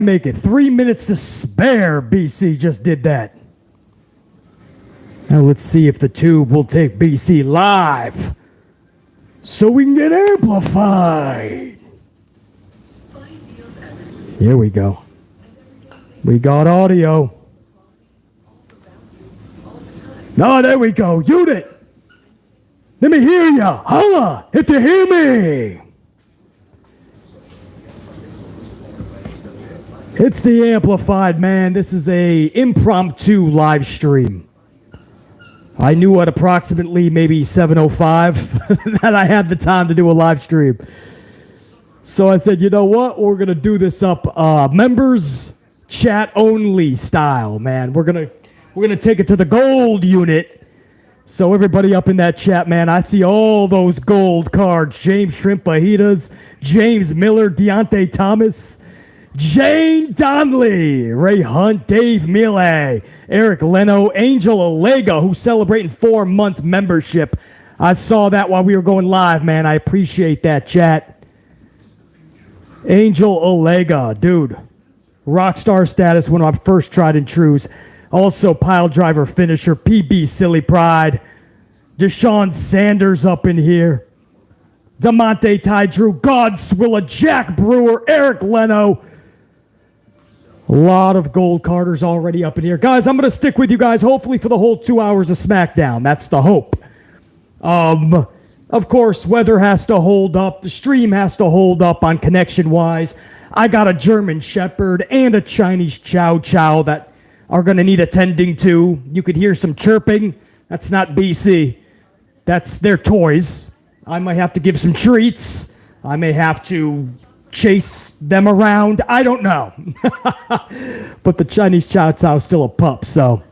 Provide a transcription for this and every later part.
Make it 3 minutes to spare. BC just did that. Now let's see if the tube will take BC live so we can get amplified. Here we go. We got audio. Oh, there we go. Unit. Let me hear ya. Holla if you hear me. It's the Amplified, man. This is a impromptu live stream. I knew at approximately maybe 7:05 that I had the time to do a live stream. So I said, you know what? We're going to do this up members chat only style, man. We're going to take it to the gold unit. So everybody up in that chat, man, I see all those gold cards. James Shrimp Fajitas, James Miller, Deontay Thomas, Jane Donnelly, Ray Hunt, Dave Mille, Eric Leno, Angel Alega, who's celebrating 4 months membership. I saw that while we were going live, man. I appreciate that, chat. Angel Alega, dude. Rockstar status when I first tried and trues. Also, pile driver finisher, PB Silly Pride. Deshaun Sanders up in here. DeMonte Ty Drew, Godswilla, Jack Brewer, Eric Leno. A lot of gold carders already up in here. Guys, I'm going to stick with you guys hopefully for the whole 2 hours of SmackDown. That's the hope. Of course, weather has to hold up. The stream has to hold up on connection-wise. I got a German Shepherd and a Chinese Chow Chow that are going to need attending to. You could hear some chirping. That's not BC. That's their toys. I might have to give some treats. I may have to chase them around. I don't know. But the Chinese Chow Chow is still a pup, so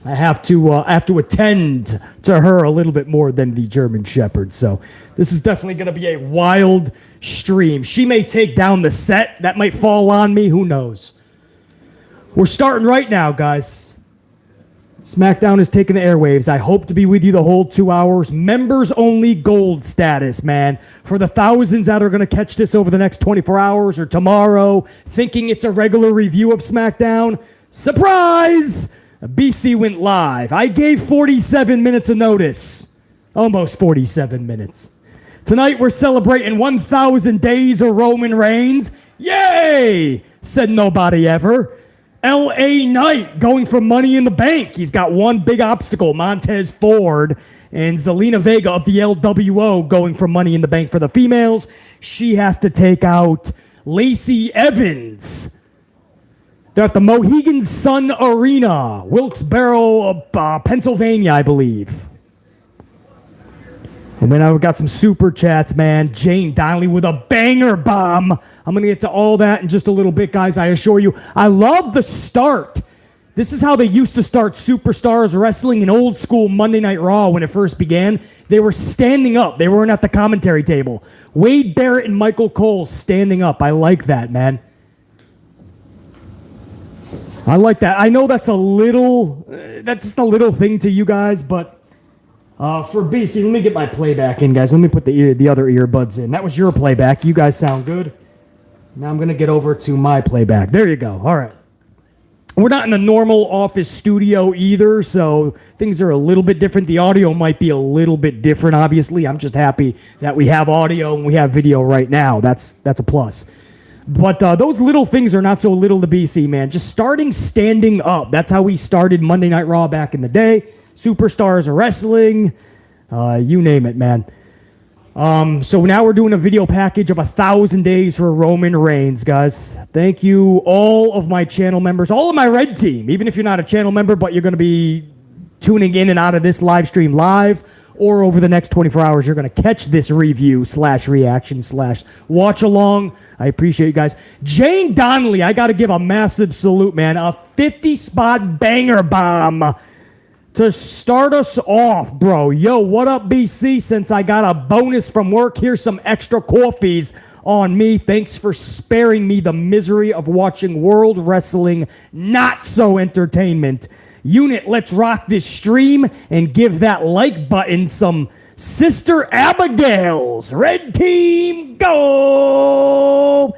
I have to attend to her a little bit more than the German Shepherd. So this is definitely going to be a wild stream. She may take down the set. That might fall on me. Who knows? We're starting right now, guys. SmackDown is taking the airwaves. I hope to be with you the whole 2 hours. Members only gold status, man. For the thousands that are going to catch this over the next 24 hours or tomorrow, thinking it's a regular review of SmackDown. Surprise! BC went live. I gave 47 minutes of notice. Almost 47 minutes. Tonight we're celebrating 1,000 days of Roman Reigns. Yay! Said nobody ever. L.A. Knight going for Money in the Bank. He's got one big obstacle, Montez Ford, and Zelina Vega of the LWO going for Money in the Bank for the females. She has to take out Lacey Evans. They're at the Mohegan Sun Arena, Wilkes-Barre, Pennsylvania, I believe. And then I've got some super chats, man. Jane Donnelly with a banger bomb. I'm going to get to all that in just a little bit, guys. I assure you. I love the start. This is how they used to start Superstars Wrestling in old school Monday Night Raw when it first began. They were standing up. They weren't at the commentary table. Wade Barrett and Michael Cole standing up. I like that, man. I like that. I know that's just a little thing to you guys, but for BC, let me get my playback in, guys. Let me put the other earbuds in. That was your playback. You guys sound good. Now I'm going to get over to my playback. There you go. All right. We're not in a normal office studio either, so things are a little bit different. The audio might be a little bit different, obviously. I'm just happy that we have audio and we have video right now. That's a plus. But those little things are not so little to BC, man. Just standing up. That's how we started Monday Night Raw back in the day. Superstars Wrestling, you name it, man. So now we're doing a video package of 1,000 days for Roman Reigns, guys. Thank you, all of my channel members, all of my red team, even if you're not a channel member, but you're going to be tuning in and out of this live stream live, or over the next 24 hours, you're going to catch this review / reaction / watch along. I appreciate you guys. Jane Donnelly, I got to give a massive salute, man. A 50-spot banger bomb to start us off, bro. Yo, what up, BC? Since I got a bonus from work, here's some extra coffees on me. Thanks for sparing me the misery of watching World Wrestling Not So Entertainment. Unit, let's rock this stream and give that like button some Sister Abigail's. Red team, go!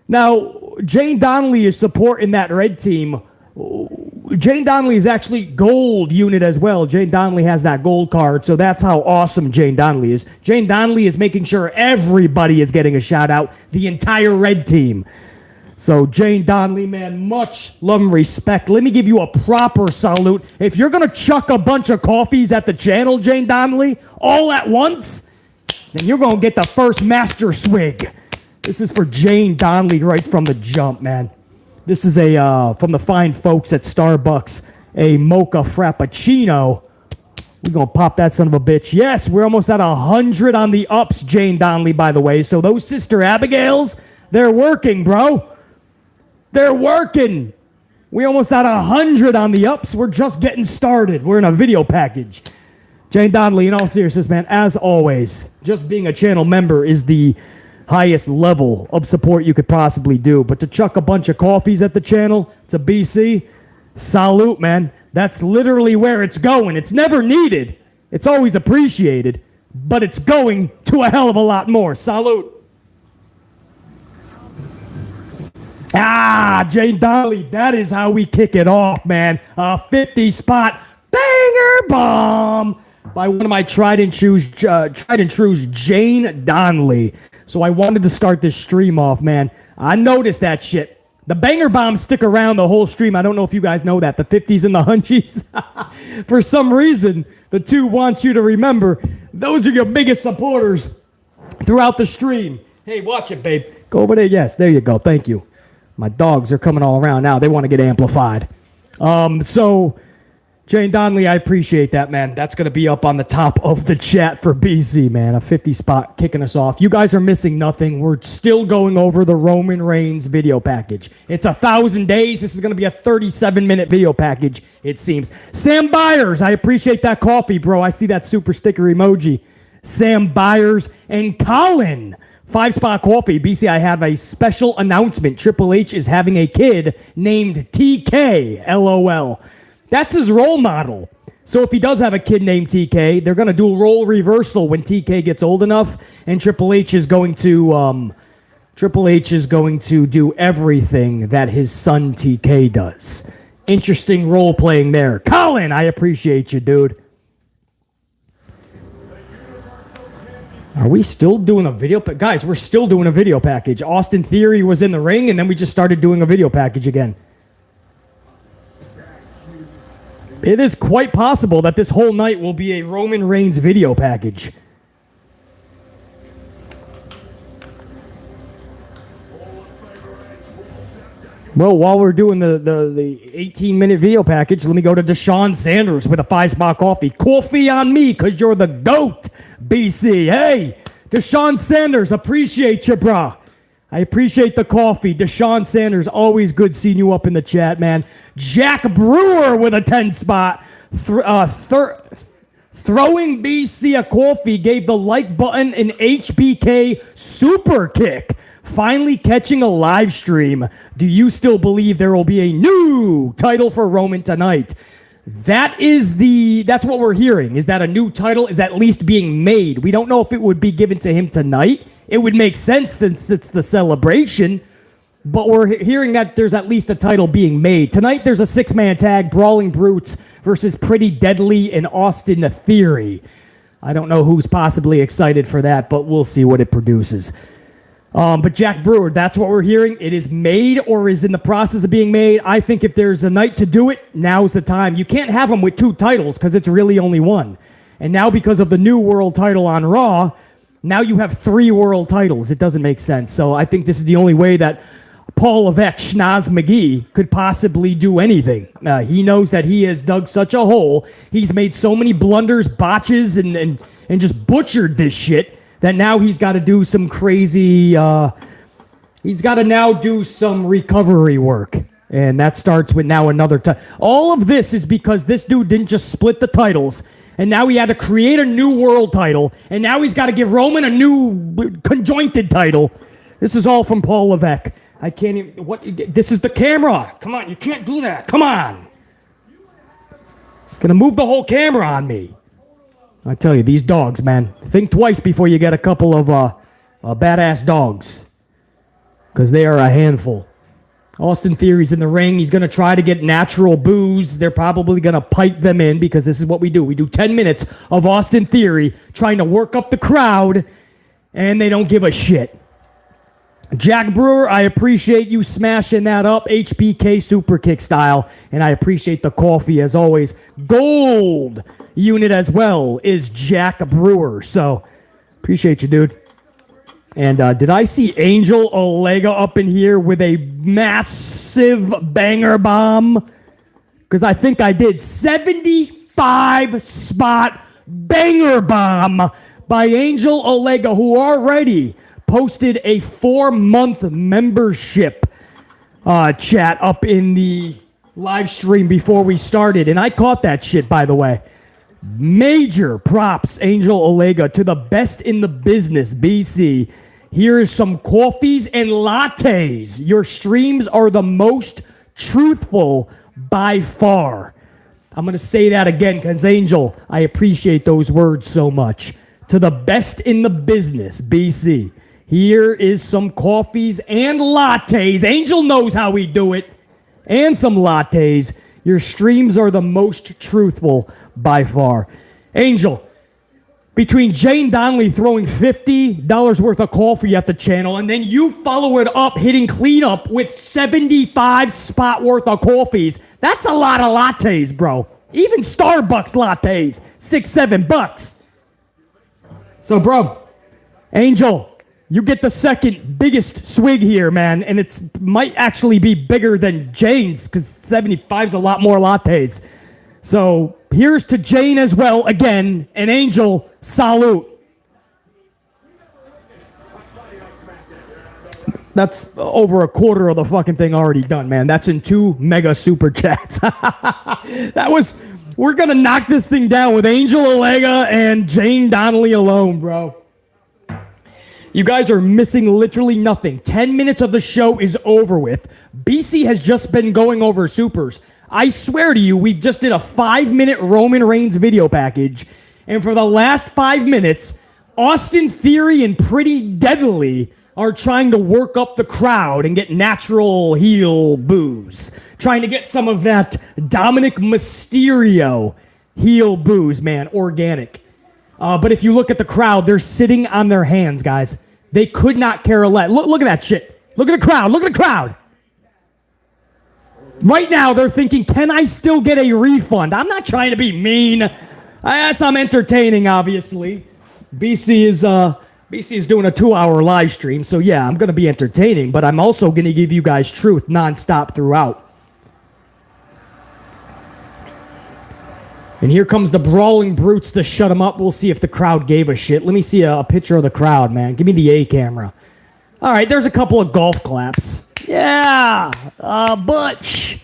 Now, Jane Donnelly is supporting that red team. Jane Donnelly is actually gold unit as well. Jane Donnelly has that gold card, so that's how awesome Jane Donnelly is. Jane Donnelly is making sure everybody is getting a shout out, the entire red team. So Jane Donnelly, man, much love and respect. Let me give you a proper salute. If you're going to chuck a bunch of coffees at the channel, Jane Donnelly, all at once, then you're going to get the first master swig. This is for Jane Donnelly right from the jump, man. This is from the fine folks at Starbucks, a mocha frappuccino. We're going to pop that son of a bitch. Yes, we're almost at 100 on the ups, Jane Donnelly, by the way. So those Sister Abigails, they're working, bro. They're working. We almost at 100 on the ups. We're just getting started. We're in a video package. Jane Donnelly, in all seriousness, man, as always, just being a channel member is the highest level of support you could possibly do. But to chuck a bunch of coffees at the channel, to BC, salute, man. That's literally where it's going. It's never needed. It's always appreciated. But it's going to a hell of a lot more. Salute. Jane Donnelly, that is how we kick it off, man. A 50 spot banger bomb by one of my tried and trues, Jane Donnelly. So I wanted to start this stream off, man. I noticed that shit. The banger bombs stick around the whole stream. I don't know if you guys know that. The 50s and the hunchies. For some reason, the two wants you to remember those are your biggest supporters throughout the stream. Hey, watch it, babe. Go over there. Yes, there you go. Thank you. My dogs are coming all around now. They want to get amplified. So, Jane Donnelly, I appreciate that, man. That's going to be up on the top of the chat for BC, man. A 50 spot kicking us off. You guys are missing nothing. We're still going over the Roman Reigns video package. It's 1,000 days. This is going to be a 37-minute video package, it seems. Sam Byers, I appreciate that coffee, bro. I see that super sticker emoji. Sam Byers and Colin. 5-spot coffee. BC, I have a special announcement. Triple H is having a kid named TK. LOL. That's his role model. So if he does have a kid named TK, they're going to do a role reversal when TK gets old enough, and Triple H is going to do everything that his son TK does. Interesting role playing there. Colin, I appreciate you, dude. Are we still doing a video? Guys, we're still doing a video package. Austin Theory was in the ring, and then we just started doing a video package again. It is quite possible that this whole night will be a Roman Reigns video package. Well, while we're doing the 18-minute video package, let me go to Deshaun Sanders with a 5-spot coffee. Coffee on me, because you're the GOAT, BC. Hey, Deshaun Sanders, appreciate you, brah. I appreciate the coffee. Deshaun Sanders, always good seeing you up in the chat, man. Jack Brewer with a 10-spot. Throwing BC a coffee gave the like button an HBK super kick. Finally catching a live stream. Do you still believe there will be a new title for Roman tonight? That's what we're hearing, is that a new title is at least being made. We don't know if it would be given to him tonight. It would make sense since it's the celebration, but we're hearing that there's at least a title being made. Tonight there's a 6-man tag, Brawling Brutes versus Pretty Deadly and Austin Theory. I don't know who's possibly excited for that, but we'll see what it produces. But Jack Brewer, that's what we're hearing. It is made or is in the process of being made. I think if there's a night to do it, now's the time. You can't have them with 2 titles because it's really only one. And now because of the new world title on Raw, now you have 3 world titles. It doesn't make sense. So I think this is the only way that Paul Levesque, Schnoz McGee, could possibly do anything. He knows that he has dug such a hole. He's made so many blunders, botches, and just butchered this shit that now he's got to do some crazy, he's got to now do some recovery work. And that starts with now another title. All of this is because this dude didn't just split the titles, and now he had to create a new world title, and now he's got to give Roman a new conjointed title. This is all from Paul Levesque. I can't even, this is the camera. Come on, you can't do that. Come on. Gonna move the whole camera on me. I tell you, these dogs, man. Think twice before you get a couple of badass dogs. because they are a handful. Austin Theory's in the ring. He's going to try to get natural boos. They're probably going to pipe them in because this is what we do. We do 10 minutes of Austin Theory trying to work up the crowd, and they don't give a shit. Jack Brewer, I appreciate you smashing that up, HBK super kick style, and I appreciate the coffee as always. Gold unit as well is Jack Brewer, so appreciate you, dude. And did I see Angel Olega up in here with a massive banger bomb? Because I think I did. 75 spot banger bomb by Angel Olega, who already posted a 4-month membership chat up in the live stream before we started. And I caught that shit, by the way. Major props, Angel Olega, to the best in the business, BC. Here is some coffees and lattes. Your streams are the most truthful by far. I'm going to say that again because, Angel, I appreciate those words so much. To the best in the business, BC. Here is some coffees and lattes. Angel knows how we do it. And some lattes. Your streams are the most truthful by far. Angel, between Jane Donnelly throwing $50 worth of coffee at the channel, and then you follow it up hitting cleanup with 75 spot worth of coffees, that's a lot of lattes, bro. Even Starbucks lattes, $6-7. So, bro, Angel, you get the second biggest swig here, man, and it's might actually be bigger than Jane's because 75's a lot more lattes. So here's to Jane as well again, and Angel, salute. That's over a quarter of the fucking thing already done, man. That's in 2 mega super chats. We're gonna knock this thing down with Angel Olega and Jane Donnelly alone, bro. You guys are missing literally nothing. 10 minutes of the show is over with. BC has just been going over supers. I swear to you, we just did a 5-minute Roman Reigns video package. And for the last 5 minutes, Austin Theory and Pretty Deadly are trying to work up the crowd and get natural heel boos. Trying to get some of that Dominic Mysterio heel boos, man, organic. But if you look at the crowd, they're sitting on their hands, guys. They could not care less. Look at that shit. Look at the crowd. Look at the crowd. Right now, they're thinking, can I still get a refund? I'm not trying to be mean. Yes, I'm entertaining, obviously. BC is doing a 2-hour live stream, so yeah, I'm going to be entertaining, but I'm also going to give you guys truth nonstop throughout. And here comes the Brawling Brutes to shut them up. We'll see if the crowd gave a shit. Let me see a picture of the crowd, man. Give me the A camera. All right, there's a couple of golf claps. Yeah, Butch.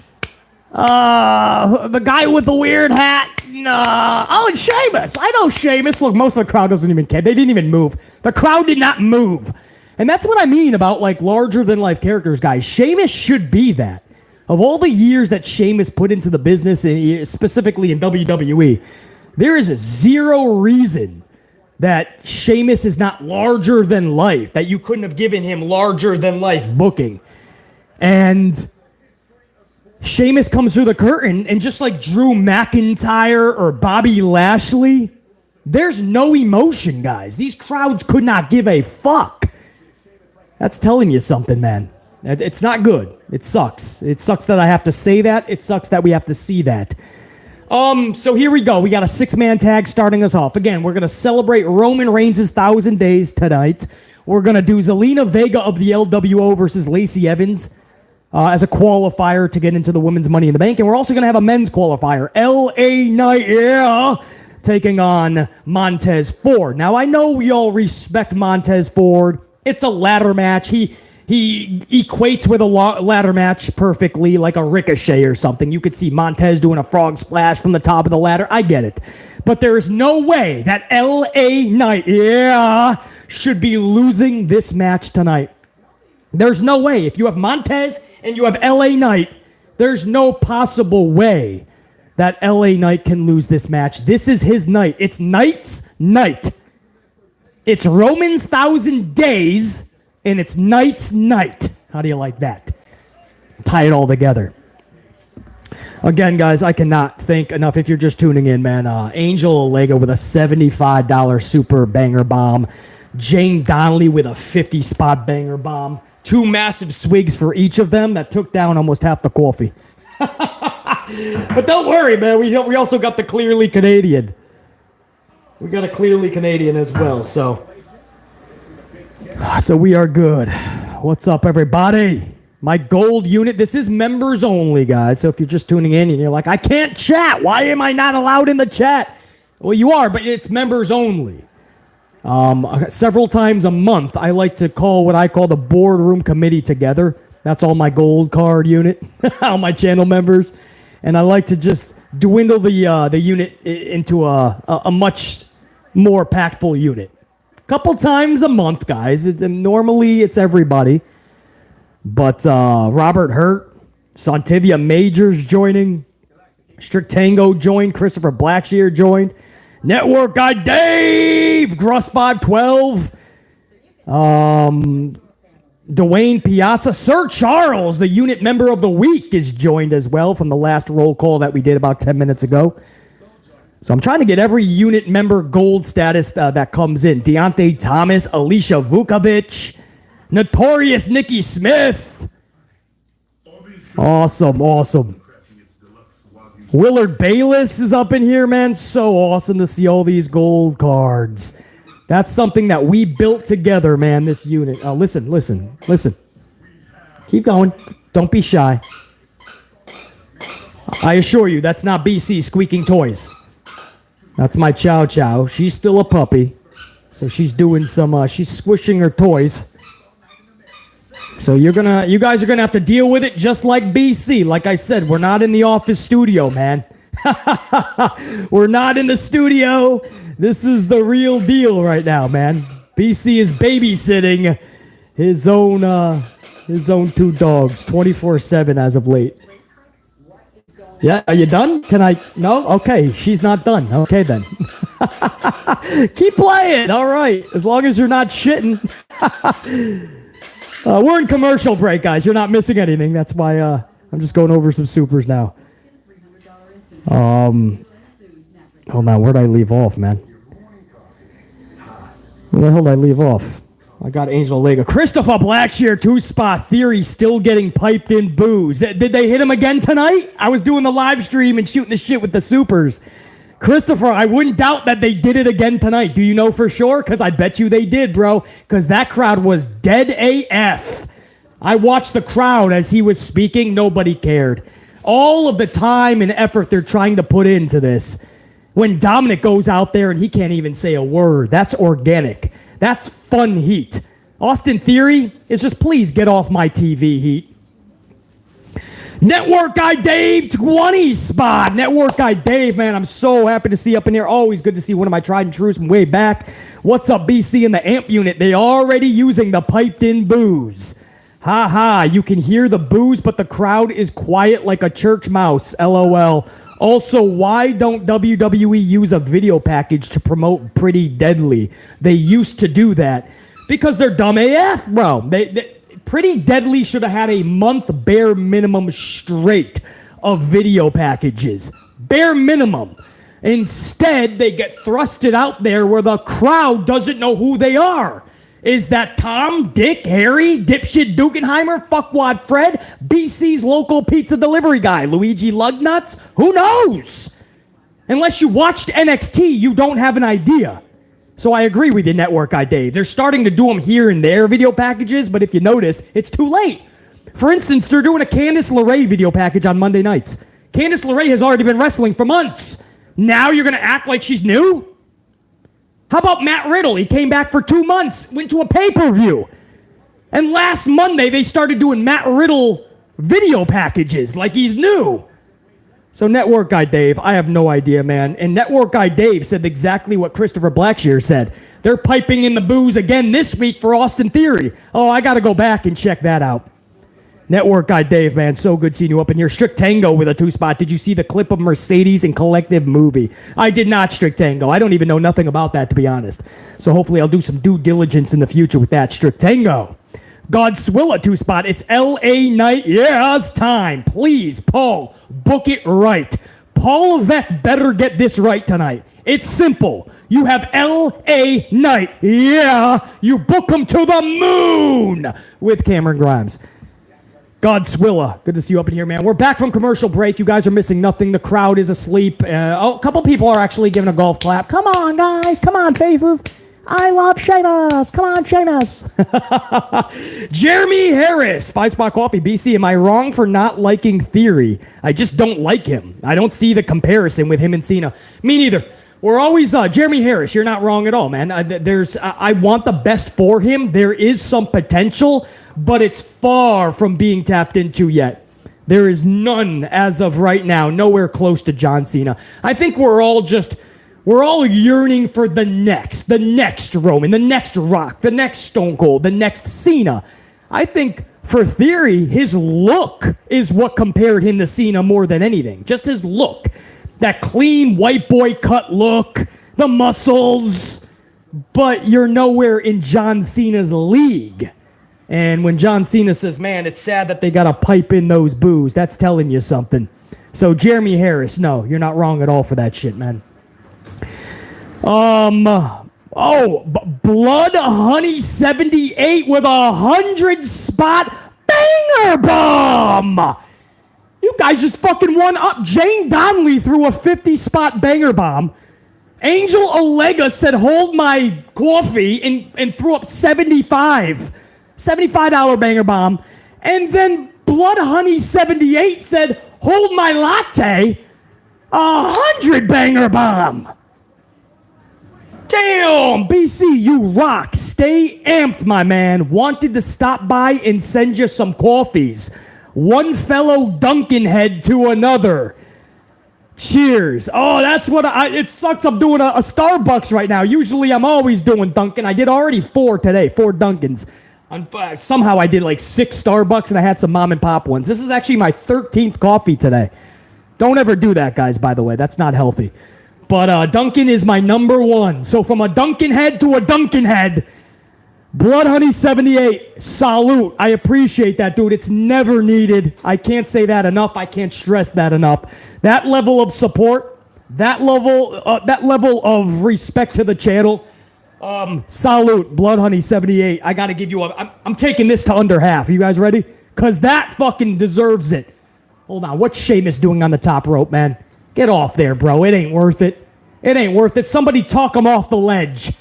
The guy with the weird hat. Oh, and Sheamus. I know Sheamus. Look, most of the crowd doesn't even care. They didn't even move. The crowd did not move. And that's what I mean about, like, larger-than-life characters, guys. Sheamus should be that. Of all the years that Sheamus put into the business, specifically in WWE, there is zero reason that Sheamus is not larger than life, that you couldn't have given him larger than life booking. And Sheamus comes through the curtain, and just like Drew McIntyre or Bobby Lashley, there's no emotion, guys. These crowds could not give a fuck. That's telling you something, man. It's not good. It sucks. It sucks that I have to say that. It sucks that we have to see that. So here we go. We got a 6-man tag starting us off. Again, we're going to celebrate Roman Reigns' 1,000 days tonight. We're going to do Zelina Vega of the LWO versus Lacey Evans as a qualifier to get into the women's Money in the Bank. And we're also going to have a men's qualifier. LA Knight, yeah, taking on Montez Ford. Now, I know we all respect Montez Ford. It's a ladder match. He equates with a ladder match perfectly, like a Ricochet or something. You could see Montez doing a frog splash from the top of the ladder. I get it. But there is no way that LA Knight, yeah, should be losing this match tonight. There's no way. If you have Montez and you have LA Knight, there's no possible way that LA Knight can lose this match. This is his night. It's Knight's night. It's Roman's 1,000 days. and it's Knight's Night. How do you like that? Tie it all together. Again, guys, I cannot thank enough. If you're just tuning in, man, Angel Olega with a $75 super banger bomb. Jane Donnelly with a 50-spot banger bomb. 2 massive swigs for each of them that took down almost half the coffee. But don't worry, man. We also got the Clearly Canadian. We got a Clearly Canadian as well, so we are good. What's up, everybody? My gold unit. This is members only, guys. So if you're just tuning in and you're like, I can't chat. Why am I not allowed in the chat? Well, you are, but it's members only. Several times a month, I like to call what I call the boardroom committee together. That's all my gold card unit, all my channel members. And I like to just dwindle the unit into a much more impactful unit. Couple times a month, guys. Normally, it's everybody. But Robert Hurt, Santivia Majors joining. Strict Tango joined. Christopher Blackshear joined. Network guy Dave, Gruss512. Dwayne Piazza. Sir Charles, the unit member of the week, is joined as well from the last roll call that we did about 10 minutes ago. So I'm trying to get every unit member gold status that comes in. Deontay Thomas, Alicia Vukovic, Notorious Nikki Smith. Awesome. Willard Bayless is up in here, man. So awesome to see all these gold cards. That's something that we built together, man, this unit. Listen. Keep going. Don't be shy. I assure you, that's not BC squeaking toys. That's my Chow Chow. She's still a puppy. So she's doing some, she's squishing her toys. So you guys are gonna have to deal with it just like BC. Like I said, we're not in the office studio, man. We're not in the studio. This is the real deal right now, man. BC is babysitting his own 2 dogs 24/7 as of late. Yeah, are you done? Can I? No? Okay, she's not done. Okay, then. Keep playing. All right. As long as you're not shitting. We're in commercial break, guys. You're not missing anything. That's why I'm just going over some supers now. Hold on. Where'd I leave off, man? Where the hell did I leave off? I got Angel Olega. Christopher Blackshear, 2-spot theory, still getting piped in booze. Did they hit him again tonight? I was doing the live stream and shooting the shit with the supers. Christopher, I wouldn't doubt that they did it again tonight. Do you know for sure? Because I bet you they did, bro. Because that crowd was dead AF. I watched the crowd as he was speaking. Nobody cared. All of the time and effort they're trying to put into this. When Dominic goes out there and he can't even say a word, that's organic. That's fun heat. Austin Theory is just, please get off my TV, heat. Network guy Dave, 20 spot. Network guy Dave, man, I'm so happy to see you up in here. Always good to see one of my tried and trues from way back. What's up, BC in the amp unit? They already using the piped in booze. Ha ha, you can hear the booze, but the crowd is quiet like a church mouse. LOL. Also, why don't WWE use a video package to promote Pretty Deadly? They used to do that. Because they're dumb AF, bro. Pretty Deadly should have had a month bare minimum straight of video packages. Bare minimum. Instead, they get thrusted out there where the crowd doesn't know who they are. Is that Tom, Dick, Harry, Dipshit Dugenheimer, Fuckwad Fred, BC's local pizza delivery guy, Luigi Lugnuts? Who knows? Unless you watched NXT, you don't have an idea. So I agree with you, Network Guy Dave. They're starting to do them here and there, video packages, but if you notice, it's too late. For instance, they're doing a Candice LeRae video package on Monday nights. Candice LeRae has already been wrestling for months. Now you're going to act like she's new? How about Matt Riddle? He came back for 2 months, went to a pay-per-view. And last Monday, they started doing Matt Riddle video packages like he's new. So Network Guy Dave, I have no idea, man. And Network Guy Dave said exactly what Christopher Blackshear said. They're piping in the booze again this week for Austin Theory. Oh, I got to go back and check that out. Network Guy Dave, man, so good seeing you up in here. Strict Tango with a 2-spot. Did you see the clip of Mercedes and Collective movie? I did not, Strict Tango. I don't even know nothing about that, to be honest. So hopefully I'll do some due diligence in the future with that, Strict Tango. Godswilla 2-spot. It's LA Knight. Yeah, it's time. Please, Paul, book it right. Paul Levesque better get this right tonight. It's simple. You have LA Knight. Yeah, you book him to the moon with Cameron Grimes. Godswilla, good to see you up in here, man. We're back from commercial break. You guys are missing nothing. The crowd is asleep. A couple people are actually giving a golf clap. Come on, guys. Come on, faces. I love Sheamus. Come on, Sheamus. Jeremy Harris, 5-spot coffee. BC, am I wrong for not liking Theory? I just don't like him. I don't see the comparison with him and Cena. Me neither. We're always, Jeremy Harris, you're not wrong at all, man. I want the best for him. There is some potential, but it's far from being tapped into yet. There is none as of right now, nowhere close to John Cena. I think we're all yearning for the next Roman, the next Rock, the next Stone Cold, the next Cena. I think for Theory, his look is what compared him to Cena more than anything. Just his look. That clean white boy cut look, the muscles, but you're nowhere in John Cena's league. And when John Cena says, man, it's sad that they got to pipe in those boos, that's telling you something. So Jeremy Harris, no, you're not wrong at all for that shit, man. Blood Honey 78 with 100-spot banger bomb. You guys just fucking won up. Jane Donnelly threw a 50-spot banger bomb. Angel Olega said, hold my coffee, and threw up $75 banger bomb. And then Blood Honey 78 said, hold my latte, 100 banger bomb. Damn, BC, you rock. Stay amped, my man. Wanted to stop by and send you some coffees. One fellow Dunkin' head to another. Cheers. Oh, that's what it sucks. I'm doing a Starbucks right now. Usually I'm always doing Dunkin'. I did already 4 today, 4 Dunkins. Somehow I did like 6 Starbucks and I had some mom and pop ones. This is actually my 13th coffee today. Don't ever do that, guys, by the way. That's not healthy. But Dunkin' is my number 1. So from a Dunkin' head to a Dunkin' head, Blood Honey 78, salute. I appreciate that, dude. It's never needed. I can't say that enough. I can't stress that enough. That level of support, that level of respect to the channel, salute, Blood Honey 78. I got to give you I'm taking this to under half. Are you guys ready? Because that fucking deserves it. Hold on. What's Sheamus doing on the top rope, man? Get off there, bro. It ain't worth it. It ain't worth it. Somebody talk him off the ledge.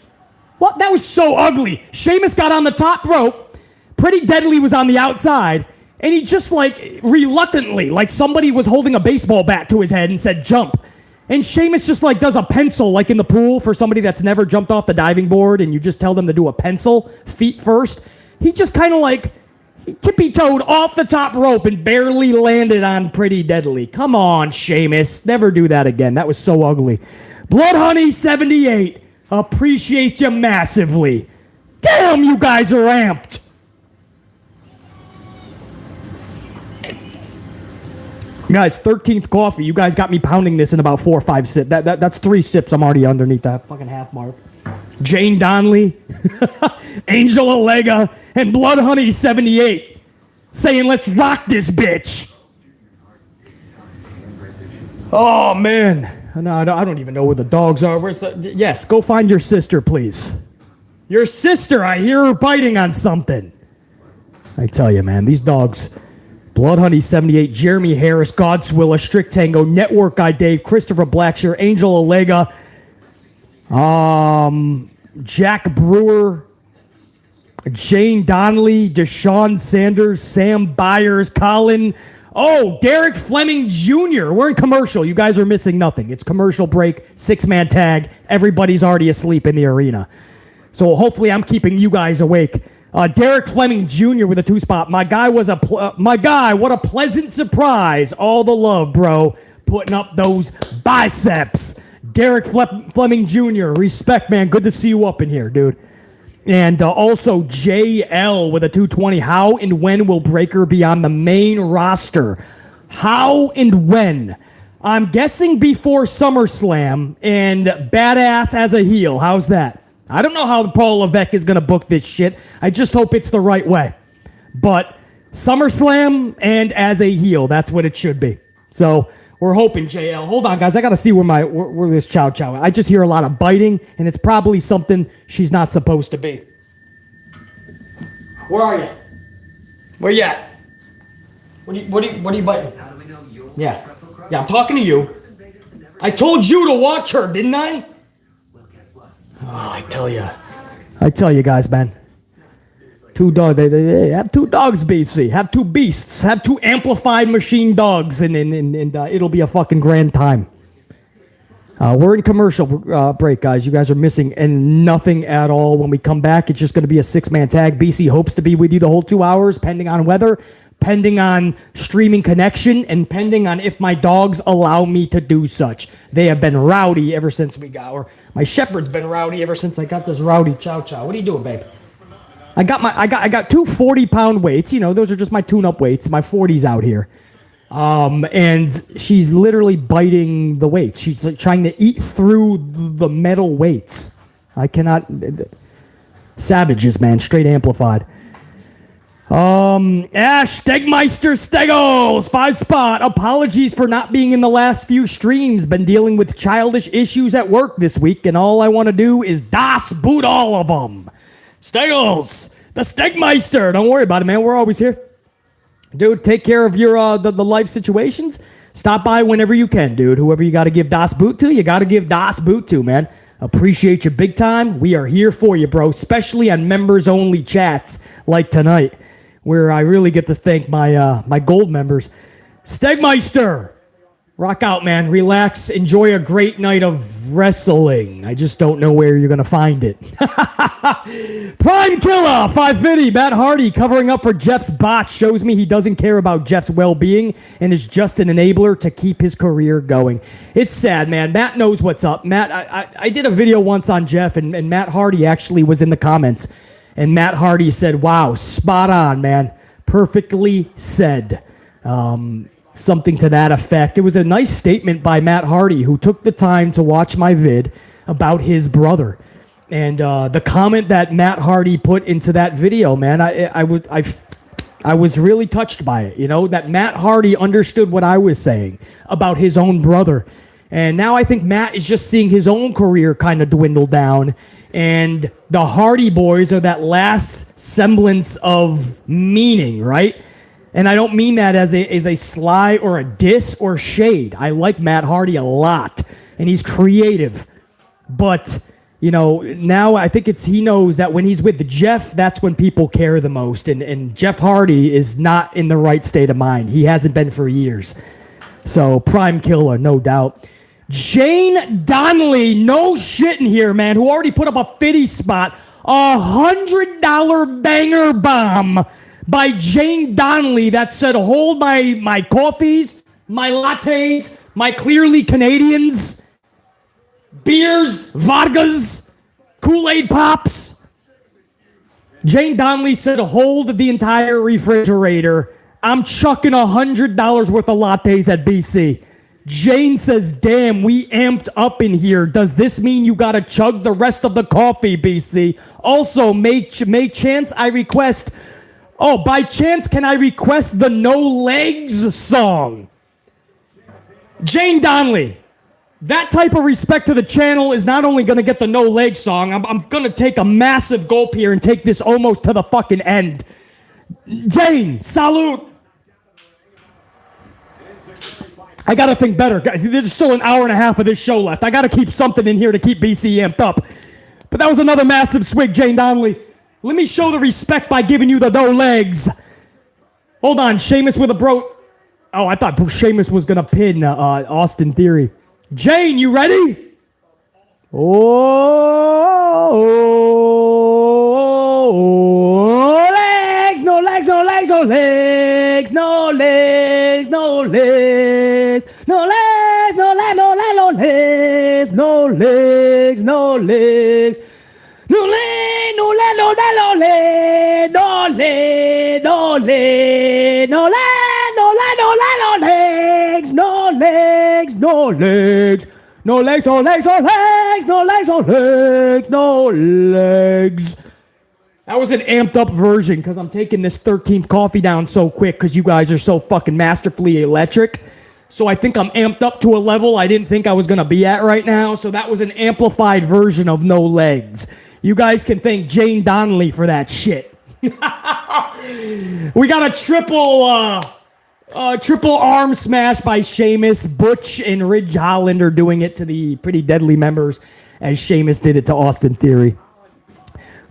What? That was so ugly. Sheamus got on the top rope. Pretty Deadly was on the outside. And he just reluctantly, like somebody was holding a baseball bat to his head and said, jump. And Sheamus just does a pencil in the pool for somebody that's never jumped off the diving board and you just tell them to do a pencil, feet first. He just kind of he tippy-toed off the top rope and barely landed on Pretty Deadly. Come on, Sheamus. Never do that again. That was so ugly. Blood Honey 78. Appreciate you massively. Damn, you guys are amped. Guys, 13th coffee. You guys got me pounding this in about 4 or 5 sips. That's 3 sips. I'm already underneath that fucking half mark. Jane Donnelly, Angel Olega, and Blood Honey 78 saying, let's rock this bitch. Oh, man. No, I don't even know where the dogs are. Yes, go find your sister, please. Your sister, I hear her biting on something. I tell you, man, these dogs. Blood Honey 78, Jeremy Harris, Godswilla, Strict Tango, Network Guy Dave, Christopher Blackshear, Angel Olega, Jack Brewer, Jane Donnelly, Deshaun Sanders, Sam Byers, Colin. Oh, Derek Fleming Jr. We're in commercial. You guys are missing nothing. It's commercial break, 6-man tag. Everybody's already asleep in the arena. So hopefully I'm keeping you guys awake. Derek Fleming Jr. with a 2-spot. My guy, what a pleasant surprise. All the love, bro. Putting up those biceps. Derek Fleming Jr., respect, man. Good to see you up in here, dude. And also JL with a 220. How and when will Breakker be on the main roster? How and when? I'm guessing before SummerSlam and Badass as a heel. How's that? I don't know how Paul Levesque is going to book this shit. I just hope it's the right way. but SummerSlam and as a heel, that's what it should be. So we're hoping, JL. Hold on, guys. I got to see where this Chow Chow. I just hear a lot of biting, and it's probably something she's not supposed to be. Where are you? Where you at? What are you biting? Yeah. Yeah, I'm talking to you. I told you to watch her, didn't I? Oh, I tell you guys, man. Two dogs. They have two dogs, BC. Have two beasts. Have two amplified machine dogs, and it'll be a fucking grand time. We're in commercial break, guys. You guys are missing and nothing at all. When we come back, it's just going to be a 6-man tag. BC hopes to be with you the whole 2 hours, pending on weather, pending on streaming connection, and pending on if my dogs allow me to do such. They have been rowdy ever since or my shepherd's been rowdy ever since I got this rowdy Chow Chow. What are you doing, babe? I got two 40-pound weights. You know, those are just my tune-up weights. My 40's out here. And she's literally biting the weights. She's like trying to eat through the metal weights. I cannot. Savages, man. Straight amplified. Stegmeister Stegos, 5-spot. Apologies for not being in the last few streams. Been dealing with childish issues at work this week, and all I want to do is DOS boot all of them. Stegos, the Stegmeister. Don't worry about it, man. We're always here. Dude, take care of your the life situations. Stop by whenever you can, dude. Whoever you got to give DOS boot to, you got to give DOS boot to, man. Appreciate you big time. We are here for you, bro, especially on members-only chats like tonight, where I really get to thank my gold members. Stegmeister, rock out, man. Relax. Enjoy a great night of wrestling. I just don't know where you're going to find it. Prime Killer, 550. Matt Hardy covering up for Jeff's botch shows me he doesn't care about Jeff's well-being and is just an enabler to keep his career going. It's sad, man. Matt knows what's up. Matt, I did a video once on Jeff, and Matt Hardy actually was in the comments. And Matt Hardy said, wow, spot on, man. Perfectly said. Something to that effect. It was a nice statement by Matt Hardy, who took the time to watch my vid about his brother. And the comment that Matt Hardy put into that video, man, I was really touched by it. You know, that Matt Hardy understood what I was saying about his own brother. And now I think Matt is just seeing his own career kind of dwindle down. And the Hardy Boys are that last semblance of meaning, right? And I don't mean that as a sly or a diss or shade. I like Matt Hardy a lot, and he's creative. But, you know, now I think he knows that when he's with Jeff, that's when people care the most. And Jeff Hardy is not in the right state of mind. He hasn't been for years. So, prime killer, no doubt. Jane Donnelly, no shit in here, man, who already put up a 50 spot, $100 banger bomb by Jane Donnelly that said, hold my coffees, my lattes, my clearly Canadians, beers, vodkas, Kool-Aid Pops. Jane Donnelly said, hold the entire refrigerator. I'm chucking $100 worth of lattes at BC. Jane says, damn, we amped up in here. Does this mean you gotta chug the rest of the coffee, BC? Also, may chance I request... Oh, by chance, can I request the No Legs song? Jane Donnelly, that type of respect to the channel is not only going to get the No Legs song, I'm going to take a massive gulp here and take this almost to the fucking end. Jane, salute. I got to think better, guys. There's still an hour and a half of this show left. I got to keep something in here to keep BC amped up. But that was another massive swig, Jane Donnelly. Let me show the respect by giving you the No Legs. Hold on, Sheamus with a bro. Oh, I thought Sheamus was going to pin Austin Theory. Jane, you ready? Oh, legs, no legs, no legs, no legs, no legs, no legs, no legs, no legs, no legs, no legs, no legs, no legs. No leg, no leg, no leg, no leg, no leg, no leg, no leg, no leg, no leg, no legs, no legs, no legs, no legs, no legs, no legs, no legs, no legs, no legs. That was an amped up version because I'm taking this 13th coffee down so quick because you guys are so fucking masterfully electric. So I think I'm amped up to a level I didn't think I was going to be at right now. So that was an amplified version of no legs. You guys can thank Jane Donnelly for that shit. We got a triple arm smash by Sheamus. Butch and Ridge Holland are doing it to the Pretty Deadly members as Sheamus did it to Austin Theory.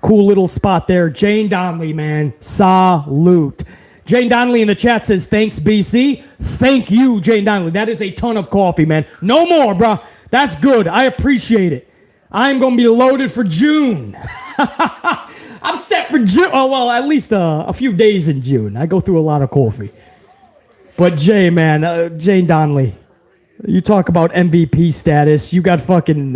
Cool little spot there. Jane Donnelly, man. Salute. Jane Donnelly in the chat says, thanks, BC. Thank you, Jane Donnelly. That is a ton of coffee, man. No more, bro. That's good. I appreciate it. I'm going to be loaded for June. I'm set for June. Oh, well, at least a few days in June. I go through a lot of coffee. But Jay, man, Jane Donnelly, you talk about MVP status. You got fucking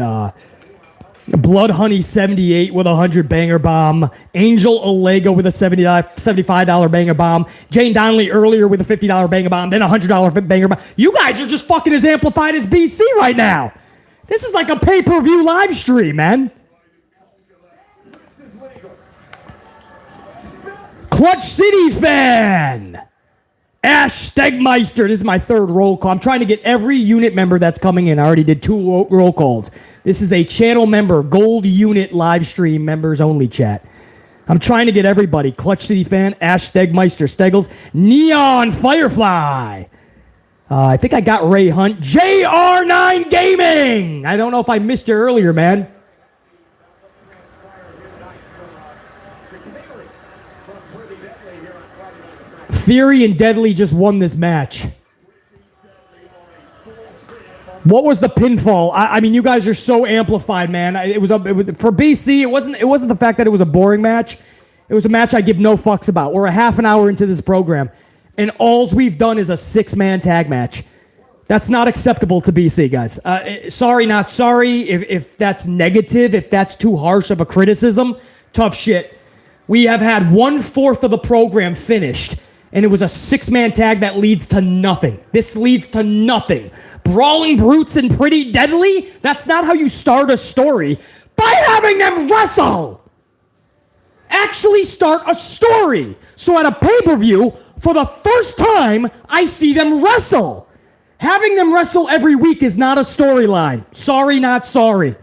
Blood Honey 78 with a 100 banger bomb. Angel Olega with a $75 banger bomb. Jane Donnelly earlier with a $50 banger bomb, then a $100 banger bomb. You guys are just fucking as amplified as BC right now. This is like a pay-per-view live stream, man. Clutch City fan. Ash Stegmeister. This is my third roll call. I'm trying to get every unit member that's coming in. I already did 2 roll calls. This is a channel member, gold unit live stream members only chat. I'm trying to get everybody. Clutch City fan, Ash Stegmeister, Steggles, Neon Firefly. I think I got Ray Hunt. JR9 Gaming. I don't know if I missed you earlier, man. Theory and Deadly just won this match. What was the pinfall? I mean, you guys are so amplified, man. It was for BC. It wasn't the fact that it was a boring match. It was a match I give no fucks about. We're a half an hour into this program, and all we've done is a 6-man tag match. That's not acceptable to BC, guys. Sorry, not sorry. If that's negative, if that's too harsh of a criticism, tough shit. We have had 1/4 of the program finished. And it was a 6-man tag that leads to nothing. This leads to nothing. Brawling Brutes and Pretty Deadly? That's not how you start a story. By having them wrestle! Actually start a story. So at a pay-per-view, for the first time, I see them wrestle. Having them wrestle every week is not a storyline. Sorry, not sorry.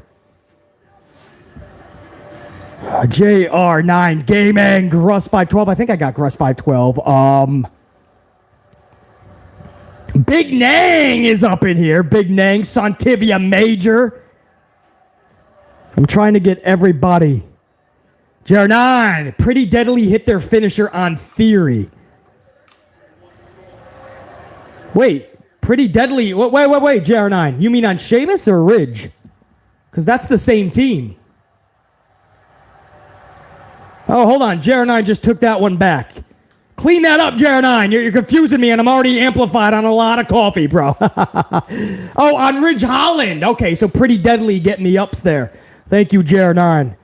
JR9 Gaming, Gruss512. I think I got Gruss512. Big Nang is up in here. Big Nang, Santivia Major. I'm trying to get everybody. JR9, Pretty Deadly hit their finisher on Theory. Wait, Pretty Deadly. Wait, JR9. You mean on Sheamus or Ridge? Because that's the same team. Oh, hold on. JR9 just took that one back. Clean that up, JR9. You're confusing me, and I'm already amplified on a lot of coffee, bro. Oh, on Ridge Holland. Okay, so Pretty Deadly getting the ups there. Thank you, JR9.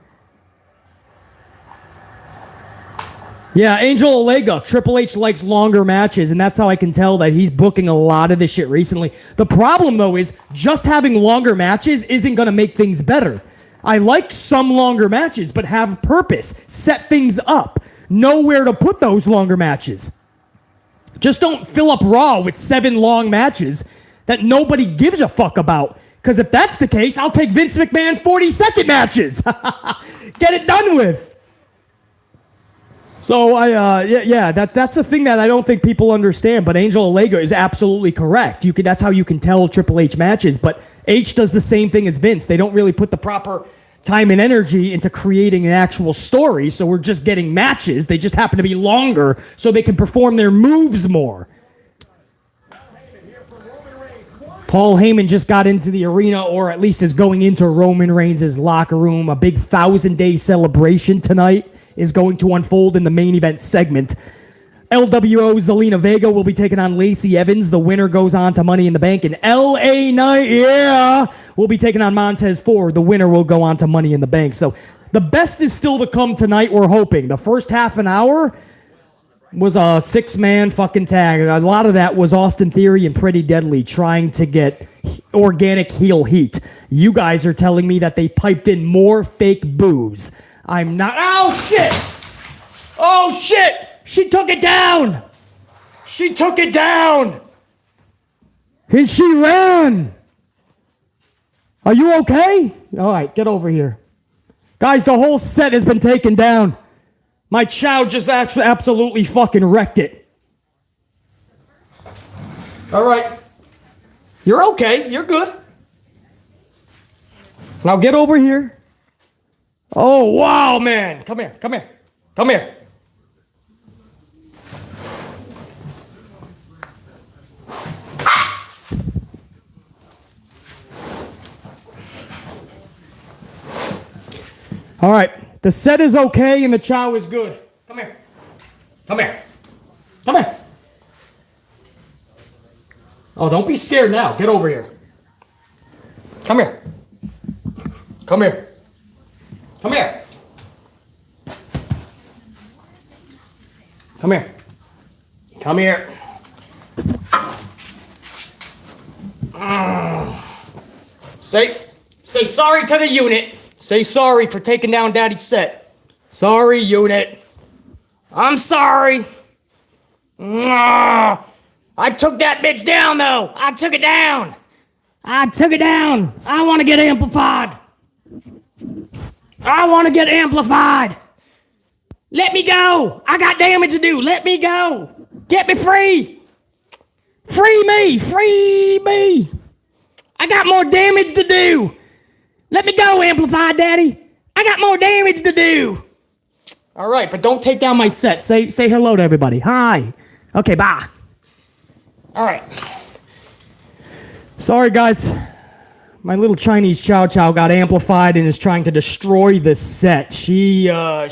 Yeah, Angel Olega. Triple H likes longer matches, and that's how I can tell that he's booking a lot of this shit recently. The problem, though, is just having longer matches isn't going to make things better. I like some longer matches, but have purpose. Set things up. Know where to put those longer matches. Just don't fill up Raw with 7 long matches that nobody gives a fuck about. Because if that's the case, I'll take Vince McMahon's 40-second matches. Get it done with. So, that's a thing that I don't think people understand, but Angel Olega is absolutely correct. That's how you can tell Triple H matches, but H does the same thing as Vince. They don't really put the proper time and energy into creating an actual story, so we're just getting matches. They just happen to be longer so they can perform their moves more. Paul Heyman just got into the arena, or at least is going into Roman Reigns' locker room. A big 1,000-day celebration tonight is going to unfold in the main event segment. LWO Zelina Vega will be taking on Lacey Evans. The winner goes on to Money in the Bank. And LA Knight, will be taking on Montez Ford. The winner will go on to Money in the Bank. So the best is still to come tonight, we're hoping. The first half an hour was a 6-man fucking tag. A lot of that was Austin Theory and Pretty Deadly trying to get organic heel heat. You guys are telling me that they piped in more fake boos. I'm not. Oh, shit! Oh, shit! She took it down! She took it down! And she ran! Are you okay? All right, get over here. Guys, the whole set has been taken down. My chow just absolutely fucking wrecked it. All right. You're okay. You're good. Now get over here. Oh, wow, man. Come here. Come here. Come here. All right. The set is okay and the chow is good. Come here. Come here. Come here. Oh, don't be scared now. Get over here. Come here. Come here. Come here. Come here. Come here. Say sorry to the unit. Say sorry for taking down Daddy's set. Sorry, unit. I'm sorry. I took that bitch down, though. I took it down. I took it down. I want to get amplified. I want to get amplified. Let me go. I got damage to do. Let me go. Get me free. Free me. Free me. I got more damage to do. Let me go, amplified daddy. I got more damage to do. All right, but don't take down my set. Say hello to everybody. Hi. Okay, bye. All right. Sorry, guys. My little Chinese chow chow got amplified and is trying to destroy the set. She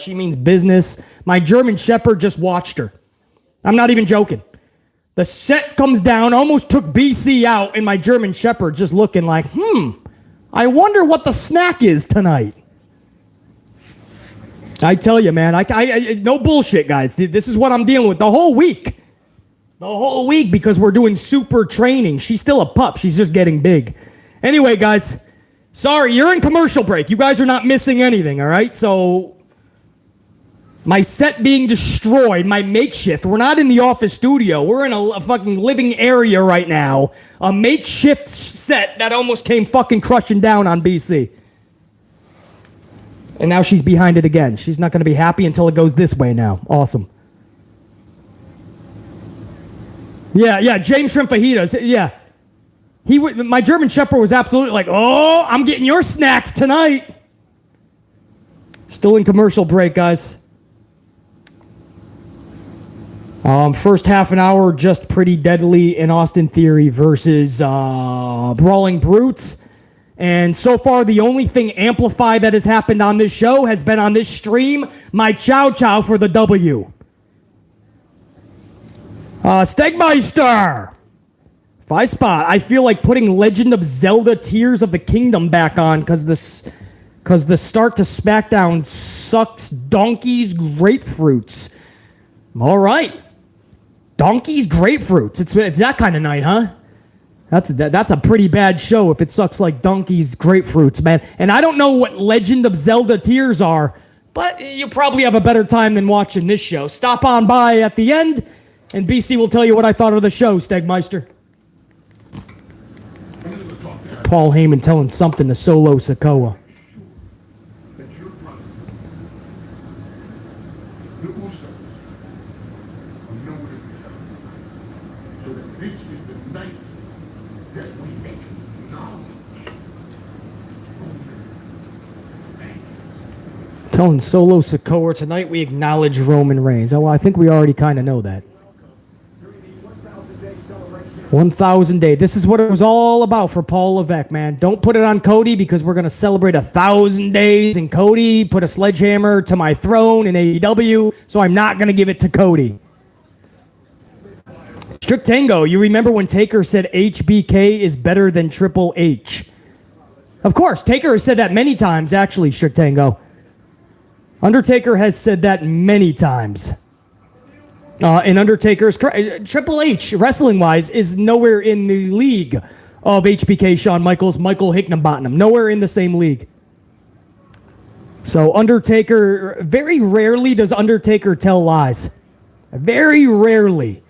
means business. My German Shepherd just watched her. I'm not even joking. The set comes down, almost took BC out, and my German Shepherd just looking like, I wonder what the snack is tonight. I tell you, man, I no bullshit, guys. This is what I'm dealing with the whole week. The whole week, because we're doing super training. She's still a pup. She's just getting big. Anyway, guys, sorry, you're in commercial break. You guys are not missing anything, all right? So, my set being destroyed, my makeshift. We're not in the office studio. We're in a fucking living area right now. A makeshift set that almost came fucking crushing down on BC. And now she's behind it again. She's not going to be happy until it goes this way now. Awesome. Yeah, James Shrimp Fajitas. Yeah. My German Shepherd was absolutely like, oh, I'm getting your snacks tonight. Still in commercial break, guys. First half an hour, just Pretty Deadly and Austin Theory versus Brawling Brutes. And so far, the only thing amplified that has happened on this show has been on this stream, my Chow Chow for the W. Stegmeister. 5 spot. I feel like putting Legend of Zelda Tears of the Kingdom back on because the start to SmackDown sucks donkeys grapefruits. All right. Donkeys grapefruits. It's that kind of night, huh? That's a pretty bad show if it sucks like donkeys grapefruits, man. And I don't know what Legend of Zelda Tears are, but you probably have a better time than watching this show. Stop on by at the end, and BC will tell you what I thought of the show, Stegmeister. Paul Heyman telling something to Solo Sikoa. Telling Solo Sikoa, tonight we acknowledge Roman Reigns. Oh, well, I think we already kind of know that. 1,000 day. This is what it was all about for Paul Levesque, man. Don't put it on Cody because we're going to celebrate 1,000 days, and Cody put a sledgehammer to my throne in AEW, so I'm not going to give it to Cody. Strict Tango, you remember when Taker said HBK is better than Triple H? Of course, Taker has said that many times, actually, Strict Tango. Undertaker has said that many times. And Undertaker's Triple H, wrestling-wise, is nowhere in the league of HBK, Shawn Michaels, Michael Hicknam-Bottom. Nowhere in the same league. So Undertaker, very rarely does Undertaker tell lies. Very rarely.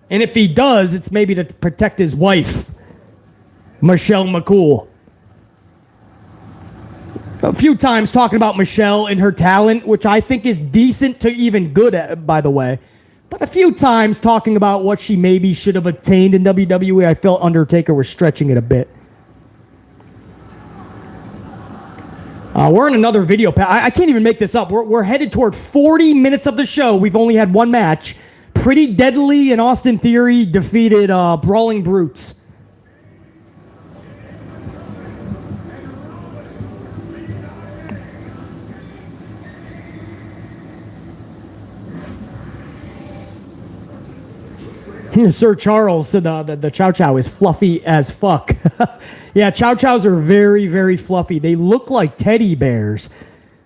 And if he does, it's maybe to protect his wife, Michelle McCool. A few times talking about Michelle and her talent, which I think is decent to even good at, by the way. But a few times talking about what she maybe should have attained in WWE, I felt Undertaker was stretching it a bit. We're in another video. I can't even make this up. We're headed toward 40 minutes of the show. We've only had one match. Pretty Deadly and Austin Theory defeated Brawling Brutes. Sir Charles said the Chow Chow is fluffy as fuck. Yeah, Chow Chows are very, very fluffy. They look like teddy bears,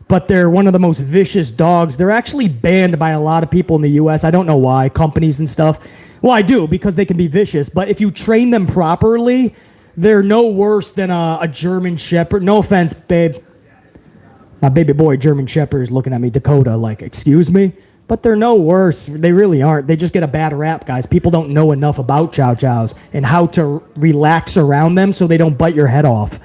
but they're one of the most vicious dogs. They're actually banned by a lot of people in the U.S. I don't know why, companies and stuff. Well, I do, because they can be vicious, but if you train them properly, they're no worse than a German Shepherd. No offense, babe. My baby boy German Shepherd is looking at me, Dakota, like, excuse me? But they're no worse. They really aren't. They just get a bad rap, guys. People don't know enough about Chow Chows and how to relax around them so they don't bite your head off.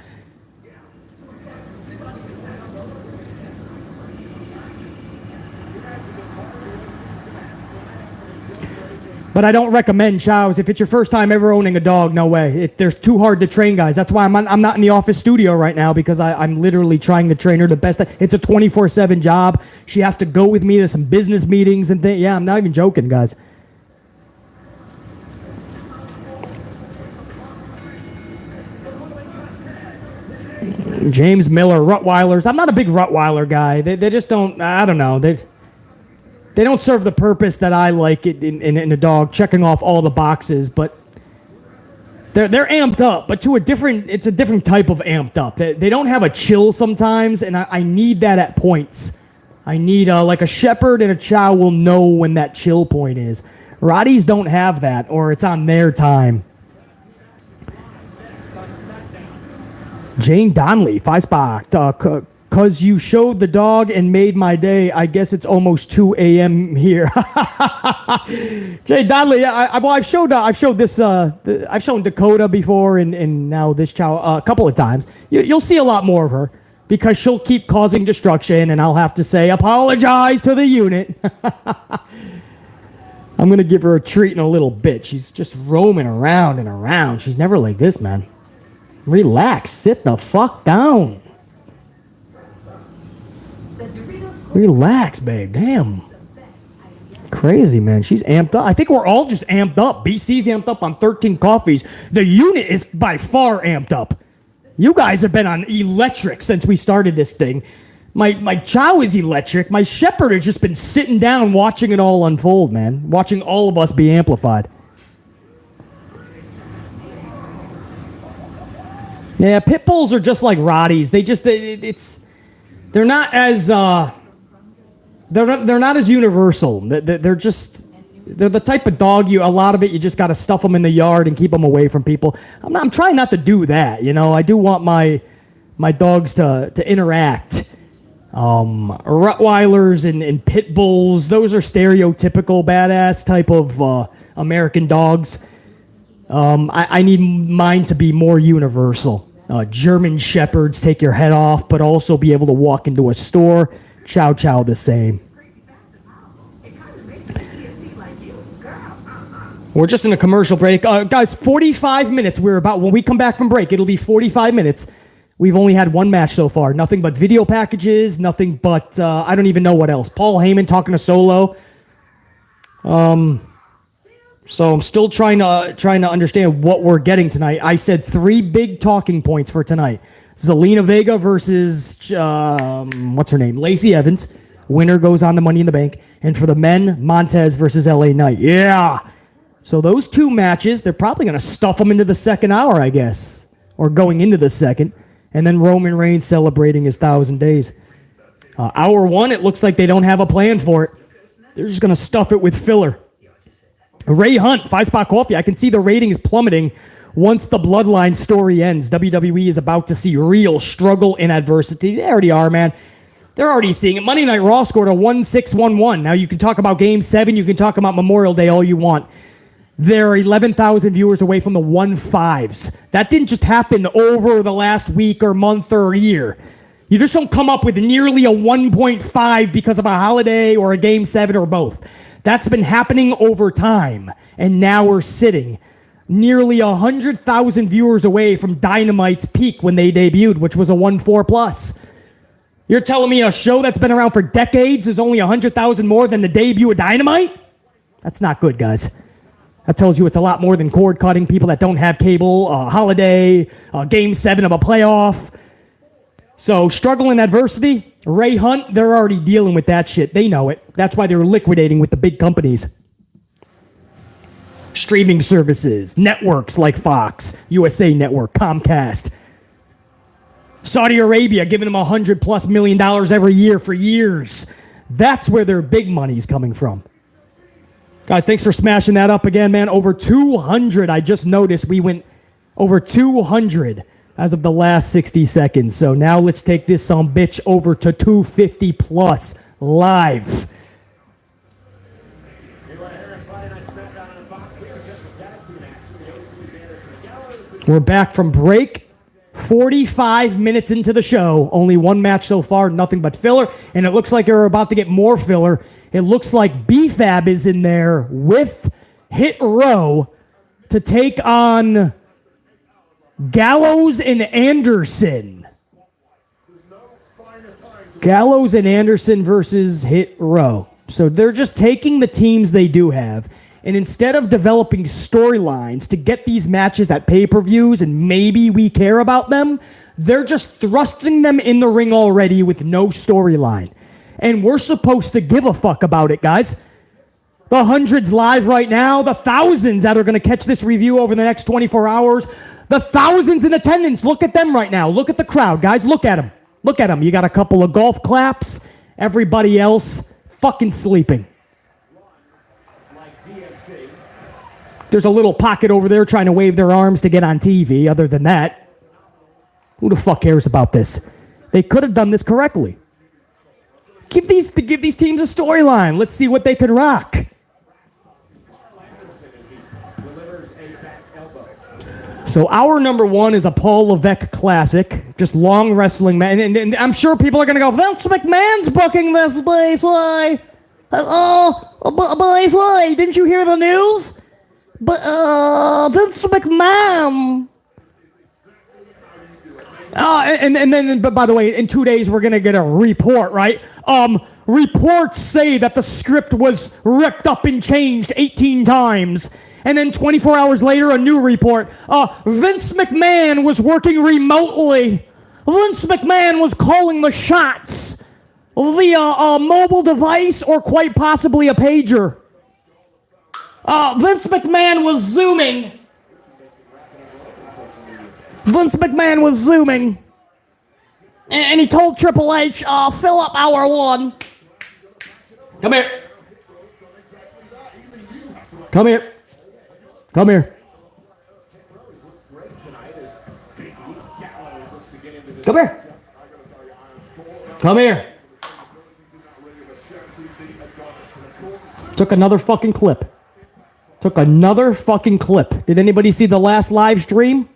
But I don't recommend chows. If it's your first time ever owning a dog, no way. They're too hard to train, guys. That's why I'm not in the office studio right now, because I'm literally trying to train her the best. It's a 24/7 job. She has to go with me to some business meetings and things. Yeah, I'm not even joking, guys. James Miller, Rottweilers. I'm not a big Rottweiler guy. They just don't, I don't know. They don't serve the purpose that I like in a dog, checking off all the boxes, but they're amped up, but it's a different type of amped up. They don't have a chill sometimes, and I need that at points. I need, like a shepherd and a chow will know when that chill point is. Rotties don't have that, or it's on their time. Jane Donnelly, 5 spot, Cause you showed the dog and made my day. I guess it's almost 2 a.m. here. Jay Donnelly, yeah, I've shown this. I've shown Dakota before, and now this chow a couple of times. You'll see a lot more of her because she'll keep causing destruction, and I'll have to say apologize to the unit. I'm gonna give her a treat in a little bit. She's just roaming around and around. She's never like this, man. Relax, sit the fuck down. Relax, babe. Damn. Crazy, man. She's amped up. I think we're all just amped up. BC's amped up on 13 coffees. The unit is by far amped up. You guys have been on electric since we started this thing. My chow is electric. My shepherd has just been sitting down watching it all unfold, man. Watching all of us be amplified. Yeah, pit bulls are just like Rotties. They're not as they're not as universal. They're the type of dog a lot of it you just got to stuff them in the yard and keep them away from people. I'm trying not to do that, you know. I do want my dogs to interact. Rottweilers and pit bulls, those are stereotypical badass type of American dogs. I need mine to be more universal. German Shepherds take your head off, but also be able to walk into a store. Chow Chow the same. We're just in a commercial break. Guys, 45 minutes. When we come back from break, it'll be 45 minutes. We've only had one match so far. Nothing but video packages, nothing but, I don't even know what else. Paul Heyman talking to Solo. So I'm still trying to understand what we're getting tonight. I said 3 big talking points for tonight. Zelina Vega versus, what's her name? Lacey Evans. Winner goes on to Money in the Bank. And for the men, Montez versus LA Knight. Yeah! So those 2 matches, they're probably going to stuff them into the second hour, I guess. Or going into the second. And then Roman Reigns celebrating his 1,000 days. Hour 1, it looks like they don't have a plan for it. They're just going to stuff it with filler. Ray Hunt, 5 spot coffee. I can see the ratings plummeting once the Bloodline story ends. WWE is about to see real struggle and adversity. They already are, man. They're already seeing it. Monday Night Raw scored a 1-6-1-1. Now, you can talk about Game 7. You can talk about Memorial Day all you want. They're 11,000 viewers away from the 1.5s. That didn't just happen over the last week or month or year. You just don't come up with nearly a 1.5 because of a holiday or a Game 7 or both. That's been happening over time. And now we're sitting nearly 100,000 viewers away from Dynamite's peak when they debuted, which was a 1.4 plus. You're telling me a show that's been around for decades is only 100,000 more than the debut of Dynamite? That's not good, guys. That tells you it's a lot more than cord cutting, people that don't have cable, holiday, Game 7 of a playoff. So, struggle in adversity, Ray Hunt, they're already dealing with that shit. They know it. That's why they're liquidating with the big companies. Streaming services, networks like Fox, USA Network, Comcast. Saudi Arabia giving them $100+ million every year for years. That's where their big money's coming from. Guys, thanks for smashing that up again, man. Over 200. I just noticed we went over 200 as of the last 60 seconds. So now let's take this bitch over to 250 plus live. We're back from break. 45 minutes into the show. Only one match so far, nothing but filler. And it looks like you're about to get more filler. It looks like BFAB is in there with Hit Row to take on Gallows and Anderson. Gallows and Anderson versus Hit Row. So they're just taking the teams they do have, and instead of developing storylines to get these matches at pay-per-views and maybe we care about them, they're just thrusting them in the ring already with no storyline. And we're supposed to give a fuck about it, guys. The hundreds live right now, the thousands that are going to catch this review over the next 24 hours, the thousands in attendance. Look at them right now. Look at the crowd, guys. Look at them. Look at them. You got a couple of golf claps. Everybody else fucking sleeping. There's a little pocket over there trying to wave their arms to get on TV. Other than that, who the fuck cares about this? They could have done this correctly. Give these teams a storyline. Let's see what they can rock. So our number one is a Paul Levesque classic, just long wrestling man. And I'm sure people are going to go, Vince McMahon's booking this, Blaze. Blaze, didn't you hear the news? But Vince McMahon. But by the way, in 2 days we're gonna get a report, right? Reports say that the script was ripped up and changed 18 times, and then 24 hours later, a new report. Vince McMahon was working remotely. Vince McMahon was calling the shots via a mobile device or quite possibly a pager. Vince McMahon was zooming. Vince McMahon was zooming. And he told Triple H, fill up hour one. Come here. Come here. Come here. Come here. Come here. Took another fucking clip. Did anybody see the last live stream?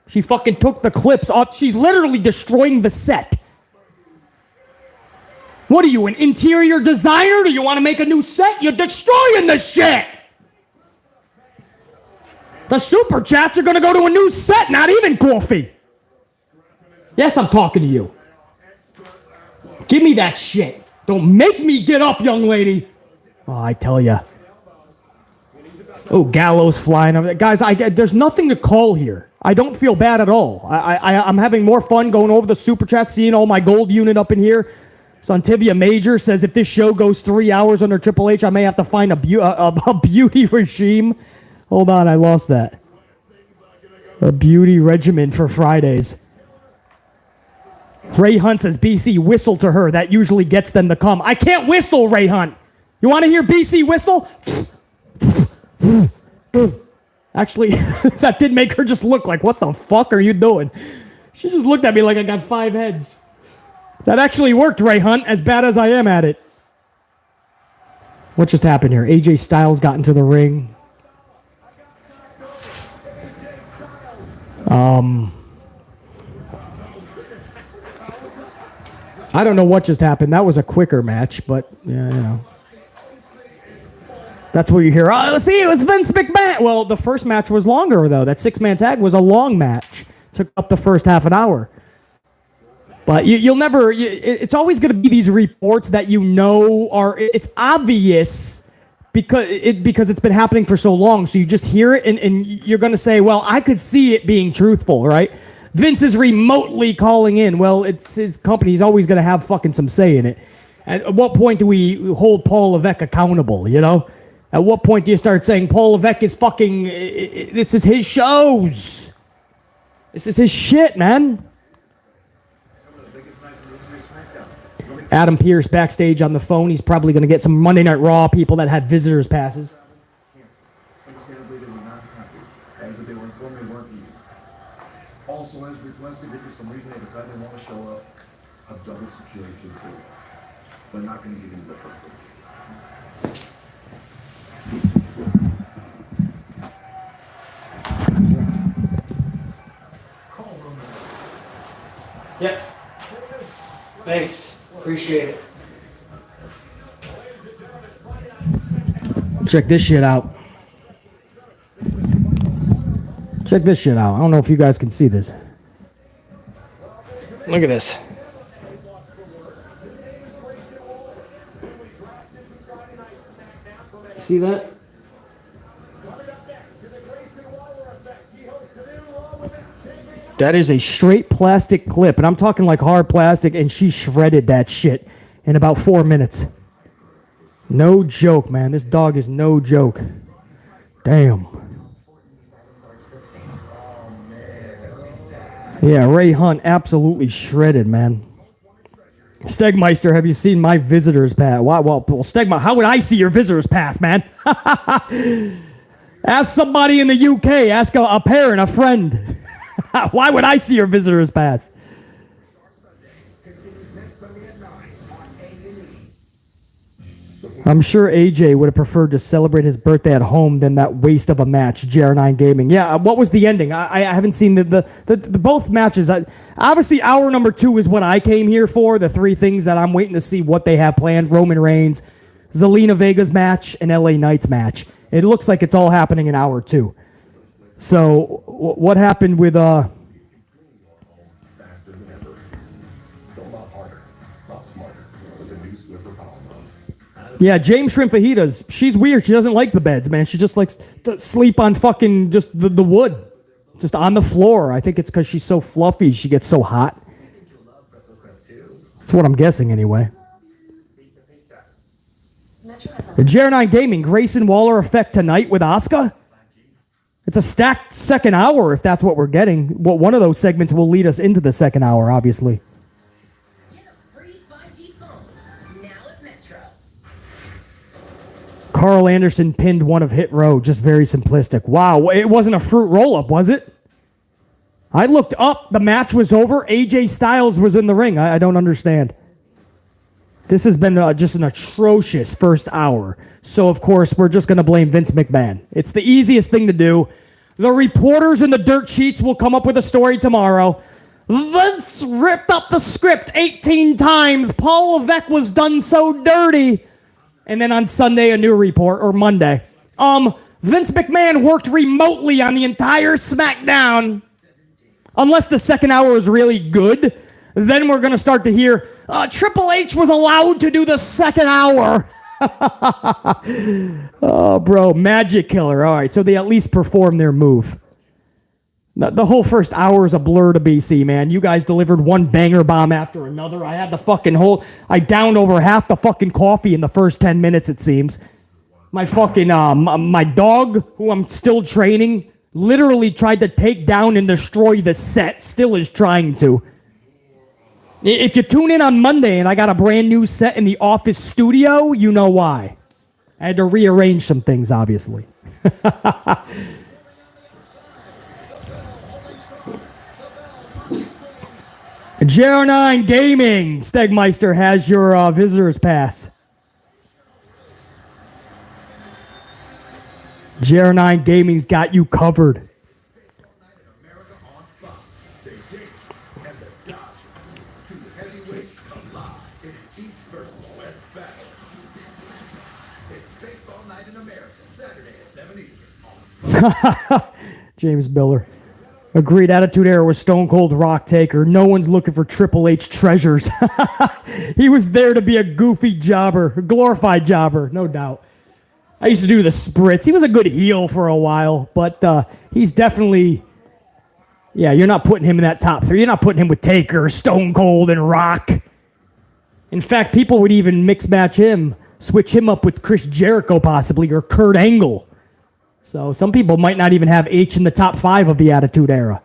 She fucking took the clips off. She's literally destroying the set. What are you, an interior designer? Do you want to make a new set? You're destroying the shit. The super chats are going to go to a new set, not even coffee. Yes, I'm talking to you. Give me that shit. Don't make me get up, young lady. Oh, I tell ya. Oh, Gallows flying over there. Guys, there's nothing to call here. I don't feel bad at all. I'm having more fun going over the super chat, seeing all my gold unit up in here. Santivia Major says if this show goes 3 hours under Triple H, I may have to find a beauty regime. Hold on, I lost that. A beauty regimen for Fridays. Ray Hunt says, BC, whistle to her. That usually gets them to come. I can't whistle, Ray Hunt. You want to hear BC whistle? Actually, that did make her just look like, what the fuck are you doing? She just looked at me like I got 5 heads. That actually worked, Ray Hunt, as bad as I am at it. What just happened here? AJ Styles got into the ring. I don't know what just happened. That was a quicker match, but, yeah, you know. That's what you hear. Oh, see, it was Vince McMahon. Well, the first match was longer, though. That six-man tag was a long match. Took up the first half an hour. But you'll never... it's always going to be these reports that you know are... It's obvious because it's been happening for so long. So you just hear it, and you're going to say, well, I could see it being truthful, right? Vince is remotely calling in. Well, it's his company. He's always going to have fucking some say in it. At what point do we hold Paul Levesque accountable, you know? At what point do you start saying Paul Levesque is fucking... This is his shows. This is his shit, man. Adam Pearce backstage on the phone. He's probably going to get some Monday Night Raw people that had visitors passes. Also, as requested, if for some reason they decide they want to show up, a double security crew. They're not going to get into the facilities. Yep. Thanks. Appreciate it. Check this shit out. Check this shit out. I don't know if you guys can see this. Look at this. See that? That is a straight plastic clip, and I'm talking like hard plastic, and she shredded that shit in about 4 minutes. No joke, man. This dog is no joke. Damn. Yeah, Ray Hunt absolutely shredded, man. Stegmeister, have you seen my visitors pass? Well, Stegmeister, how would I see your visitors pass, man? Ask somebody in the UK. Ask a parent, a friend. Why would I see your visitors pass? I'm sure AJ would have preferred to celebrate his birthday at home than that waste of a match, JR9 Gaming. Yeah, what was the ending? I haven't seen the both matches. Obviously, hour number 2 is what I came here for. The 3 things that I'm waiting to see what they have planned. Roman Reigns, Zelina Vega's match, and LA Knight's match. It looks like it's all happening in hour 2. So, what happened with... Yeah, James Shrimp Fajitas. She's weird. She doesn't like the beds, man. She just likes to sleep on fucking just the wood. Just on the floor. I think it's because she's so fluffy. She gets so hot. That's what I'm guessing anyway. The JR9 Gaming, Grayson Waller effect tonight with Asuka. It's a stacked second hour if that's what we're getting. Well, one of those segments will lead us into the second hour, obviously. Carl Anderson pinned one of Hit Row. Just very simplistic. Wow, it wasn't a fruit roll-up, was it? I looked up. The match was over. AJ Styles was in the ring. I don't understand. This has been just an atrocious first hour. So, of course, we're just going to blame Vince McMahon. It's the easiest thing to do. The reporters and the dirt sheets will come up with a story tomorrow. Vince ripped up the script 18 times. Paul Levesque was done so dirty. And then on Sunday, a new report, or Monday. Vince McMahon worked remotely on the entire SmackDown. Unless the second hour is really good, then we're going to start to hear, Triple H was allowed to do the second hour. Oh, bro, magic killer. All right, so they at least performed their move. The whole first hour is a blur to BC, man. You guys delivered one banger bomb after another. I had the fucking I downed over half the fucking coffee in the first 10 minutes, it seems. My fucking, my dog, who I'm still training, literally tried to take down and destroy the set. Still is trying to. If you tune in on Monday and I got a brand new set in the office studio, you know why. I had to rearrange some things, obviously. JR9 Gaming, Stegmeister has your visitor's pass. JR9 Gaming's got you covered. James Miller. Agreed. Attitude Era was Stone Cold Rock Taker. No one's looking for Triple H treasures. He was there to be a goofy jobber, a glorified jobber, no doubt. I used to do the spritz. He was a good heel for a while, but he's definitely... Yeah, you're not putting him in that top three. You're not putting him with Taker, Stone Cold, and Rock. In fact, people would even mix match him, switch him up with Chris Jericho possibly, or Kurt Angle. So some people might not even have H in the top 5 of the Attitude Era.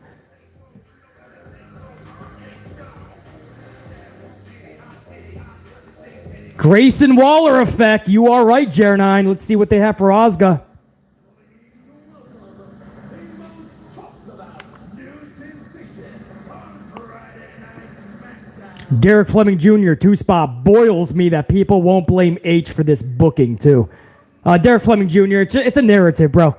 Grayson Waller effect. You are right, Jer9. Let's see what they have for Asuka. Derek Fleming Jr., 2-spot. Boils me that people won't blame H for this booking, too. Derek Fleming Jr., it's a narrative, bro.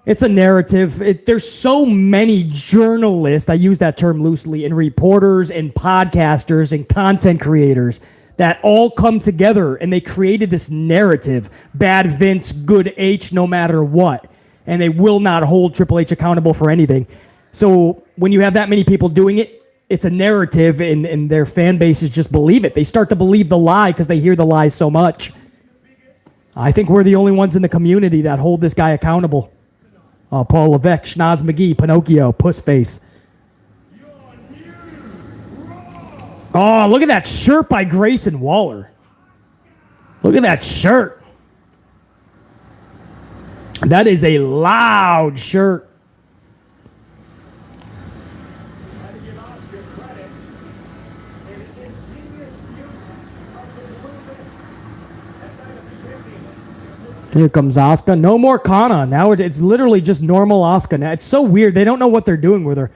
It's a narrative. There's so many journalists, I use that term loosely, and reporters and podcasters and content creators that all come together and they created this narrative. Bad Vince, good H, no matter what. And they will not hold Triple H accountable for anything. So when you have that many people doing it, it's a narrative and their fan bases just believe it. They start to believe the lie because they hear the lie so much. I think we're the only ones in the community that hold this guy accountable. Paul Levesque, Schnoz McGee, Pinocchio, Pussface. Oh, look at that shirt by Grayson Waller. Look at that shirt. That is a loud shirt. Here comes Asuka. No more Kana. Now it's literally just normal Asuka. Now it's so weird. They don't know what they're doing with her.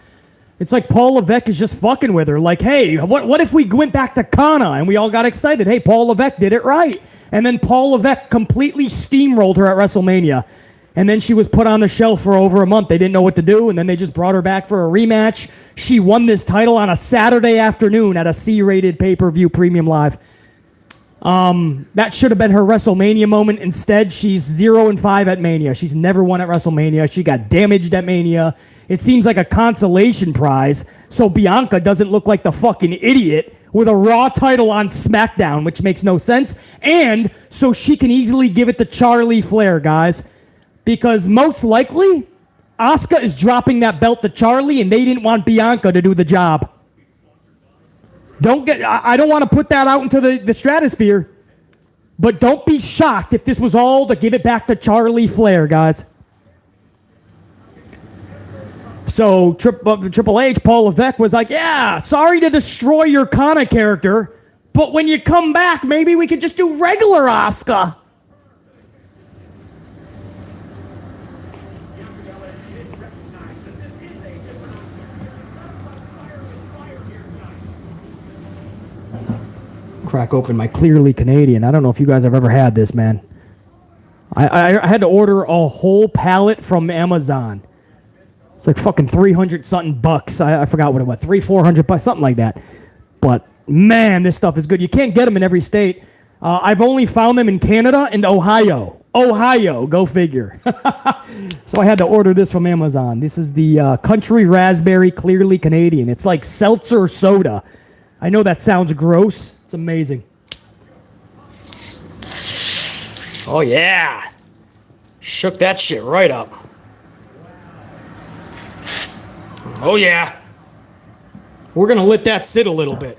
It's like Paul Levesque is just fucking with her. Like, hey, what if we went back to Kana and we all got excited? Hey, Paul Levesque did it right. And then Paul Levesque completely steamrolled her at WrestleMania. And then she was put on the shelf for over a month. They didn't know what to do, and then they just brought her back for a rematch. She won this title on a Saturday afternoon at a C-rated pay-per-view premium live. That should have been her WrestleMania moment. Instead, she's 0-5 at Mania. She's never won at WrestleMania. She got damaged at Mania. It seems like a consolation prize, so Bianca doesn't look like the fucking idiot with a Raw title on SmackDown, which makes no sense, and so she can easily give it to Charlie Flair, guys, because most likely, Asuka is dropping that belt to Charlie, and they didn't want Bianca to do the job. I don't want to put that out into the stratosphere, but don't be shocked if this was all to give it back to Charlie Flair, guys. So Triple H, Paul Levesque was like, yeah, sorry to destroy your Kana character, but when you come back, maybe we could just do regular Asuka. Crack open my Clearly Canadian. I don't know if you guys have ever had this, man. I had to order a whole pallet from Amazon. It's like fucking 300 something bucks. I forgot what it was. 400 bucks, something like that. But man, this stuff is good. You can't get them in every state. I've only found them in Canada and Ohio. Ohio, go figure. So I had to order this from Amazon. This is the Country Raspberry Clearly Canadian. It's like seltzer soda. I know that sounds gross. It's amazing. Oh, yeah. Shook that shit right up. Oh, yeah. We're going to let that sit a little bit.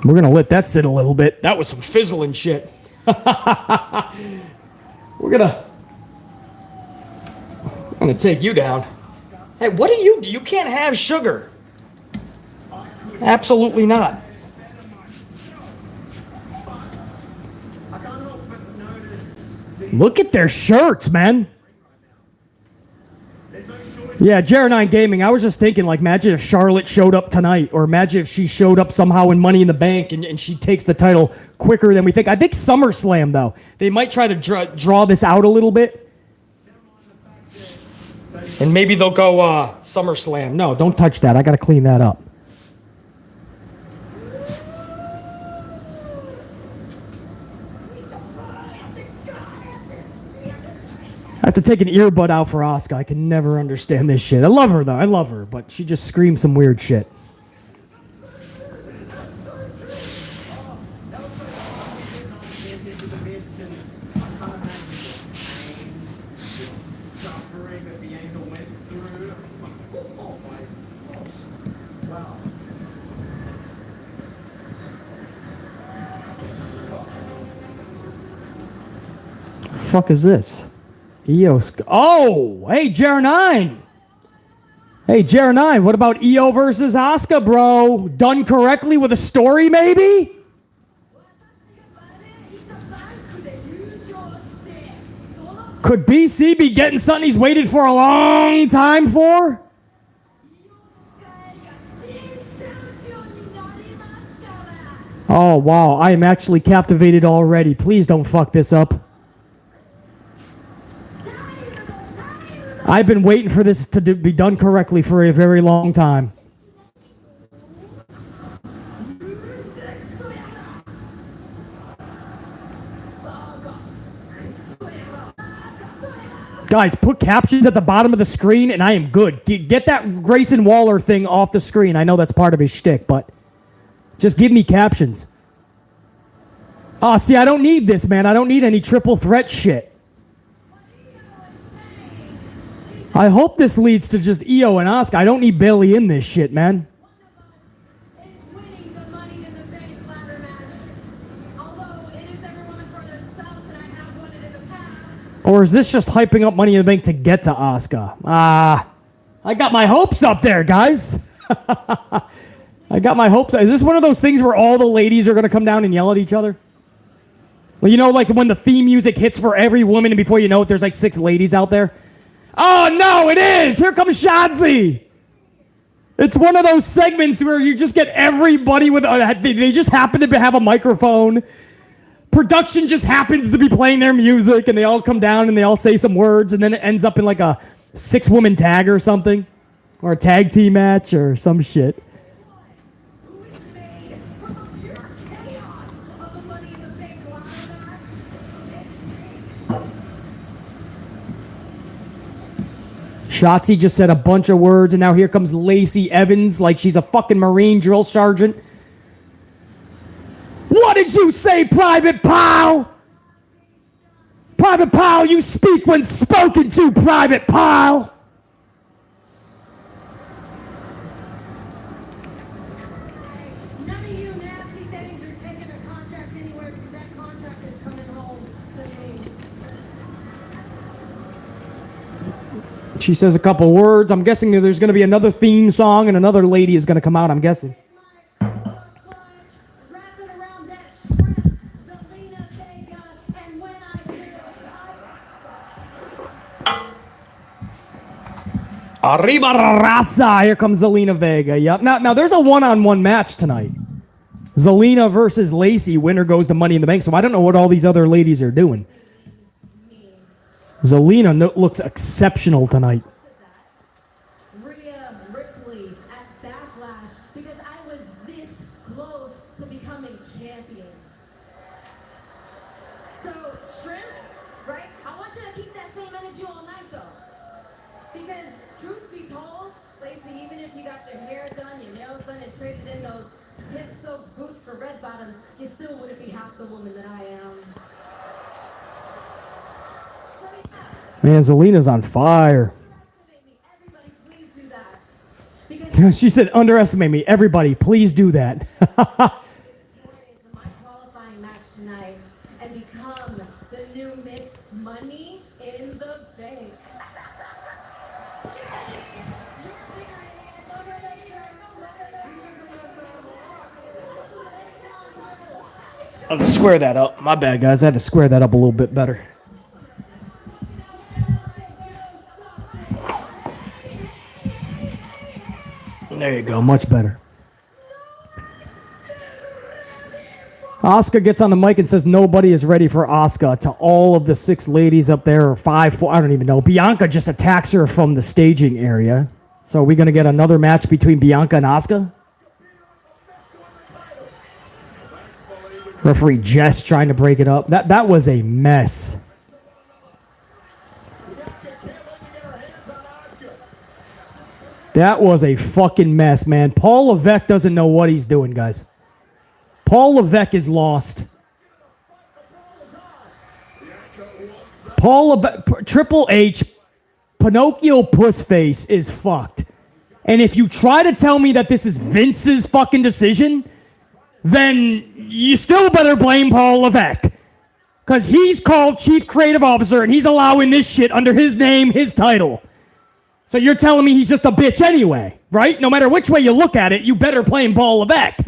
We're going to let that sit a little bit. That was some fizzling shit. I'm going to take you down. Hey, what do you can't have sugar. Absolutely not. Look at their shirts, man. Yeah, Jer9 Gaming. I was just thinking, like, imagine if Charlotte showed up tonight, or imagine if she showed up somehow in Money in the Bank and she takes the title quicker than we think. I think SummerSlam, though. They might try to draw this out a little bit. And maybe they'll go SummerSlam. No, don't touch that. I got to clean that up. I have to take an earbud out for Asuka. I can never understand this shit. I love her, though. I love her, but she just screams some weird shit. Fuck is this? EO's. Oh, hey, Jer9. Hey, Jer9, what about EO versus Asuka, bro? Done correctly with a story, maybe? Could BC be getting something he's waited for a long time for? Oh, wow. I am actually captivated already. Please don't fuck this up. I've been waiting for this to be done correctly for a very long time. Guys, put captions at the bottom of the screen and I am good. Get that Grayson Waller thing off the screen. I know that's part of his shtick, but just give me captions. Oh, see, I don't need this, man. I don't need any triple threat shit. I hope this leads to just Io and Asuka. I don't need Bayley in this shit, man. It's winning the Money in the Bank ladder match. Although it is everyone for themselves, and I have won it in the past. Or is this just hyping up Money in the Bank to get to Asuka? I got my hopes up there, guys. I got my hopes. Is this one of those things where all the ladies are going to come down and yell at each other? Well, you know, like when the theme music hits for every woman, and before you know it, there's like 6 ladies out there. Oh, no, it is. Here comes Shotzi. It's one of those segments where you just get everybody with... they just happen to have a microphone. Production just happens to be playing their music, and they all come down and they all say some words, and then it ends up in like a 6-woman tag or something. Or a tag team match or some shit. Shotzi just said a bunch of words, and now here comes Lacey Evans like she's a fucking Marine drill sergeant. What did you say, Private Pile? Private Pile, you speak when spoken to, Private Pile. None of you nasty things are taking a contract anywhere because that contract is coming home to me. She says a couple words. I'm guessing that there's going to be another theme song and another lady is going to come out, I'm guessing. Wrapping around that shrimp, Zelina, Vega, and when I Arriba raza. Here comes Zelina Vega. Yep. Now there's a one-on-one match tonight. Zelina versus Lacey. Winner goes to Money in the Bank. So I don't know what all these other ladies are doing. Zelina looks exceptional tonight. Rhea Ripley at Backlash because I was this close to becoming champion. So, Shrimp, right? I want you to keep that same energy all night, though. Because, truth be told, Lacey, even if you got your hair done, your nails done, and traded in those piss-soaked boots for red bottoms, you still wouldn't be half the woman that I am. Man, Zelina's on fire. Everybody, please do that. She said, underestimate me. Everybody, please do that. My qualifying match tonight and become the new Miss Money in the Bank. I had to square that up. My bad, guys. I had to square that up a little bit better. There you go. Much better. Asuka gets on the mic and says nobody is ready for Asuka to all of the 6 ladies up there, or 5, 4, I don't even know. Bianca just attacks her from the staging area. So are we going to get another match between Bianca and Asuka? Referee Jess trying to break it up. That was a mess. That was a fucking mess, man. Paul Levesque doesn't know what he's doing, guys. Paul Levesque is lost. Triple H, Pinocchio Pussface is fucked. And if you try to tell me that this is Vince's fucking decision, then you still better blame Paul Levesque. Because he's called Chief Creative Officer and he's allowing this shit under his name, his title. So you're telling me he's just a bitch anyway, right? No matter which way you look at it, you better blame Paul Levesque.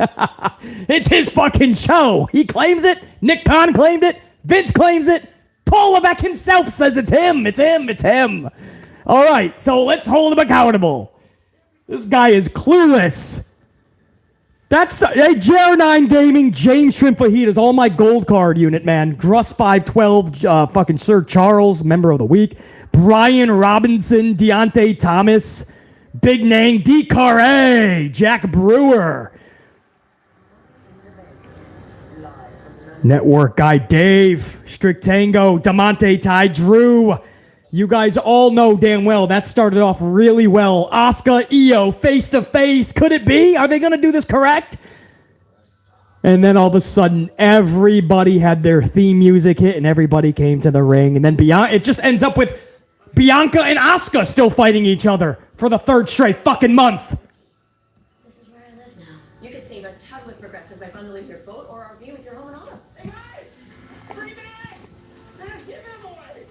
It's his fucking show. He claims it. Nick Khan claimed it. Vince claims it. Paul Levesque himself says it's him. It's him. It's him. All right, so let's hold him accountable. This guy is clueless. That's JR9 Gaming, James Shrimp Fajitas, all my gold card unit, man. Gruss512, fucking Sir Charles, member of the week. Brian Robinson, Deontay Thomas, big name, D. Carre, Jack Brewer. Network guy Dave, Strict Tango, Damonte Ty Drew. You guys all know damn well that started off really well. Asuka, Io, face to face. Could it be? Are they going to do this correct? And then all of a sudden, everybody had their theme music hit and everybody came to the ring. And then it just ends up with Bianca and Asuka still fighting each other for the 3rd straight fucking month. This is where I live now. You could save a ton with Progressive by bundling your boat or RV with your home and auto. Hey guys! 3 minutes! Give him away!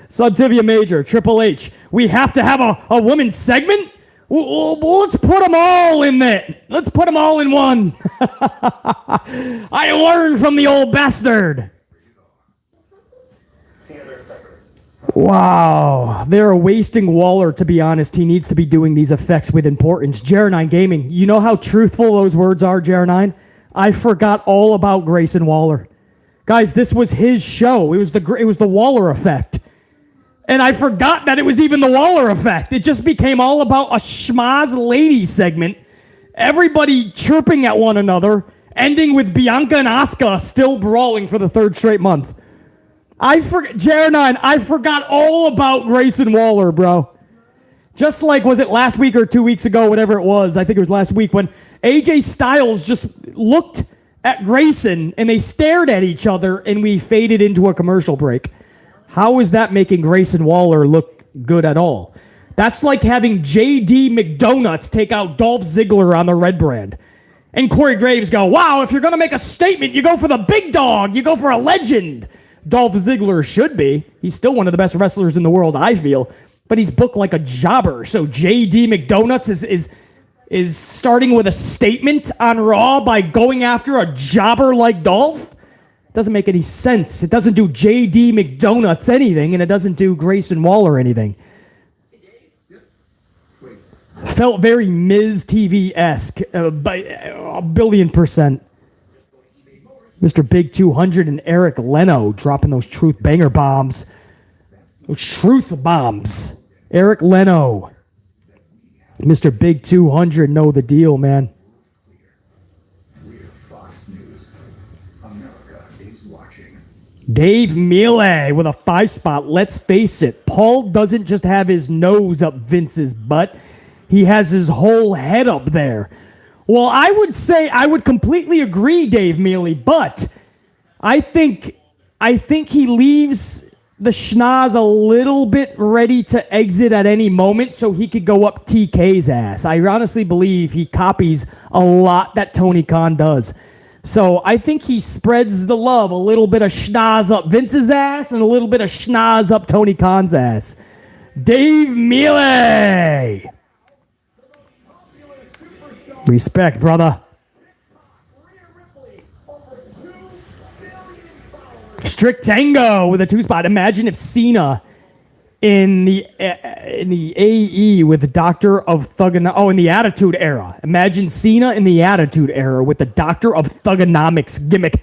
Santivia Major, Triple H. We have to have a women's segment? Well, let's put them all in there. Let's put them all in one. I learned from the old bastard. Wow. They're wasting Waller, to be honest. He needs to be doing these effects with importance. JR9 Gaming. You know how truthful those words are, JR9? I forgot all about Grayson Waller. Guys, this was his show. It was the Waller effect. And I forgot that it was even the Waller effect. It just became all about a schmaz lady segment. Everybody chirping at one another, ending with Bianca and Asuka still brawling for the 3rd straight month. JR9, I forgot all about Grayson Waller, bro. Just like, was it last week or 2 weeks ago, whatever it was, I think it was last week, when AJ Styles just looked at Grayson and they stared at each other and we faded into a commercial break. How is that making Grayson Waller look good at all? That's like having J.D. McDonuts take out Dolph Ziggler on the Red Brand. And Corey Graves go, wow, if you're going to make a statement, you go for the big dog. You go for a legend. Dolph Ziggler should be. He's still one of the best wrestlers in the world, I feel. But he's booked like a jobber. So J.D. McDonuts is starting with a statement on Raw by going after a jobber like Dolph? Doesn't make any sense. It doesn't do J.D. McDonuts anything, and it doesn't do Grayson Waller anything. Felt very Miz TV-esque, by a billion %. Mr. Big 200 and Eric Leno dropping those truth banger bombs. Those truth bombs. Eric Leno. Mr. Big 200 know the deal, man. Dave Mealy with a 5 spot. Let's face it, Paul doesn't just have his nose up Vince's butt. He has his whole head up there. Well, I would completely agree, Dave Mealy, but I think he leaves the schnoz a little bit ready to exit at any moment so he could go up TK's ass. I honestly believe he copies a lot that Tony Khan does. So I think he spreads the love, a little bit of schnoz up Vince's ass and a little bit of schnoz up Tony Khan's ass. Dave Mealy. Respect, brother. Strict Tango with a 2 spot. Imagine if Cena in the AE with the Doctor of Thugonomics. Oh, in the Attitude Era. Imagine Cena in the Attitude Era with the Doctor of Thugonomics gimmick.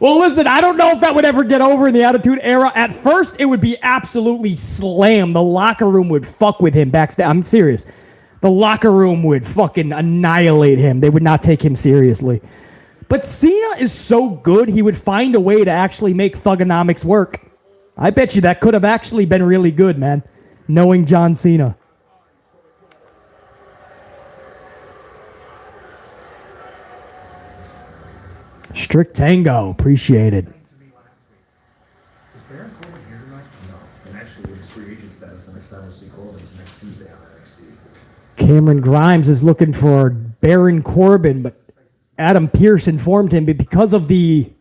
Well, listen, I don't know if that would ever get over in the Attitude Era. At first, it would be absolutely slammed. The locker room would fuck with him backstage. I'm serious. The locker room would fucking annihilate him. They would not take him seriously. But Cena is so good, he would find a way to actually make Thugonomics work. I bet you that could have actually been really good, man, knowing John Cena. Strict Tango, appreciate it. Is Baron Corbin here tonight? No. And actually, with his free agent status, the next time we'll see Corbin is next Tuesday on NXT. Cameron Grimes is looking for Baron Corbin, but Adam Pearce informed him because of the...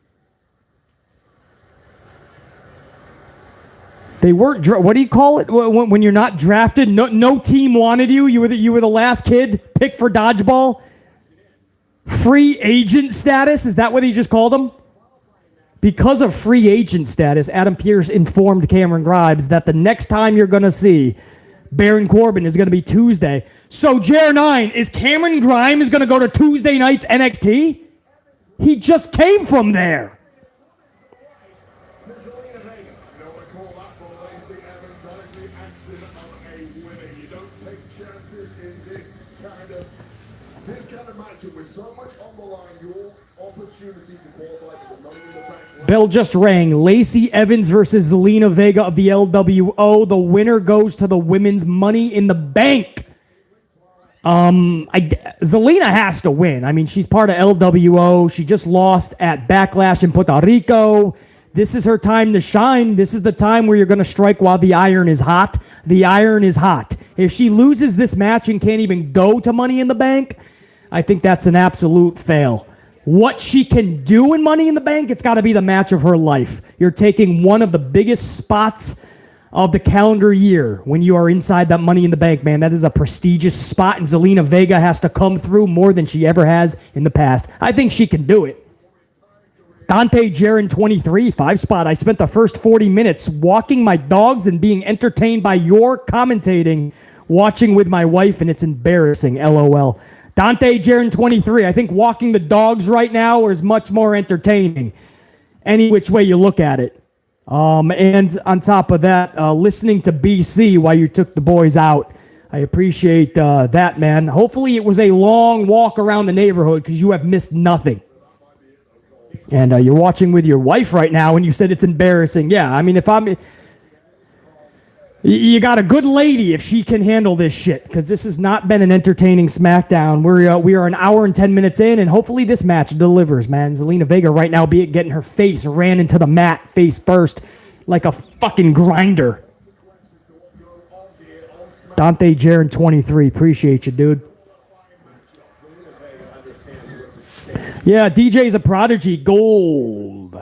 They weren't. What do you call it when you're not drafted? No team wanted you. You were the last kid picked for dodgeball. Free agent status. Is that what he just called them? Because of free agent status, Adam Pearce informed Cameron Grimes that the next time you're going to see Baron Corbin is going to be Tuesday. So JR9, is Cameron Grimes going to go to Tuesday night's NXT? He just came from there. Bell just rang. Lacey Evans versus Zelina Vega of the LWO. The winner goes to the women's Money in the Bank. Zelina has to win. I mean, she's part of LWO. She just lost at Backlash in Puerto Rico. This is her time to shine. This is the time where you're going to strike while the iron is hot. The iron is hot. If she loses this match and can't even go to Money in the Bank, I think that's an absolute fail. What she can do in Money in the Bank, it's got to be the match of her life. You're taking one of the biggest spots of the calendar year when you are inside that Money in the Bank, man. That is a prestigious spot, and Zelina Vega has to come through more than she ever has in the past. I think she can do it. Dante Jaron 23, 5-spot. I spent the first 40 minutes walking my dogs and being entertained by your commentating, watching with my wife, and it's embarrassing, LOL. Dante Jaron 23, I think walking the dogs right now is much more entertaining, any which way you look at it. And on top of that, listening to BC while you took the boys out, I appreciate that, man. Hopefully it was a long walk around the neighborhood because you have missed nothing. And you're watching with your wife right now and you said it's embarrassing. Yeah, I mean, you got a good lady if she can handle this shit, because this has not been an entertaining SmackDown. We are an hour and 10 minutes in, and hopefully this match delivers, man. Zelina Vega right now, be it getting her face ran into the mat face first like a fucking grinder. Dante Jaron 23, appreciate you, dude. Yeah, DJ's a prodigy. Gold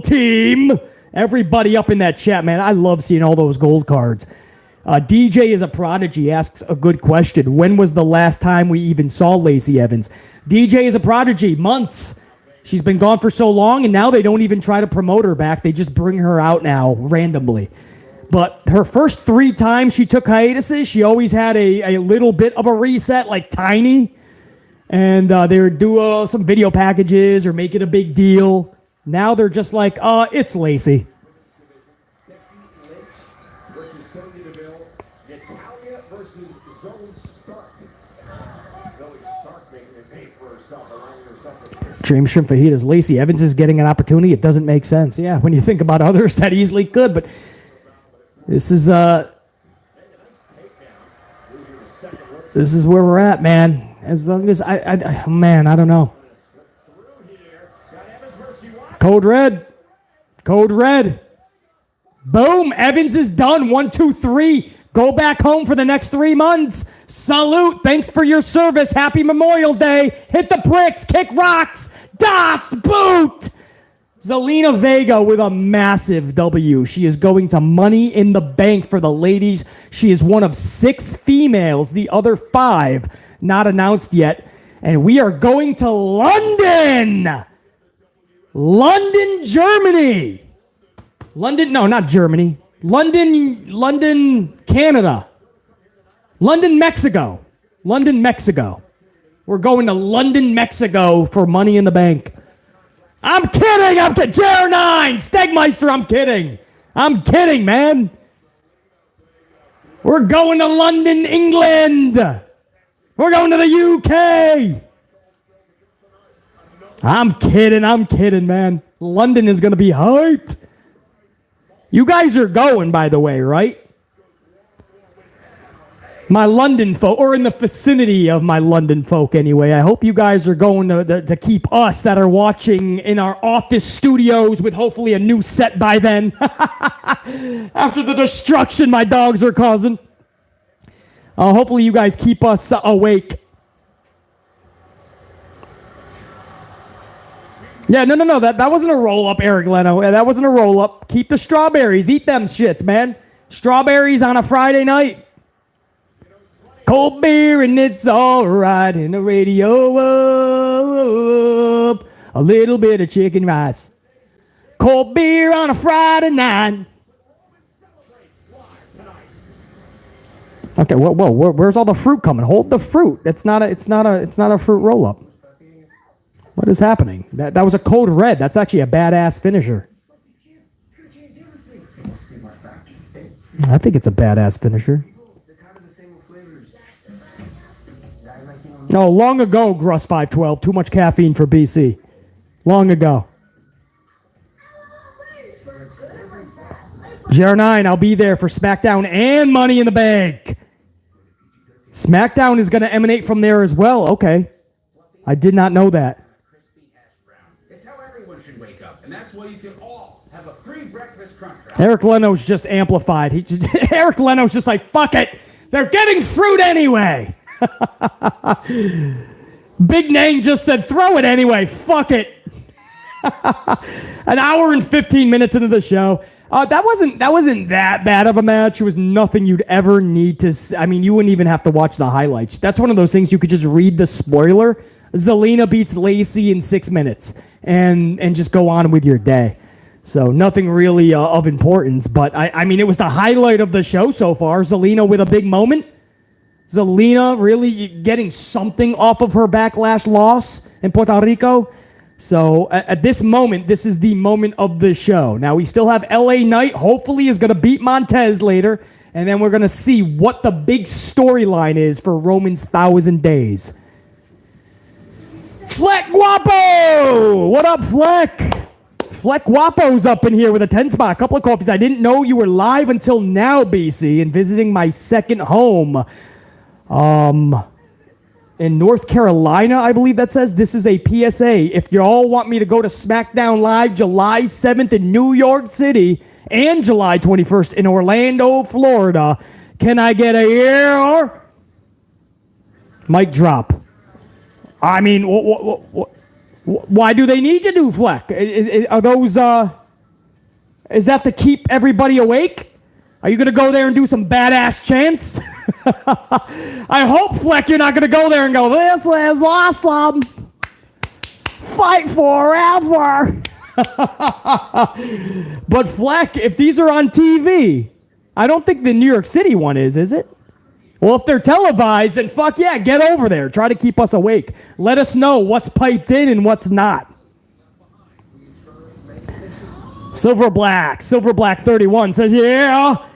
team. Everybody up in that chat, man. I love seeing all those gold cards. DJ is a prodigy asks a good question. When was the last time we even saw Lacey Evans? DJ is a prodigy. Months. She's been gone for so long, and now they don't even try to promote her back. They just bring her out now randomly. But her first 3 times she took hiatuses, she always had a little bit of a reset, like tiny. And they would do some video packages or make it a big deal. Now they're just like, it's Lacey. Dream Shrimp Fajitas. Lacey Evans is getting an opportunity. It doesn't make sense. Yeah, when you think about others that easily could, but this is where we're at, man. As long as I don't know. Code red. Boom. Evans is done. 1, 2, 3. Go back home for the next 3 months. Salute. Thanks for your service. Happy Memorial Day. Hit the bricks. Kick rocks. Das Boot. Zelina Vega with a massive W. She is going to Money in the Bank for the ladies. She is one of 6 females. The other 5 not announced yet. And we are going to London, Germany. No, not Germany. London, Canada. London, Mexico. London, Mexico. We're going to London, Mexico for Money in the Bank. I'm kidding. I'm kidding. JR9, Stegmeister, I'm kidding. I'm kidding, man. We're going to London, England. We're going to the UK. I'm kidding, man. London is going to be hyped. You guys are going, by the way, right? My London folk, or in the vicinity of my London folk anyway. I hope you guys are going to keep us that are watching in our office studios with hopefully a new set by then. After the destruction my dogs are causing. Hopefully you guys keep us awake. Yeah, no. That wasn't a roll-up, Eric Leno. That wasn't a roll-up. Keep the strawberries. Eat them shits, man. Strawberries on a Friday night. Cold beer and it's all right. In the radio up. A little bit of chicken rice. Cold beer on a Friday night. Okay, whoa, where's all the fruit coming? Hold the fruit. It's not a fruit roll-up. What is happening? That was a code red. That's actually a badass finisher. I think it's a badass finisher. Oh, long ago, Gruss512. Too much caffeine for BC. Long ago. JR9, I'll be there for SmackDown and Money in the Bank. SmackDown is going to emanate from there as well. Okay. I did not know that. And that's why you can all have a free breakfast crunch. Eric Leno's just amplified. Eric Leno's just like, fuck it. They're getting fruit anyway. Big Name just said, throw it anyway. Fuck it. An hour and 15 minutes into the show. That wasn't that bad of a match. It was nothing you'd ever need to. I mean, you wouldn't even have to watch the highlights. That's one of those things you could just read the spoiler. Zelina beats Lacey in 6 minutes and just go on with your day. So nothing really of importance, but I mean, it was the highlight of the show so far. Zelina with a big moment. Zelina really getting something off of her backlash loss in Puerto Rico. So at this moment, this is the moment of the show. Now we still have LA Knight, hopefully is going to beat Montez later, and then we're going to see what the big storyline is for Roman's 1,000 days. Fleck Guapo! What up, Fleck? Fleck Guapo's up in here with a 10 spot. A couple of coffees. I didn't know you were live until now, BC, and visiting my second home. In North Carolina, I believe that says. This is a PSA. If you all want me to go to SmackDown Live July 7th in New York City and July 21st in Orlando, Florida, can I get a yeah? Mic drop. I mean, why do they need you to, Fleck? Are those, is that to keep everybody awake? Are you going to go there and do some badass chants? I hope, Fleck, you're not going to go there and go, this is awesome. Fight forever. But, Fleck, if these are on TV, I don't think the New York City one is it? Well, if they're televised, then fuck yeah, get over there. Try to keep us awake. Let us know what's piped in and what's not. Silver Black 31 says, yeah,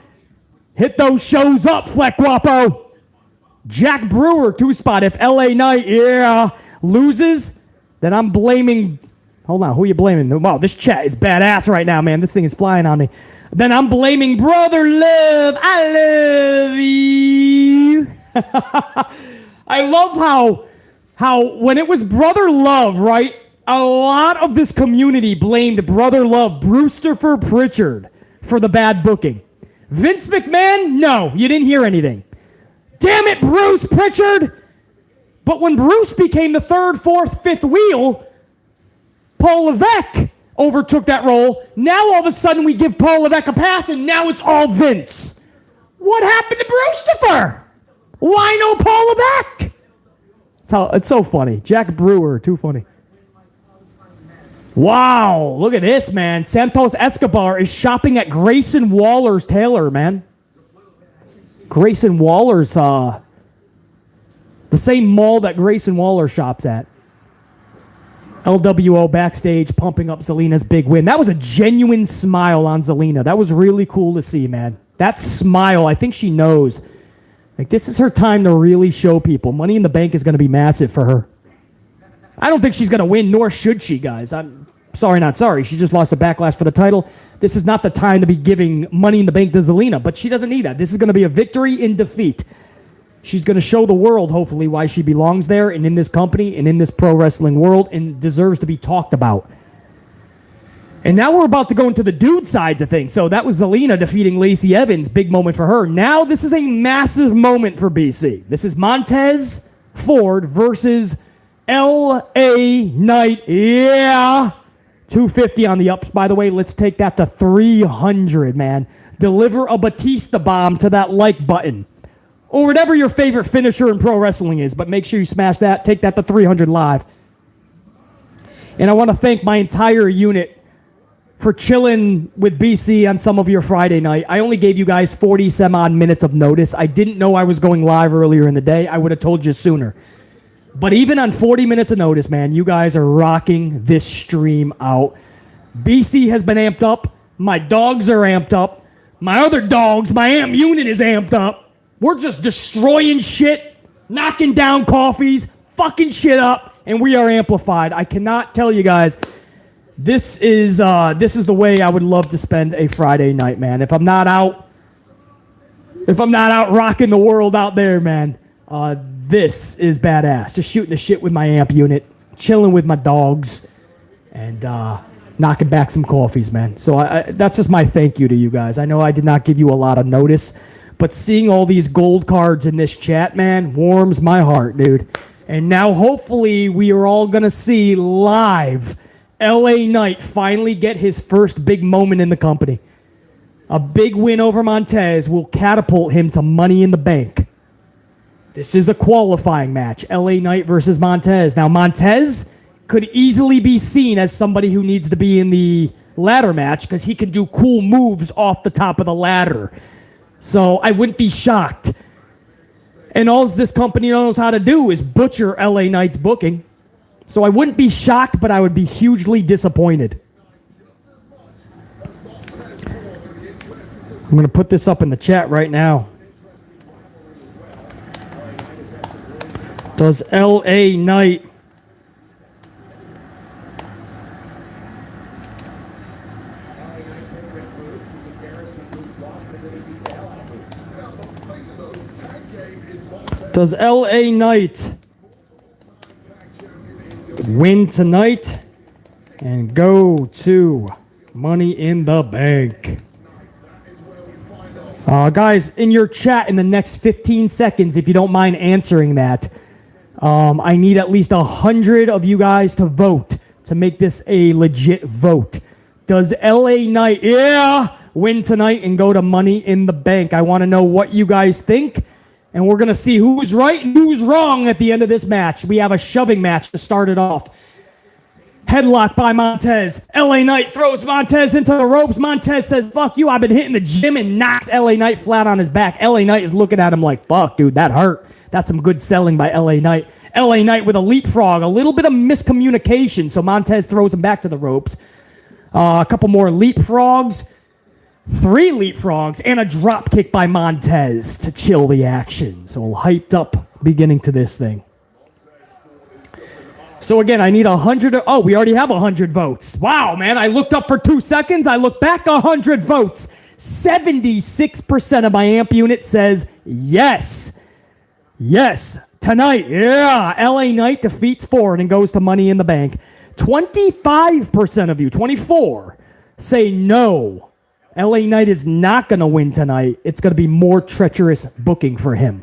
hit those shows up, Fleck Guapo. Jack Brewer, 2 spot. If LA Knight, yeah, loses, then I'm blaming, hold on, who are you blaming? Wow, this chat is badass right now, man. This thing is flying on me. Then I'm blaming Brother Love. I love you. I love how when it was Brother Love, right? A lot of this community blamed Brother Love, Brewster Pritchard, for the bad booking. Vince McMahon, no, you didn't hear anything. Damn it, Bruce Pritchard. But when Bruce became the 3rd, 4th, 5th wheel, Paul Levesque overtook that role. Now all of a sudden we give Paul Levesque a pass and now it's all Vince. What happened to Brewster? Why no Paul Levesque? It's so funny. Jack Brewer, too funny. Wow, look at this, man. Santos Escobar is shopping at Grayson Waller's tailor, man. Grayson Waller's, the same mall that Grayson Waller shops at. LWO backstage pumping up Zelina's big win. That was a genuine smile on Zelina. That was really cool to see, man. That smile, I think she knows. Like, this is her time to really show people. Money in the Bank is going to be massive for her. I don't think she's going to win, nor should she, guys. I'm sorry, not sorry. She just lost a Backlash for the title. This is not the time to be giving Money in the Bank to Zelina, but she doesn't need that. This is going to be a victory in defeat. She's going to show the world, hopefully, why she belongs there and in this company and in this pro wrestling world and deserves to be talked about. And now we're about to go into the dude sides of things. So that was Zelina defeating Lacey Evans. Big moment for her. Now this is a massive moment for BC. This is Montez Ford versus L.A. Knight. Yeah. 250 on the ups, by the way. Let's take that to 300, man. Deliver a Batista bomb to that like button. Or whatever your favorite finisher in pro wrestling is, but make sure you smash that. Take that to 300 live. And I want to thank my entire unit for chilling with BC on some of your Friday night. I only gave you guys 40 some odd minutes of notice. I didn't know I was going live earlier in the day. I would have told you sooner. But even on 40 minutes of notice, man, you guys are rocking this stream out. BC has been amped up. My dogs are amped up. My other dogs, my amp unit is amped up. We're just destroying shit, knocking down coffees, fucking shit up, and we are amplified. I cannot tell you guys, this is the way I would love to spend a Friday night, man. If I'm not out rocking the world out there, man, this is badass. Just shooting the shit with my amp unit, chilling with my dogs, and knocking back some coffees, man. So that's just my thank you to you guys. I know I did not give you a lot of notice, but seeing all these gold cards in this chat, man, warms my heart, dude. And now hopefully we are all going to see live LA Knight finally get his first big moment in the company. A big win over Montez will catapult him to Money in the Bank. This is a qualifying match, LA Knight versus Montez. Now, Montez could easily be seen as somebody who needs to be in the ladder match because he can do cool moves off the top of the ladder. So I wouldn't be shocked. And all this company knows how to do is butcher LA Knight's booking. So I wouldn't be shocked, but I would be hugely disappointed. I'm going to put this up in the chat right now. Does LA Knight win tonight and go to Money in the Bank? Guys, in your chat in the next 15 seconds, if you don't mind answering that, I need at least 100 of you guys to vote to make this a legit vote. Does LA Knight, win tonight and go to Money in the Bank? I want to know what you guys think. And we're going to see who's right and who's wrong at the end of this match. We have a shoving match to start it off. Headlock by Montez. LA Knight throws Montez into the ropes. Montez says, fuck you, I've been hitting the gym, and knocks LA Knight flat on his back. LA Knight is looking at him like, fuck, dude, that hurt. That's some good selling by LA Knight. LA Knight with a leapfrog. A little bit of miscommunication, so Montez throws him back to the ropes. A couple more leapfrogs. 3 leapfrogs and a drop kick by Montez to chill the action. So a hyped up beginning to this thing. So again, I need 100. Oh, we already have 100 votes. Wow, man. I looked up for 2 seconds. I looked back, 100 votes. 76% of my amp unit says yes. Yes. Tonight, LA Knight defeats Ford and goes to Money in the Bank. 25% of you, 24, say no. LA Knight is not going to win tonight. It's going to be more treacherous booking for him.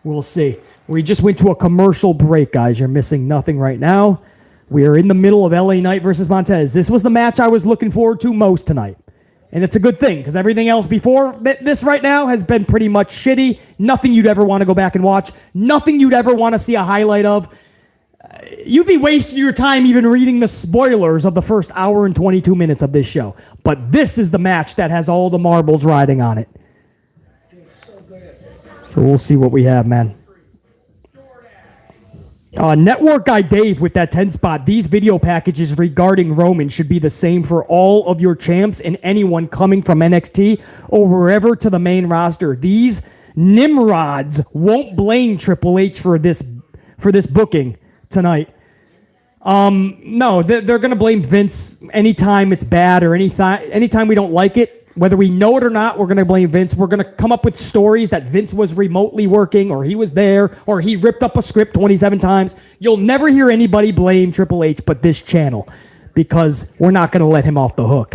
We'll see. We just went to a commercial break, guys. You're missing nothing right now. We are in the middle of LA Knight versus Montez. This was the match I was looking forward to most tonight. And it's a good thing, because everything else before this right now has been pretty much shitty. Nothing you'd ever want to go back and watch. Nothing you'd ever want to see a highlight of. You'd be wasting your time even reading the spoilers of the first hour and 22 minutes of this show. But this is the match that has all the marbles riding on it. So we'll see what we have, man. Network guy Dave with that 10 spot. These video packages regarding Roman should be the same for all of your champs and anyone coming from NXT or wherever to the main roster. These Nimrods won't blame Triple H for this booking tonight. No, they're going to blame Vince anytime it's bad or anytime we don't like it. Whether we know it or not, we're going to blame Vince. We're going to come up with stories that Vince was remotely working or he was there or he ripped up a script 27 times. You'll never hear anybody blame Triple H but this channel because we're not going to let him off the hook.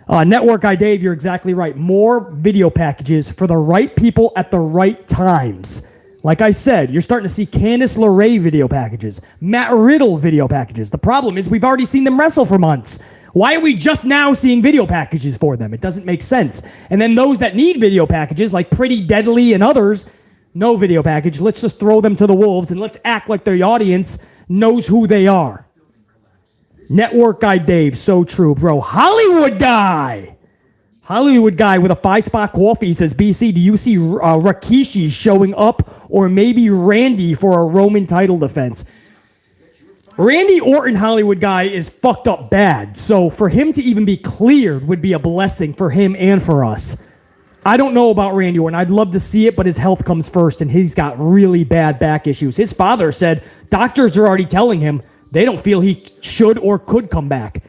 Network guy Dave, you're exactly right. More video packages for the right people at the right times. Like I said, you're starting to see Candice LeRae video packages, Matt Riddle video packages. The problem is we've already seen them wrestle for months. Why are we just now seeing video packages for them? It doesn't make sense. And then those that need video packages, like Pretty Deadly and others, no video package. Let's just throw them to the wolves and let's act like the audience knows who they are. Network guy Dave, so true, bro. Hollywood guy with a 5-spot coffee says, BC, do you see Rikishi showing up or maybe Randy for a Roman title defense? Randy Orton, Hollywood guy, is fucked up bad. So for him to even be cleared would be a blessing for him and for us. I don't know about Randy Orton. I'd love to see it, but his health comes first, and he's got really bad back issues. His father said doctors are already telling him they don't feel he should or could come back.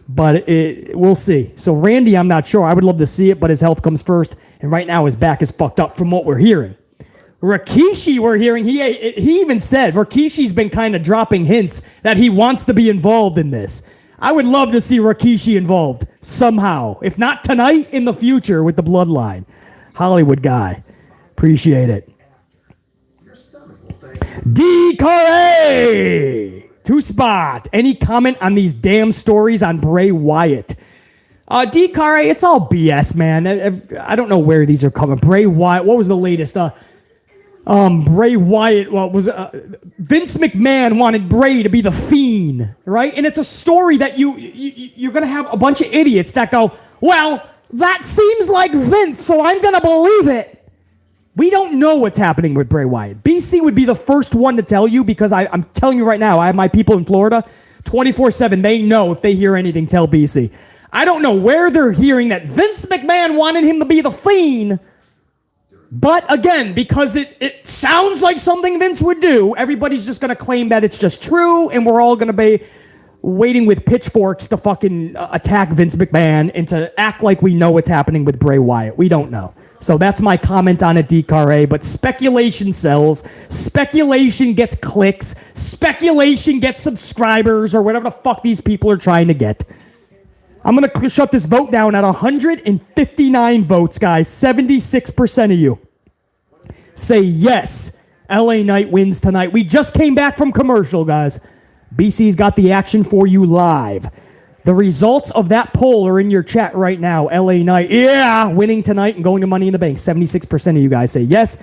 But we'll see. So Randy, I'm not sure. I would love to see it, but his health comes first, and right now his back is fucked up from what we're hearing. Rikishi, we're hearing, he even said, Rikishi's been kind of dropping hints that he wants to be involved in this. I would love to see Rikishi involved somehow. If not tonight, in the future with the Bloodline. Hollywood guy. Appreciate it. D. Corey! 2-spot. Any comment on these damn stories on Bray Wyatt? D. Corey, it's all BS, man. I don't know where these are coming. Bray Wyatt, what was the latest? Bray Wyatt, Vince McMahon wanted Bray to be the Fiend, right? And it's a story that you're going to have a bunch of idiots that go, well, that seems like Vince, so I'm going to believe it. We don't know what's happening with Bray Wyatt. BC would be the first one to tell you because I'm telling you right now, I have my people in Florida, 24/7. They know if they hear anything, tell BC. I don't know where they're hearing that Vince McMahon wanted him to be the Fiend. But again, because it sounds like something Vince would do, everybody's just going to claim that it's just true, and we're all going to be waiting with pitchforks to fucking attack Vince McMahon and to act like we know what's happening with Bray Wyatt. We don't know. So that's my comment on it, DKRA. But speculation sells. Speculation gets clicks. Speculation gets subscribers or whatever the fuck these people are trying to get. I'm going to shut this vote down at 159 votes, guys. 76% of you say yes, LA Knight wins tonight. We just came back from commercial, guys. BC's got the action for you live. The results of that poll are in your chat right now. LA Knight, yeah, winning tonight and going to Money in the Bank. 76% of you guys say yes.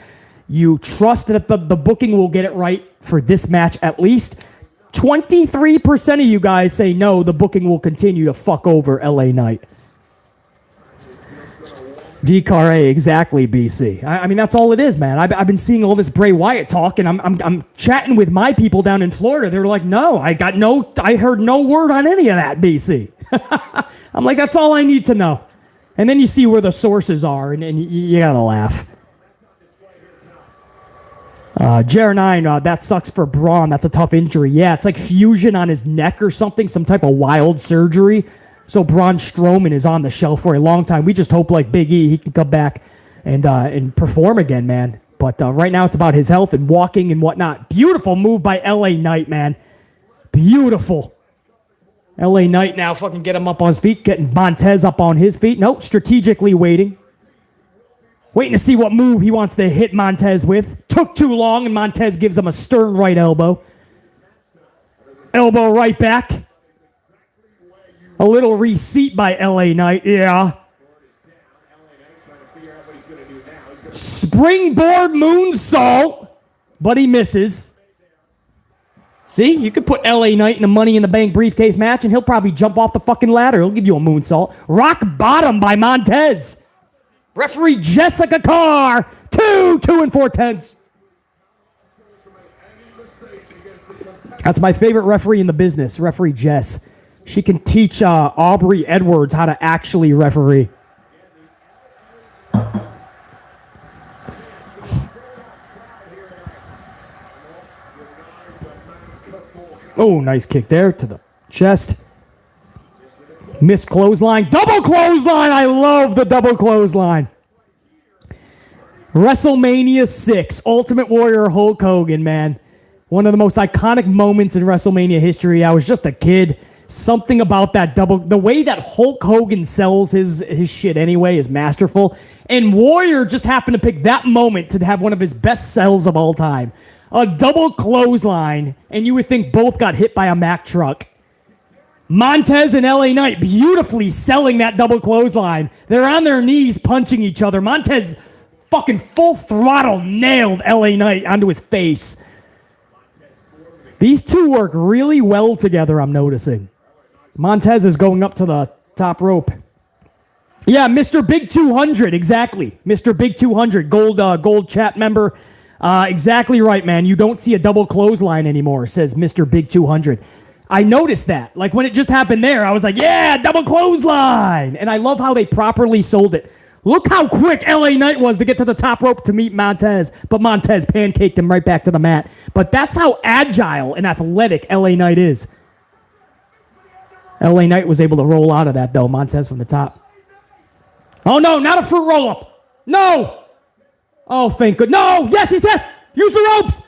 You trust that the booking will get it right for this match at least. 23% of you guys say no, the booking will continue to fuck over LA Knight. DKRA, exactly, BC. I mean, that's all it is, man. I've been seeing all this Bray Wyatt talk, and I'm chatting with my people down in Florida. They were like, no, I heard no word on any of that, BC. I'm like, that's all I need to know. And then you see where the sources are, and you gotta laugh. Jer9, that sucks for Braun. That's a tough injury. Yeah, it's like fusion on his neck or something, some type of wild surgery. So Braun Strowman is on the shelf for a long time. We just hope, like Big E, he can come back and perform again, man. But right now it's about his health and walking and whatnot. Beautiful move by LA Knight, man. Beautiful. LA Knight now fucking get him up on his feet, getting Montez up on his feet. Nope, strategically waiting. Waiting to see what move he wants to hit Montez with. Took too long, and Montez gives him a stern right elbow. Elbow right back. A little receipt by LA Knight, yeah. Springboard moonsault, but he misses. See, you could put LA Knight in a Money in the Bank briefcase match, and he'll probably jump off the fucking ladder. He'll give you a moonsault. Rock bottom by Montez. Referee Jessica Carr. 2 4/10. That's my favorite referee in the business, Referee Jess. She can teach Aubrey Edwards how to actually referee. Oh, nice kick there to the chest. Missed clothesline. Double clothesline. I love the double clothesline. WrestleMania 6. Ultimate Warrior Hulk Hogan, man. One of the most iconic moments in WrestleMania history. I was just a kid. Something about that double... The way that Hulk Hogan sells his shit anyway is masterful. And Warrior just happened to pick that moment to have one of his best sells of all time. A double clothesline, and you would think both got hit by a Mack truck. Montez and LA Knight beautifully selling that double clothesline. They're on their knees punching each other. Montez fucking full throttle nailed LA Knight onto his face. These two work really well together, I'm noticing. Montez is going up to the top rope. Yeah, Mr. Big 200, exactly. Mr. Big 200, gold chat member. Exactly right, man. You don't see a double clothesline anymore, says Mr. Big 200. I noticed that. Like, when it just happened there, I was like, yeah, double clothesline. And I love how they properly sold it. Look how quick LA Knight was to get to the top rope to meet Montez. But Montez pancaked him right back to the mat. But that's how agile and athletic LA Knight is. LA Knight was able to roll out of that, though. Montez from the top. Oh, no, not a fruit roll-up. No. Oh, thank God. No. Yes, he says. Use the ropes.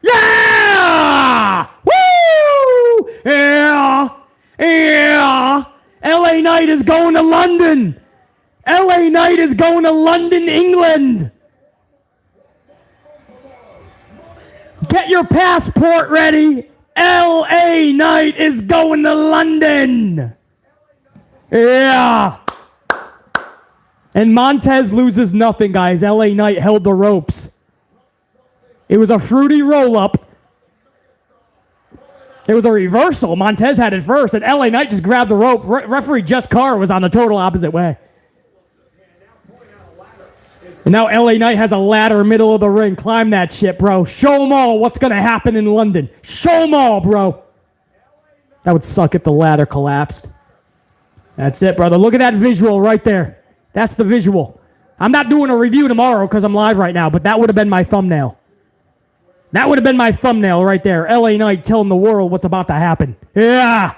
Yeah. Woo. Yeah. Yeah. LA Knight is going to London. LA Knight is going to London, England. Get your passport ready. LA Knight is going to London. Yeah. And Montez loses nothing, guys. LA Knight held the ropes. It was a fruity roll-up. It was a reversal. Montez had it first, and LA Knight just grabbed the rope. Referee Jess Carr was on the total opposite way. And now LA Knight has a ladder middle of the ring. Climb that shit, bro. Show them all what's going to happen in London. Show them all, bro. That would suck if the ladder collapsed. That's it, brother. Look at that visual right there. That's the visual. I'm not doing a review tomorrow because I'm live right now, but that would have been my thumbnail. That would have been my thumbnail right there. LA Knight telling the world what's about to happen. Yeah.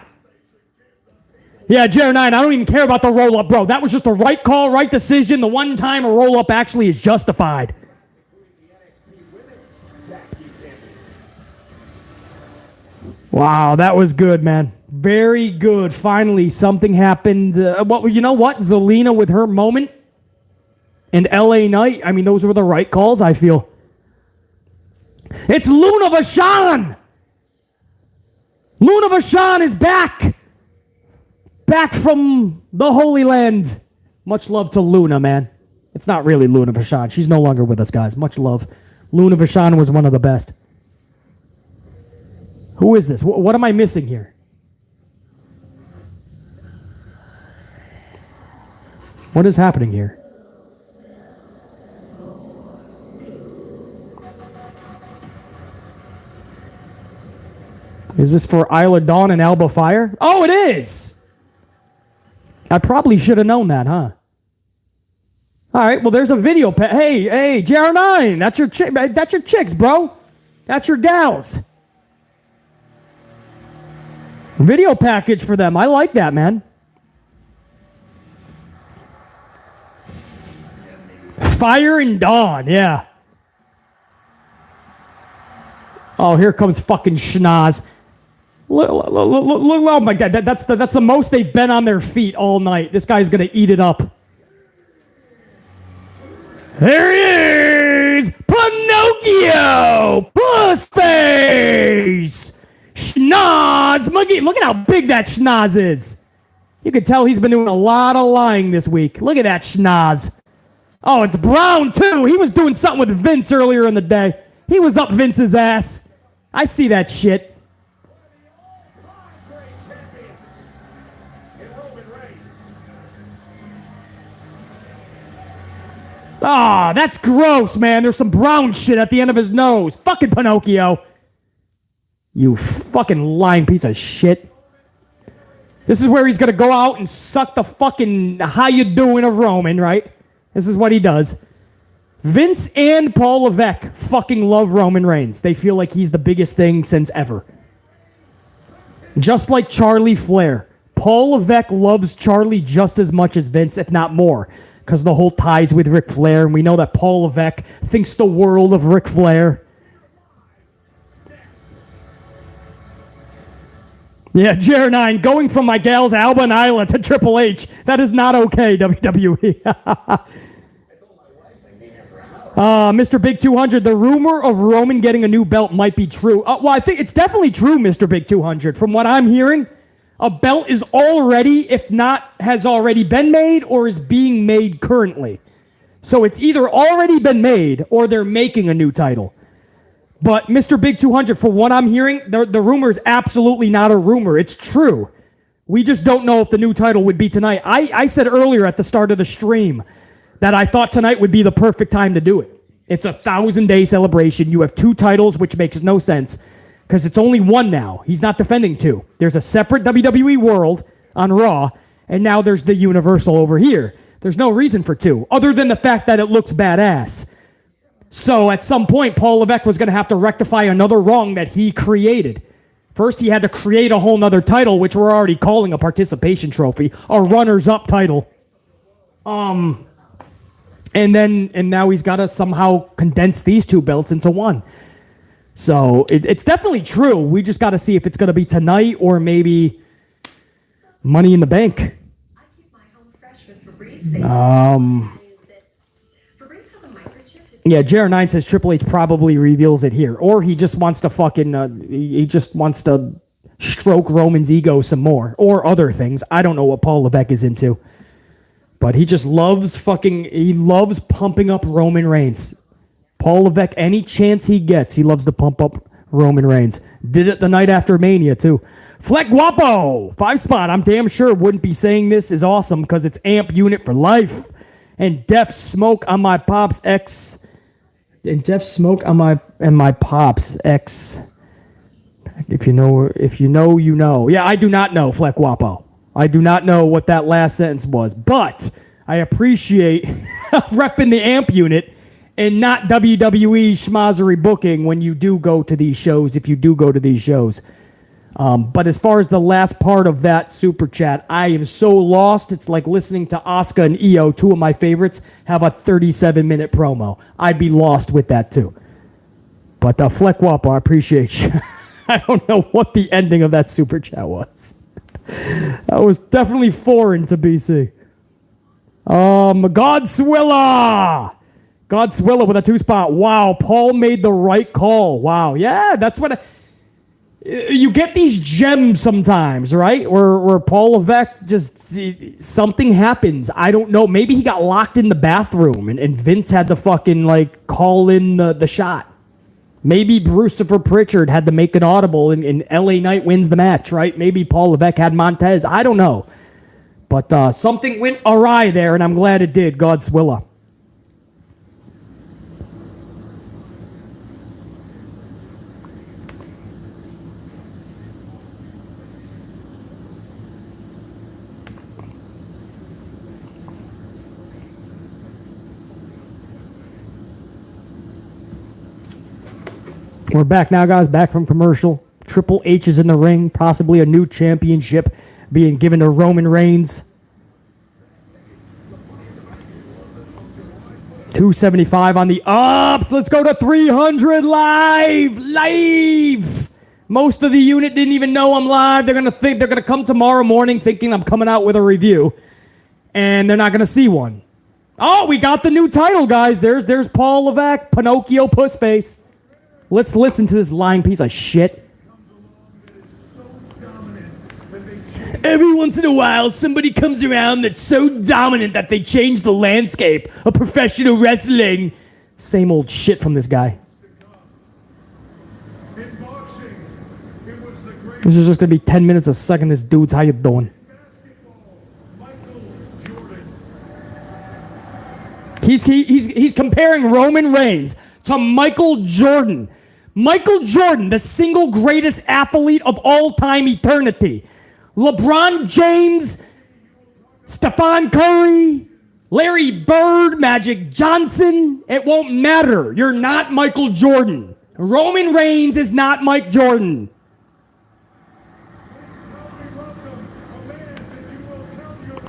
Yeah, JR9, I don't even care about the roll-up, bro. That was just the right call, right decision. The one time a roll-up actually is justified. Wow, that was good, man. Very good. Finally, something happened. You know what? Zelina with her moment. And LA Knight. I mean, those were the right calls, I feel. It's Luna Vachon! Luna Vachon is back! Back from the Holy Land. Much love to Luna, man. It's not really Luna Vachon. She's no longer with us, guys. Much love. Luna Vachon was one of the best. Who is this? What am I missing here? What is happening here? Is this for Isla Dawn and Alba Fire? Oh, it is! I probably should have known that, huh? All right, well, there's a video. Hey, JR9, that's your chick. That's your chicks, bro. That's your gals. Video package for them. I like that, man. Fire and Dawn, yeah. Oh, here comes fucking Schnoz. Look, oh my God, that's the most they've been on their feet all night. This guy's gonna eat it up. There he is! Pinocchio! Pussface! Schnoz! Muggy, look at how big that Schnoz is. You can tell he's been doing a lot of lying this week. Look at that Schnoz. Oh, it's Brown, too. He was doing something with Vince earlier in the day. He was up Vince's ass. I see that shit. Ah, that's gross, man. There's some brown shit at the end of his nose. Fucking Pinocchio. You fucking lying piece of shit. This is where he's gonna go out and suck the fucking how you doing of Roman, right? This is what he does. Vince and Paul Levesque fucking love Roman Reigns. They feel like he's the biggest thing since ever. Just like Charlie Flair. Paul Levesque loves Charlie just as much as Vince, if not more. Because the whole ties with Ric Flair, and we know that Paul Levesque thinks the world of Ric Flair. Yeah, Jer9, going from my gals Alba and Isla to Triple H. That is not okay, WWE. Mr. Big 200, the rumor of Roman getting a new belt might be true. Well, I think it's definitely true, Mr. Big 200. From what I'm hearing, a belt is already, if not has already been made, or is being made currently. So it's either already been made, or they're making a new title. But Mr. Big 200, for what I'm hearing, the rumor is absolutely not a rumor. It's true. We just don't know if the new title would be tonight. I said earlier at the start of the stream that I thought tonight would be the perfect time to do it. It's a 1,000-day celebration. You have two titles, which makes no sense. Because it's only one now. He's not defending two. There's a separate WWE World on Raw, and now there's the Universal over here. There's no reason for two, other than the fact that it looks badass. So at some point, Paul Levesque was going to have to rectify another wrong that he created. First, he had to create a whole nother title, which we're already calling a participation trophy, a runners-up title. And now he's got to somehow condense these two belts into one. So it's definitely true. We just got to see if it's going to be tonight or maybe Money in the Bank. I keep my home fresh with Febreze. Febreze has a microchip. Yeah, Jer9 says Triple H probably reveals it here. Or he just wants to fucking, he just wants to stroke Roman's ego some more. Or other things. I don't know what Paul Levesque is into. But he just loves he loves pumping up Roman Reigns. Paul Levesque, any chance he gets, he loves to pump up Roman Reigns. Did it the night after Mania, too. Fleck Guapo, 5 spot. I'm damn sure wouldn't be saying this is awesome because it's amp unit for life. And Def Smoke on my Pops X. And Def Smoke on my Pops X. If you know, you know. Yeah, I do not know, Fleck Guapo. I do not know what that last sentence was. But I appreciate repping the amp unit. And not WWE schmozzery booking when you do go to these shows, if you do go to these shows. But as far as the last part of that super chat, I am so lost. It's like listening to Asuka and Io, two of my favorites, have a 37-minute promo. I'd be lost with that too. But Fleck Wapo, I appreciate you. I don't know what the ending of that super chat was. That was definitely foreign to BC. Godswilla! Godswilla with a 2 spot. Wow, Paul made the right call. Wow, yeah, that's what... you get these gems sometimes, right? Where Paul Levesque just... something happens. I don't know. Maybe he got locked in the bathroom and Vince had to fucking, call in the shot. Maybe Christopher Pritchard had to make it audible and LA Knight wins the match, right? Maybe Paul Levesque had Montez. I don't know. But something went awry there, and I'm glad it did. Godswilla. We're back now, guys. Back from commercial. Triple H is in the ring. Possibly a new championship being given to Roman Reigns. 275 on the ups. Let's go to 300 live. Most of the unit didn't even know I'm live. They're gonna come tomorrow morning thinking I'm coming out with a review, and they're not gonna see one. Oh, we got the new title, guys. There's Paul Levesque, Pinocchio Pussface. Let's listen to this lying piece of shit. Every once in a while, somebody comes around that's so dominant that they change the landscape of professional wrestling. Same old shit from this guy. This is just going to be 10 minutes a second. This dude's, how you He's comparing Roman Reigns to Michael Jordan. Michael Jordan, the single greatest athlete of all time, eternity. LeBron James, Stephen Curry, Larry Bird, Magic Johnson. It won't matter. You're not Michael Jordan. Roman Reigns is not Mike Jordan.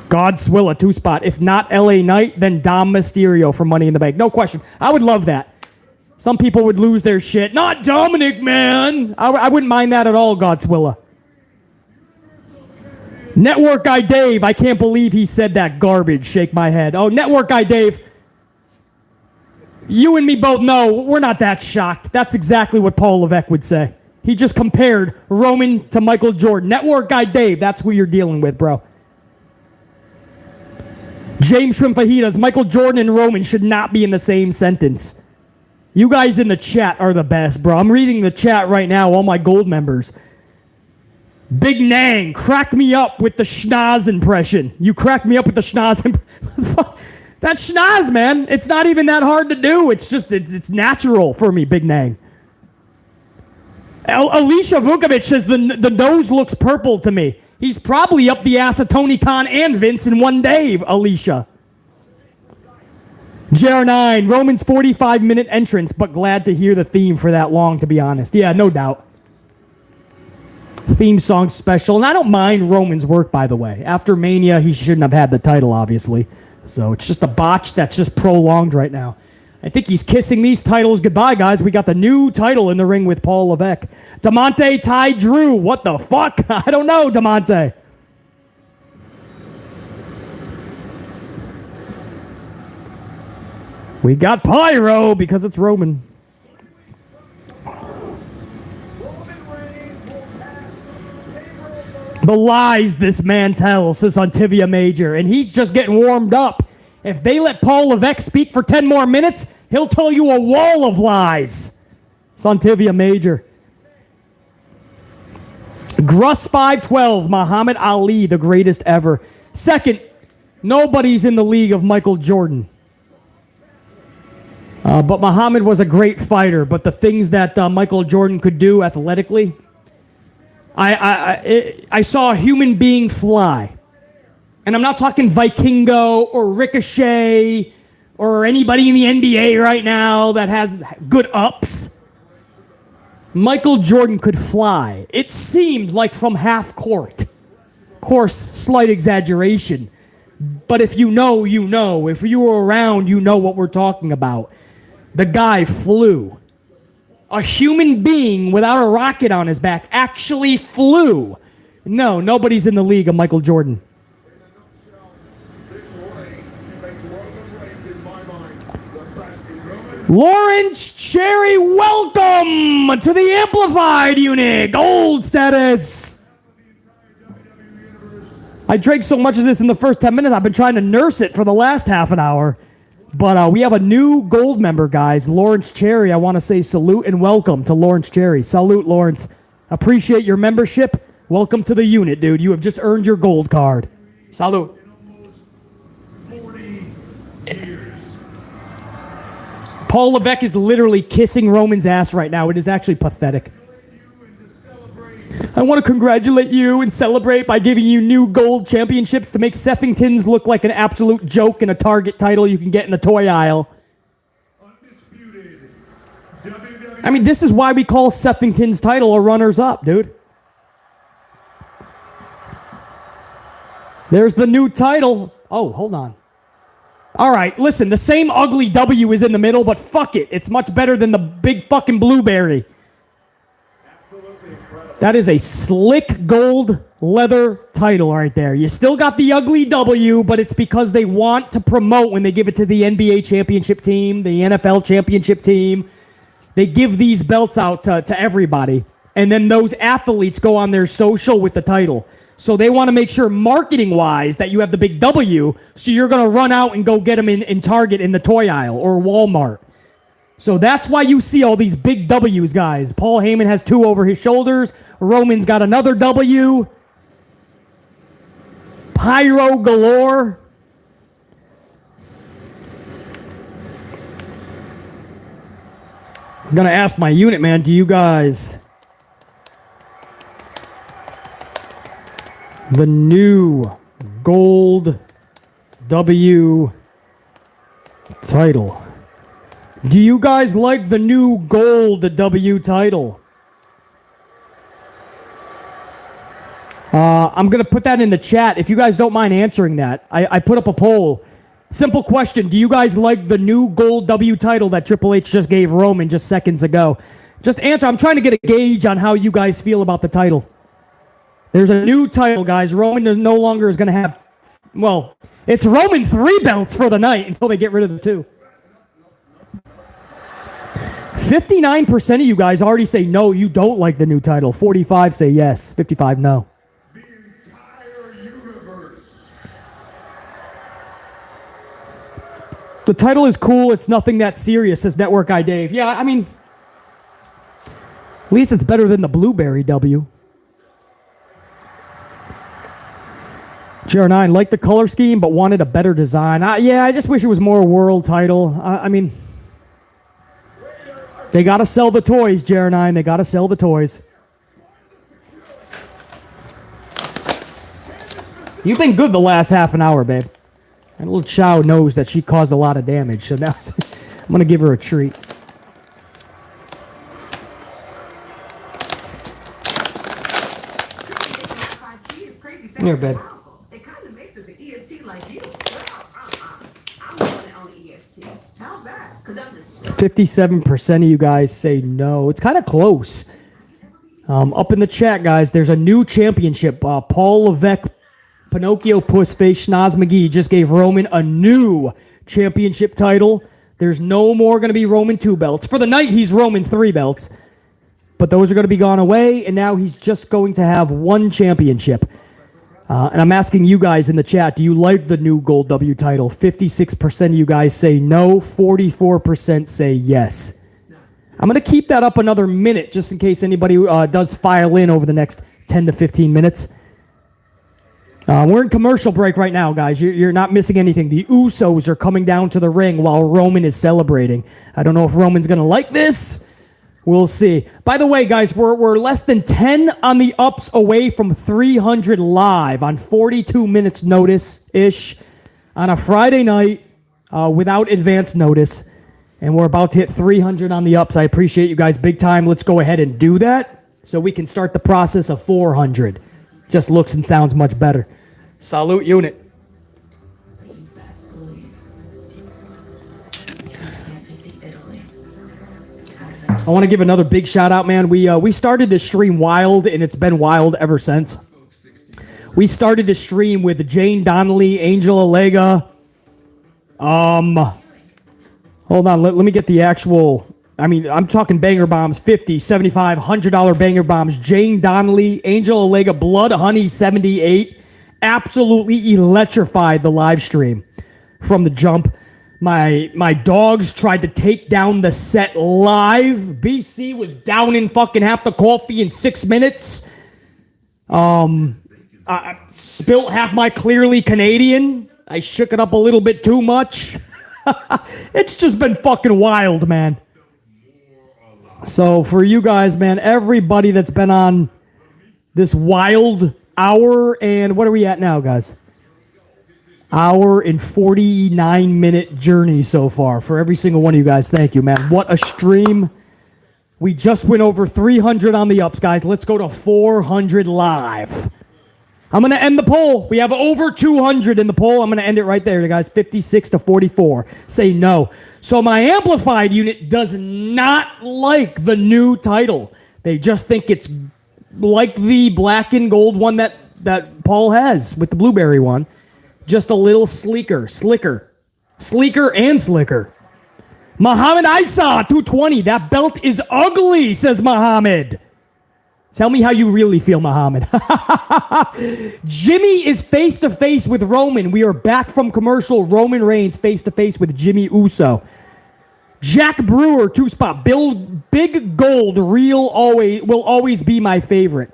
Godswill, a 2-spot. If not LA Knight, then Dom Mysterio for Money in the Bank. No question. I would love that. Some people would lose their shit. Not Dominic, man. I wouldn't mind that at all, Godswilla. Network guy Dave, I can't believe he said that garbage. Shake my head. Oh, network guy Dave, you and me both know we're not that shocked. That's exactly what Paul Levesque would say. He just compared Roman to Michael Jordan. Network guy Dave, that's who you're dealing with, bro. James Shrimp Fajitas, Michael Jordan and Roman should not be in the same sentence. You guys in the chat are the best, bro. I'm reading the chat right now, all my gold members. Big Nang, crack me up with the schnoz impression. You crack me up with the schnoz impression. That's schnoz, man. It's not even that hard to do. It's just, it's natural for me, Big Nang. Alicia Vukovic says the nose looks purple to me. He's probably up the ass of Tony Khan and Vince in one day, Alicia. JR9, Roman's 45-minute entrance, but glad to hear the theme for that long, to be honest. Yeah, no doubt. Theme song special. And I don't mind Roman's work, by the way. After Mania, he shouldn't have had the title, obviously. So it's just a botch that's just prolonged right now. I think he's kissing these titles goodbye, guys. We got the new title in the ring with Paul Levesque. DeMonte, Ty, Drew. What the fuck? I don't know, DeMonte. We got Pyro because it's Roman. The lies this man tells, says Ontivia Major, and he's just getting warmed up. If they let Paul Levesque speak for 10 more minutes, he'll tell you a wall of lies. It's Ontivia Major. Gruss 512, Muhammad Ali, the greatest ever. Second, nobody's in the league of Michael Jordan. But Muhammad was a great fighter, but the things that Michael Jordan could do athletically, I saw a human being fly. And I'm not talking Vikingo or Ricochet or anybody in the NBA right now that has good ups. Michael Jordan could fly. It seemed like from half court. Of course, slight exaggeration. But if you know, you know. If you were around, you know what we're talking about. The guy flew. A human being without a rocket on his back actually flew. No, nobody's in the league of Michael Jordan. Lawrence Cherry, welcome to the Amplified unit. Gold status. I drank so much of this in the first 10 minutes, I've been trying to nurse it for the last half an hour. But we have a new gold member, guys. Lawrence Cherry. I want to say salute and welcome to Lawrence Cherry. Salute, Lawrence. Appreciate your membership. Welcome to the unit, dude. You have just earned your gold card. Salute. 40 years. Paul Levesque is literally kissing Roman's ass right now. It is actually pathetic. I want to congratulate you and celebrate by giving you new gold championships to make Sethington's look like an absolute joke and a Target title you can get in the toy aisle. I mean, this is why we call Sethington's title a runners-up, dude. There's the new title. Oh, hold on. All right, listen, the same ugly W is in the middle, but fuck it. It's much better than the big fucking blueberry. That is a slick gold leather title right there. You still got the ugly W, but it's because they want to promote when they give it to the NBA championship team, the NFL championship team. They give these belts out to everybody. And then those athletes go on their social with the title. So they want to make sure marketing-wise that you have the big W, so you're going to run out and go get them in Target in the toy aisle or Walmart. So that's why you see all these big W's, guys. Paul Heyman has 2 over his shoulders. Roman's got another W. Pyro galore. I'm going to ask my unit, man, do you guys... The new Gold W title. Do you guys like the new Gold W title? I'm going to put that in the chat. If you guys don't mind answering that, I put up a poll. Simple question. Do you guys like the new Gold W title that Triple H just gave Roman just seconds ago? Just answer. I'm trying to get a gauge on how you guys feel about the title. There's a new title, guys. Roman no longer is going to have... Well, it's Roman 3 belts for the night until they get rid of the 2. 59% of you guys already say no, you don't like the new title. 45 say yes. 55 no. The entire universe. The title is cool. It's nothing that serious, says Network Guy Dave. Yeah, I mean... At least it's better than the Blueberry W. GR9 liked the color scheme, but wanted a better design. Yeah, I just wish it was more a world title. I mean, they got to sell the toys, GR9. They got to sell the toys. You've been good the last half an hour, babe. And little Chow knows that she caused a lot of damage, so now I'm going to give her a treat. Here, babe. 57% of you guys say no. It's kind of close. Up in the chat, guys, there's a new championship. Paul Levesque, Pinocchio Pussface, Schnoz McGee just gave Roman a new championship title. There's no more going to be Roman 2 belts. For the night, he's Roman 3 belts. But those are going to be gone away, and now he's just going to have 1 championship. And I'm asking you guys in the chat, do you like the new Gold W title? 56% of you guys say no, 44% say yes. I'm going to keep that up another minute just in case anybody does file in over the next 10 to 15 minutes. We're in commercial break right now, guys. You're not missing anything. The Usos are coming down to the ring while Roman is celebrating. I don't know if Roman's going to like this. We'll see. By the way, guys, we're less than 10 on the ups away from 300 live on 42 minutes notice-ish on a Friday night without advance notice. And we're about to hit 300 on the ups. I appreciate you guys big time. Let's go ahead and do that so we can start the process of 400. Just looks and sounds much better. Salute, unit. I want to give another big shout out, man. We started this stream wild, and it's been wild ever since. We started this stream with Jane Donnelly, Angel Alega. Hold on, let me get the actual. I mean, I'm talking banger bombs, $50, $75, $100 banger bombs. Jane Donnelly, Angel Alega, Blood Honey 78. Absolutely electrified the live stream from the jump. My dogs tried to take down the set live. BC was down in fucking half the coffee in 6 minutes. I spilt half my Clearly Canadian. I shook it up a little bit too much. It's just been fucking wild, man. So for you guys, man, everybody that's been on this wild hour, and what are we at now, guys? Hour and 49-minute journey so far. For every single one of you guys, thank you, man. What a stream. We just went over 300 on the ups, guys. Let's go to 400 live. I'm going to end the poll. We have over 200 in the poll. I'm going to end it right there, guys. 56 to 44. Say no. So my amplified unit does not like the new title. They just think it's like the black and gold one that Paul has with the blueberry one. Just a little slicker. Sleeker and slicker. Muhammad Isa, 220. That belt is ugly, says Muhammad. Tell me how you really feel, Muhammad. Jimmy is face-to-face with Roman. We are back from commercial. Roman Reigns face-to-face with Jimmy Uso. Jack Brewer, 2-spot. Big Gold will always be my favorite.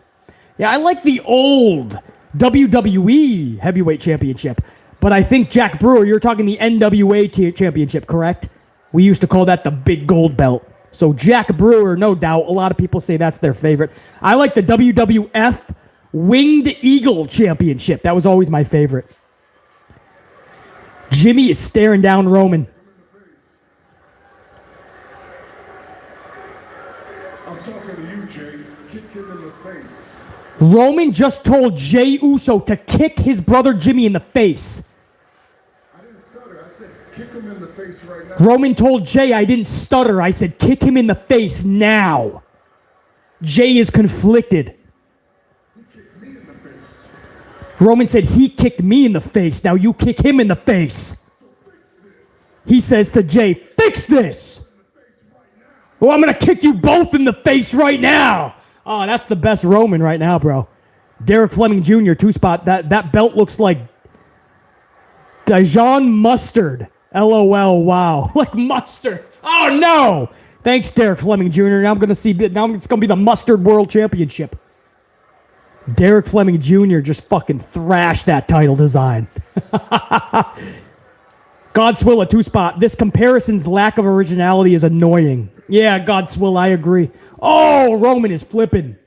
Yeah, I like the old WWE Heavyweight Championship. But I think Jack Brewer, you're talking the NWA Championship, correct? We used to call that the Big Gold Belt. So Jack Brewer, no doubt. A lot of people say that's their favorite. I like the WWF Winged Eagle Championship. That was always my favorite. Jimmy is staring down Roman. I'm talking to you, Jay. Kick him in the face. Roman just told Jey Uso to kick his brother Jimmy in the face. I didn't stutter. I said kick him in the face right now. Roman told Jey, I didn't stutter. I said kick him in the face now. Jey is conflicted. He kicked me in the face. Roman said he kicked me in the face. Now you kick him in the face. He says to Jey, fix this. Well, I'm going to kick you both in the face right now. Oh, that's the best Roman right now, bro. Derek Fleming Jr., 2-spot. That belt looks like Dijon mustard. LOL, wow. Like mustard. Oh, no. Thanks, Derek Fleming Jr. Now it's going to be the Mustard World Championship. Derek Fleming Jr. just fucking thrashed that title design. Godswill, a 2-spot. This comparison's lack of originality is annoying. Yeah, Godswill, I agree. Oh, Roman is flipping.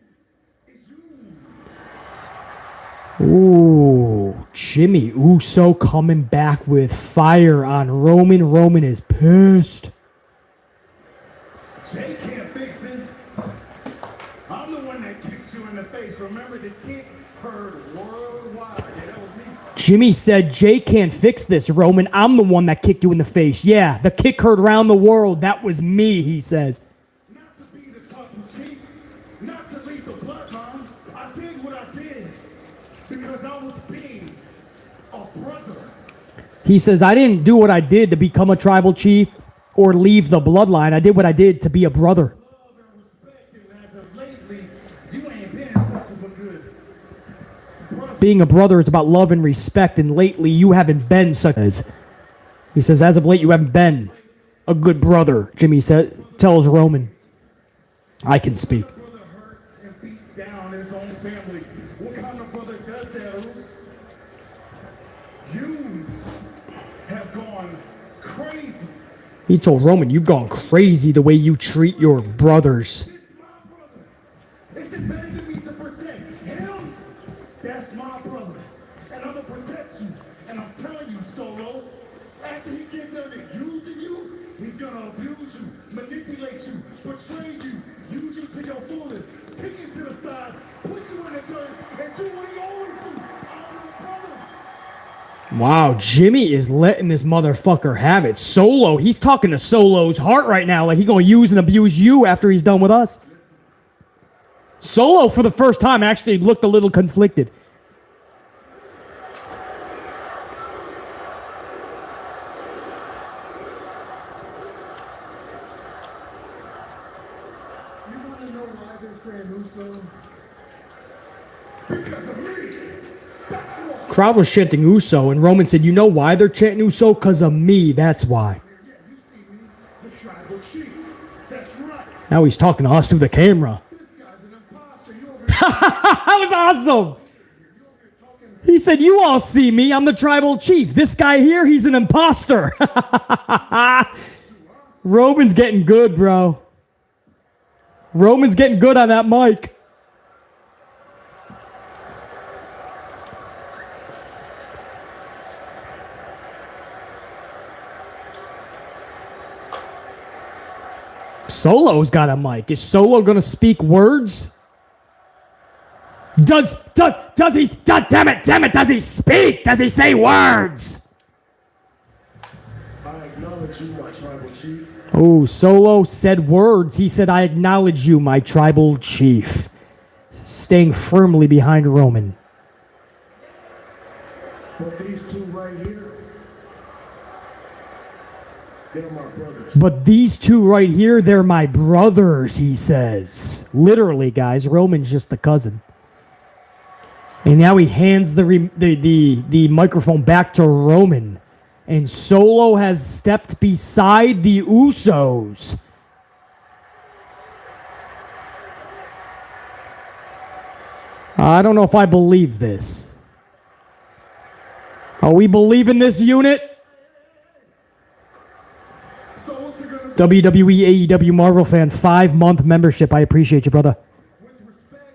Ooh, Jimmy Uso coming back with fire on Roman. Roman is pissed. Jay can't fix this. I'm the one that kicks you in the face. Remember, the kick heard worldwide. Yeah, that was me. Jimmy said, Jay can't fix this, Roman. I'm the one that kicked you in the face. Yeah, the kick heard around the world. That was me, he says. Not to be the tribal chief, not to lead the bloodline. I did what I did because I was being a brother. He says, I didn't do what I did to become a tribal chief or leave the bloodline. I did what I did to be a brother. Love and respect, and as of lately, you ain't been such a good brother. Being a brother is about love and respect, and lately you haven't been such as. He says, as of late, you haven't been a good brother, Jimmy tells Roman. I can speak. Brother hurts and beats down his own family. What kind of brother does that, Oos? You have gone crazy. He told Roman, you've gone crazy the way you treat your brothers. It's my brother. Is it better to me to protect him? That's my brother. And I'm going to protect you. And I'm telling you, Solo, after he gets done using you, he's going to abuse you, manipulate you, betray you, use you to your fullest, kick you to the side, put you in the dirt, and do what he always do. I'm your brother. Wow, Jimmy is letting this motherfucker have it. Solo, he's talking to Solo's heart right now, like he's going to use and abuse you after he's done with us. Solo, for the first time, actually looked a little conflicted. You want to know why they're saying Uso? Because of me. That's what. Crowd was chanting Uso, and Roman said, you know why they're chanting Uso? Because of me, that's why. Yeah, you see me, the tribal chief. That's right. Now he's talking to us through the camera. This guy's an imposter. You over That was awesome. He said, you all see me. I'm the tribal chief. This guy here, he's an imposter. Roman's getting good, bro. Roman's getting good on that mic. Solo's got a mic. Is Solo gonna speak words? Does he? Damn it! Does he speak? Does he say words? I acknowledge you, my tribal chief. Oh, Solo said words. He said, I acknowledge you, my tribal chief. Staying firmly behind Roman. But these two right here, they're my brothers. But these two right here, they're my brothers, he says. Literally, guys, Roman's just the cousin. And now he hands the microphone back to Roman. And Solo has stepped beside the Usos. I don't know if I believe this. Are we believing this unit? So what's it gonna be? WWE AEW Marvel fan 5-month membership. I appreciate you, brother.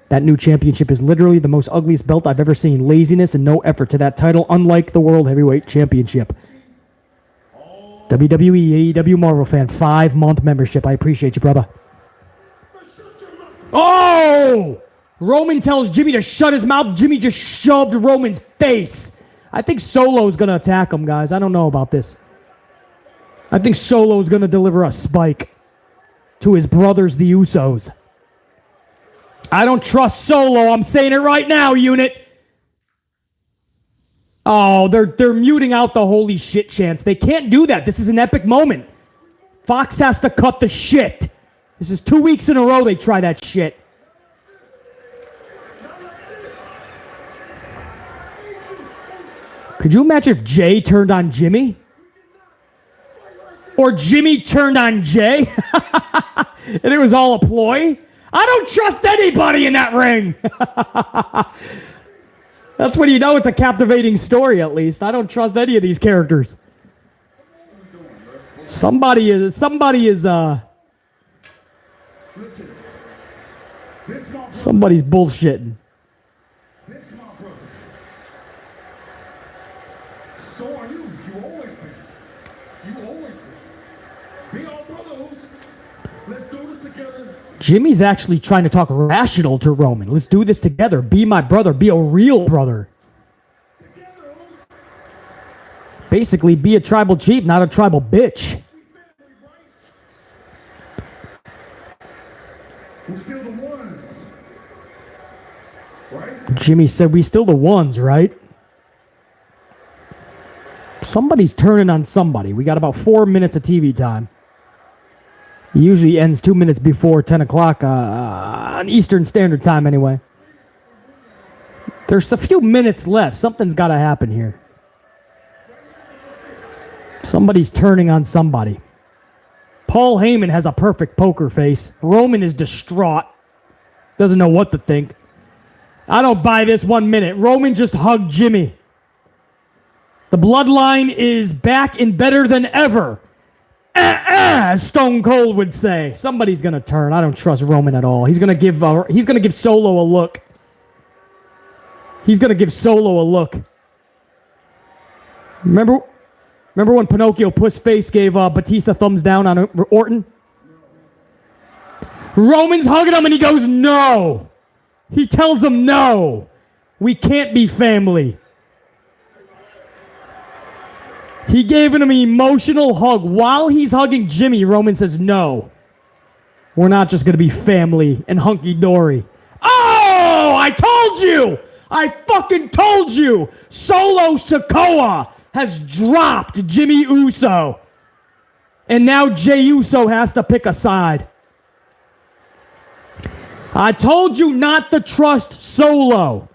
That new championship is literally the most ugliest belt I've ever seen. Laziness and no effort to that title, unlike the World Heavyweight Championship. WWE AEW Marvel fan 5-month membership. I appreciate you, brother. Oh! Roman tells Jimmy to shut his mouth. Jimmy just shoved Roman's face. I think Solo's going to attack him, guys. I don't know about this. I think Solo's going to deliver a spike to his brothers, the Usos. I don't trust Solo. I'm saying it right now, unit. Oh, they're muting out the holy shit chants. They can't do that. This is an epic moment. Fox has to cut the shit. This is 2 weeks in a row they try that shit. Could you imagine if Jay turned on Jimmy? Or Jimmy turned on Jay? And it was all a ploy? I don't trust anybody in that ring. That's when you know it's a captivating story, at least. I don't trust any of these characters. Somebody is somebody's bullshitting. This is my brother. So are you. You always been. You always been. Be our brothers. Let's do this together. Jimmy's actually trying to talk rational to Roman. Let's do this together. Be my brother. Be a real brother. Basically, be a tribal chief, not a tribal bitch. We're still the ones. Right? Jimmy said, we still the ones, right? Somebody's turning on somebody. We got about 4 minutes of TV time. It usually ends 2 minutes before 10 o'clock on Eastern Standard Time anyway. There's a few minutes left. Something's got to happen here. Somebody's turning on somebody. Paul Heyman has a perfect poker face. Roman is distraught. Doesn't know what to think. I don't buy this 1 minute. Roman just hugged Jimmy. The bloodline is back and better than ever. As Stone Cold would say. Somebody's gonna turn. I don't trust Roman at all. He's gonna give Solo a look. He's gonna give Solo a look. Remember when Pinocchio Pussface gave Batista thumbs down on Orton? Roman's hugging him and he goes, no. He tells him no. We can't be family. He gave him an emotional hug. While he's hugging Jimmy, Roman says, no. We're not just going to be family and hunky-dory. Oh, I told you. I fucking told you. Solo Sikoa has dropped Jimmy Uso. And now Jey Uso has to pick a side. I told you not to trust Solo.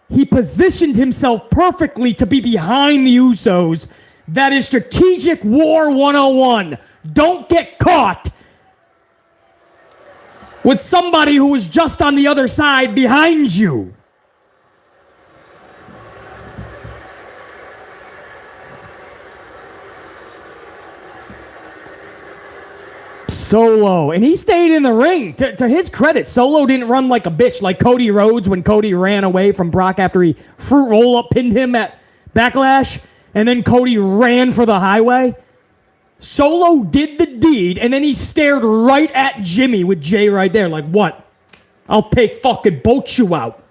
He positioned himself perfectly to be behind the Usos. That is strategic war 101. Don't get caught with somebody who is just on the other side behind you. Solo, and he stayed in the ring. To his credit, Solo didn't run like a bitch like Cody Rhodes when Cody ran away from Brock after he fruit roll-up pinned him at Backlash, and then Cody ran for the highway. Solo did the deed, and then he stared right at Jimmy with Jay right there like, what? I'll take fucking both you out.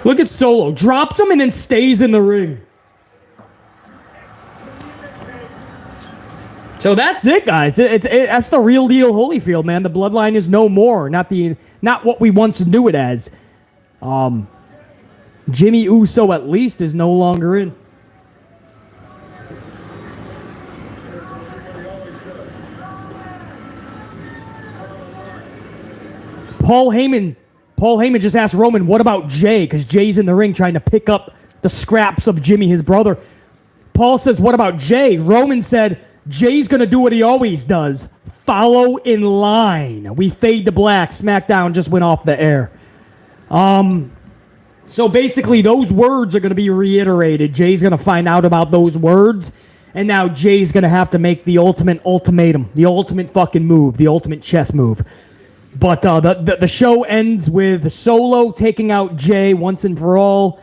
Look at Solo. Drops him and then stays in the ring. So that's it, guys. That's the real deal Holyfield, man. The bloodline is no more. Not what we once knew it as. Jimmy Uso, at least, is no longer in. Paul Heyman just asked Roman, what about Jay? Because Jay's in the ring trying to pick up the scraps of Jimmy, his brother. Paul says, what about Jay? Roman said, Jay's going to do what he always does. Follow in line. We fade to black. SmackDown just went off the air. So basically, those words are going to be reiterated. Jay's going to find out about those words, and now Jay's going to have to make the ultimate ultimatum, the ultimate fucking move, the ultimate chess move. But the show ends with Solo taking out Jay once and for all.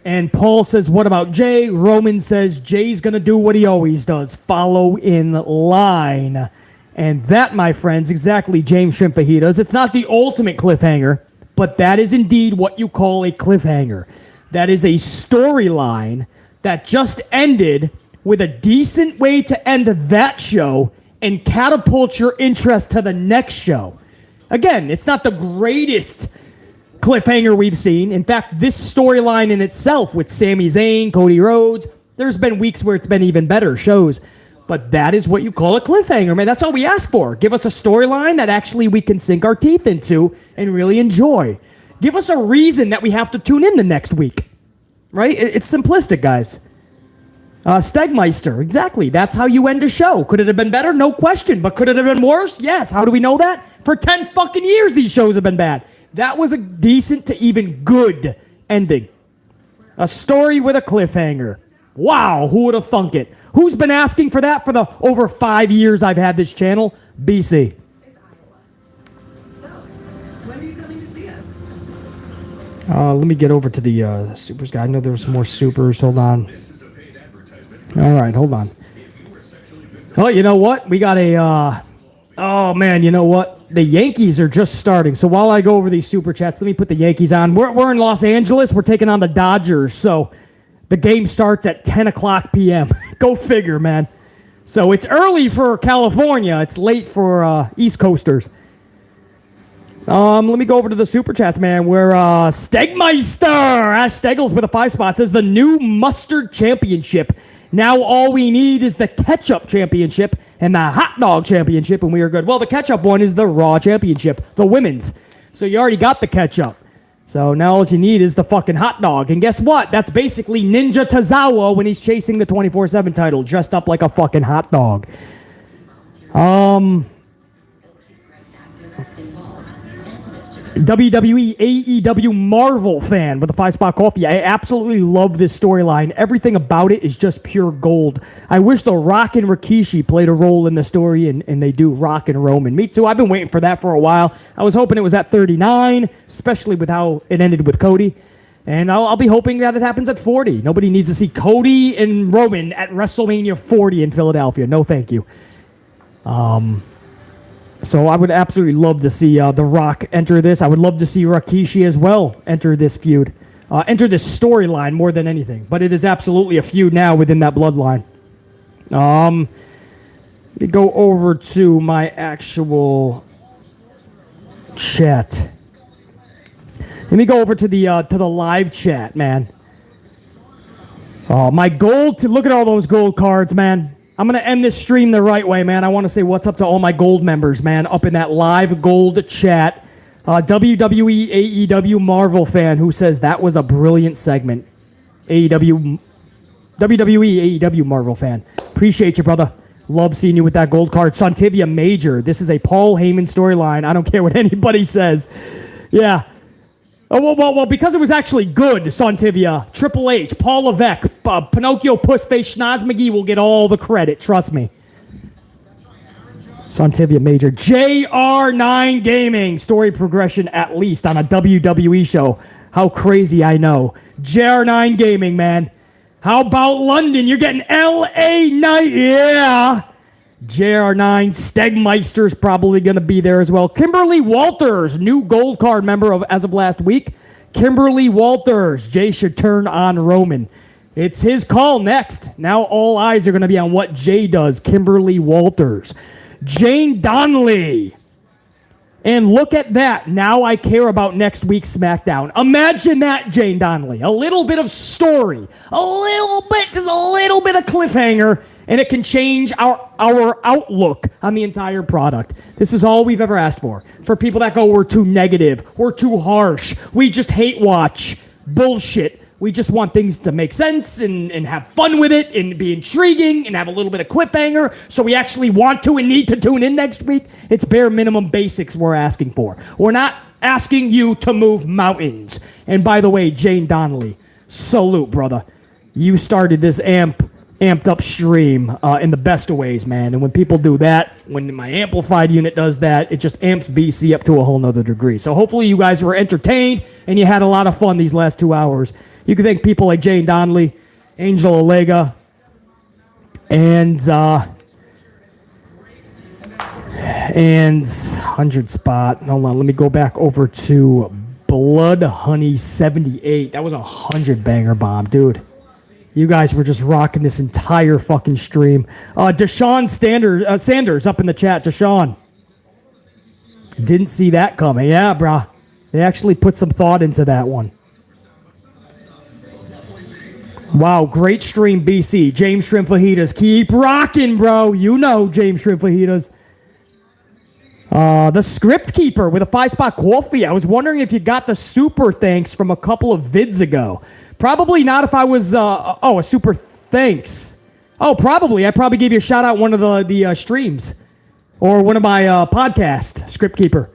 And Paul says, what about Jay? Roman says, Jay's going to do what he always does, follow in line. And that, my friends, exactly James Shrimp Fajitas. It's not the ultimate cliffhanger, but that is indeed what you call a cliffhanger. That is a storyline that just ended with a decent way to end that show and catapult your interest to the next show. Again, it's not the greatest cliffhanger we've seen. In fact, this storyline in itself with Sami Zayn, Cody Rhodes, there's been weeks where it's been even better shows. But that is what you call a cliffhanger, man. That's all we ask for. Give us a storyline that actually we can sink our teeth into and really enjoy. Give us a reason that we have to tune in the next week. Right? It's simplistic, guys. Stegmeister, exactly. That's how you end a show. Could it have been better? No question. But could it have been worse? Yes. How do we know that? For 10 fucking years, these shows have been bad. That was a decent to even good ending. A story with a cliffhanger. Wow, who would have thunk it? Who's been asking for that for the over 5 years I've had this channel? BC. So, when are you coming to see us? Let me get over to the supers guy. I know there's more supers. Hold on. All right, hold on. Oh, you know what? We got a... oh, man, you know what? The Yankees are just starting. So while I go over these super chats, let me put the Yankees on. We're in Los Angeles. We're taking on the Dodgers. So the game starts at 10 o'clock p.m. Go figure, man. So it's early for California. It's late for East Coasters. Let me go over to the super chats, man. Where Stegmeister, Ash Stegels with a 5 spot, says the new mustard championship. Now all we need is the ketchup championship and the hot dog championship, and we are good. Well, the ketchup one is the Raw championship, the women's. So you already got the ketchup. So now all you need is the fucking hot dog. And guess what? That's basically Ninja Tozawa when he's chasing the 24/7 title, dressed up like a fucking hot dog. WWE AEW Marvel fan with a 5-spot coffee. I absolutely love this storyline. Everything about it is just pure gold. I wish The Rock and Rikishi played a role in the story, and they do. Rock and Roman. Me too. I've been waiting for that for a while. I was hoping it was at 39, especially with how it ended with Cody. And I'll be hoping that it happens at 40. Nobody needs to see Cody and Roman at WrestleMania 40 in Philadelphia. No, thank you. So I would absolutely love to see The Rock enter this. I would love to see Rikishi as well enter this feud. Enter this storyline more than anything. But it is absolutely a feud now within that bloodline. Let me go over to my actual chat. Let me go over to the live chat, man. My gold, look at all those gold cards, man. I'm going to end this stream the right way, man. I want to say what's up to all my gold members, man, up in that live gold chat. WWE AEW Marvel fan who says that was a brilliant segment. WWE AEW Marvel fan. Appreciate you, brother. Love seeing you with that gold card. Santivia Major. This is a Paul Heyman storyline. I don't care what anybody says. Yeah. Oh, well, because it was actually good, Santivia, Triple H, Paul Levesque, Pinocchio, Pussface, Schnoz McGee will get all the credit, trust me. Santivia Major. JR9 Gaming, story progression at least on a WWE show. How crazy, I know. JR9 Gaming, man. How about London? You're getting LA Night, yeah. JR9, Stegmeister's probably going to be there as well. Kimberly Walters, new gold card member as of last week. Kimberly Walters, Jay should turn on Roman. It's his call next. Now all eyes are going to be on what Jay does. Kimberly Walters. Jane Donnelly. And look at that. Now I care about next week's SmackDown. Imagine that, Jane Donnelly. A little bit of story. Just a little bit of cliffhanger. And it can change our outlook on the entire product. This is all we've ever asked for. For people that go, we're too negative, we're too harsh, we just hate watch. Bullshit. We just want things to make sense and have fun with it and be intriguing and have a little bit of cliffhanger so we actually want to and need to tune in next week. It's bare minimum basics we're asking for. We're not asking you to move mountains. And by the way, Jane Donnelly, salute, brother. You started this amped up stream in the best of ways, man. And when people do that, when my amplified unit does that, it just amps BC up to a whole nother degree. So hopefully you guys were entertained and you had a lot of fun these last 2 hours. You can thank people like Jane Donnelly, Angel Olega, and 100 spot. Hold on, let me go back over to Blood Honey 78. That was a 100 banger bomb, dude. You guys were just rocking this entire fucking stream. Deshaun Sanders up in the chat. Deshaun. Didn't see that coming. Yeah, brah. They actually put some thought into that one. Wow, great stream, BC. James Shrimp Fajitas. Keep rocking, bro. You know James Shrimp Fajitas. The Script Keeper with a 5-spot coffee. I was wondering if you got the super thanks from a couple of vids ago. Probably not if I was, a super thanks. Oh, probably. I probably gave you a shout out one of the streams. Or one of my podcasts, Script Keeper.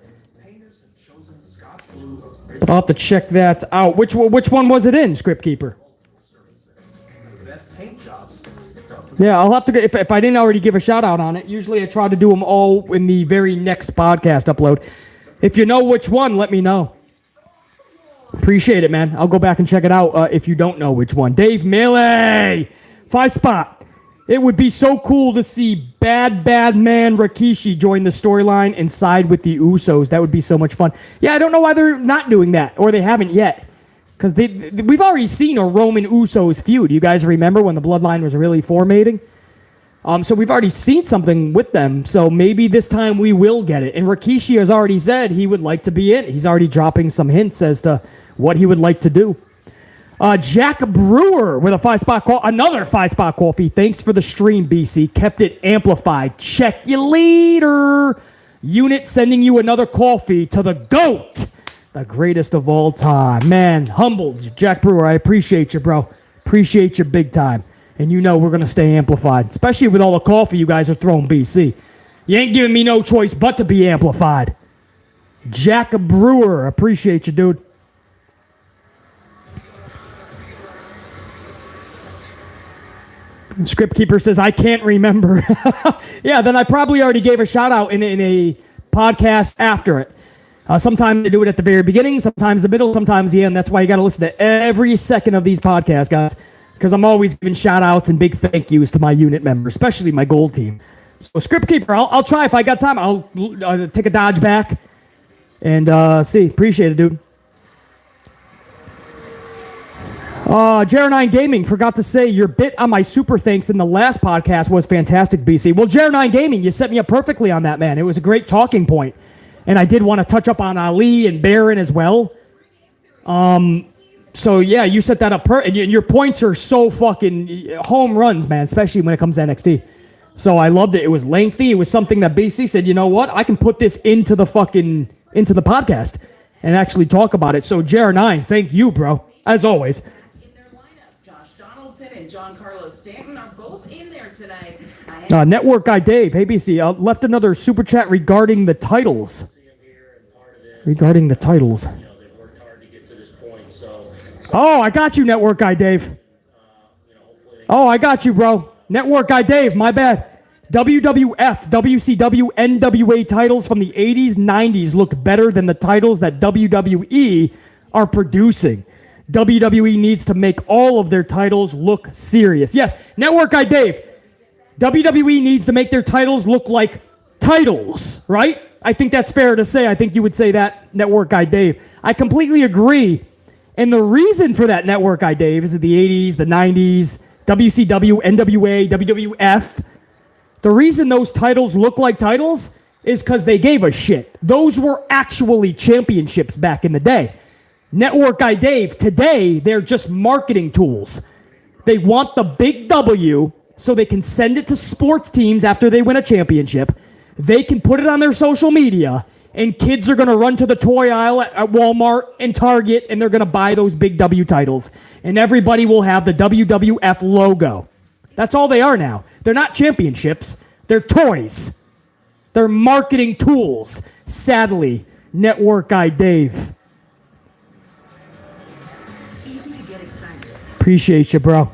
But I'll have to check that out. Which one was it in, Script Keeper? Yeah, I'll have to get, if I didn't already give a shout out on it. Usually I try to do them all in the very next podcast upload. If you know which one, let me know. Appreciate it, man. I'll go back and check it out if you don't know which one. Dave Melee, 5-spot. It would be so cool to see bad man Rikishi join the storyline and side with the Usos. That would be so much fun. Yeah, I don't know why they're not doing that, or they haven't yet. Because we've already seen a Roman Usos feud. You guys remember when the Bloodline was really formating? So we've already seen something with them. So maybe this time we will get it. And Rikishi has already said he would like to be in. He's already dropping some hints as to what he would like to do. Jack Brewer with a 5-spot call. Another 5-spot coffee. Thanks for the stream, BC. Kept it amplified. Check you later. Unit sending you another coffee to the GOAT. The greatest of all time. Man, humbled. Jack Brewer, I appreciate you, bro. Appreciate you big time. And you know we're going to stay amplified. Especially with all the coffee you guys are throwing, BC. You ain't giving me no choice but to be amplified. Jack Brewer, appreciate you, dude. Script Keeper says, I can't remember. Yeah, then I probably already gave a shout out in a podcast after it. Sometimes they do it at the very beginning, sometimes the middle, sometimes the end. That's why you got to listen to every second of these podcasts, guys, because I'm always giving shout outs and big thank yous to my unit members, especially my gold team. So Script Keeper, I'll try if I got time. I'll take a dodge back and see. Appreciate it, dude. Jer9 Gaming, forgot to say your bit on my super thanks in the last podcast was fantastic, BC. Well, Jer9 Gaming, you set me up perfectly on that, man. It was a great talking point. And I did want to touch up on Ali and Baron as well. So, yeah, you set that up. And your points are so fucking home runs, man, especially when it comes to NXT. So I loved it. It was lengthy. It was something that BC said, you know what? I can put this into the podcast and actually talk about it. So, Jer9, thank you, bro, as always. In their lineup, Josh Donaldson and John Carlos Stanton are both in there tonight. Network guy Dave, hey BC, left another super chat regarding the titles. Regarding the titles. Oh, I got you, Network guy Dave. Oh, I got you, bro. Network guy Dave, my bad. WWF, WCW, NWA titles from the 80s, 90s look better than the titles that WWE are producing. WWE needs to make all of their titles look serious. Yes, Network guy Dave. WWE needs to make their titles look like titles, right? I think that's fair to say. I think you would say that, Network guy Dave. I completely agree. And the reason for that, Network guy Dave, is that the 80s, the 90s, WCW, NWA, WWF. The reason those titles look like titles is because they gave a shit. Those were actually championships back in the day. Network guy Dave, today, they're just marketing tools. They want the big W so they can send it to sports teams after they win a championship. They can put it on their social media, and kids are going to run to the toy aisle at Walmart and Target, and they're going to buy those big W titles. And everybody will have the WWF logo. That's all they are now. They're not championships. They're toys. They're marketing tools. Sadly, Network Guy Dave. Appreciate you, bro.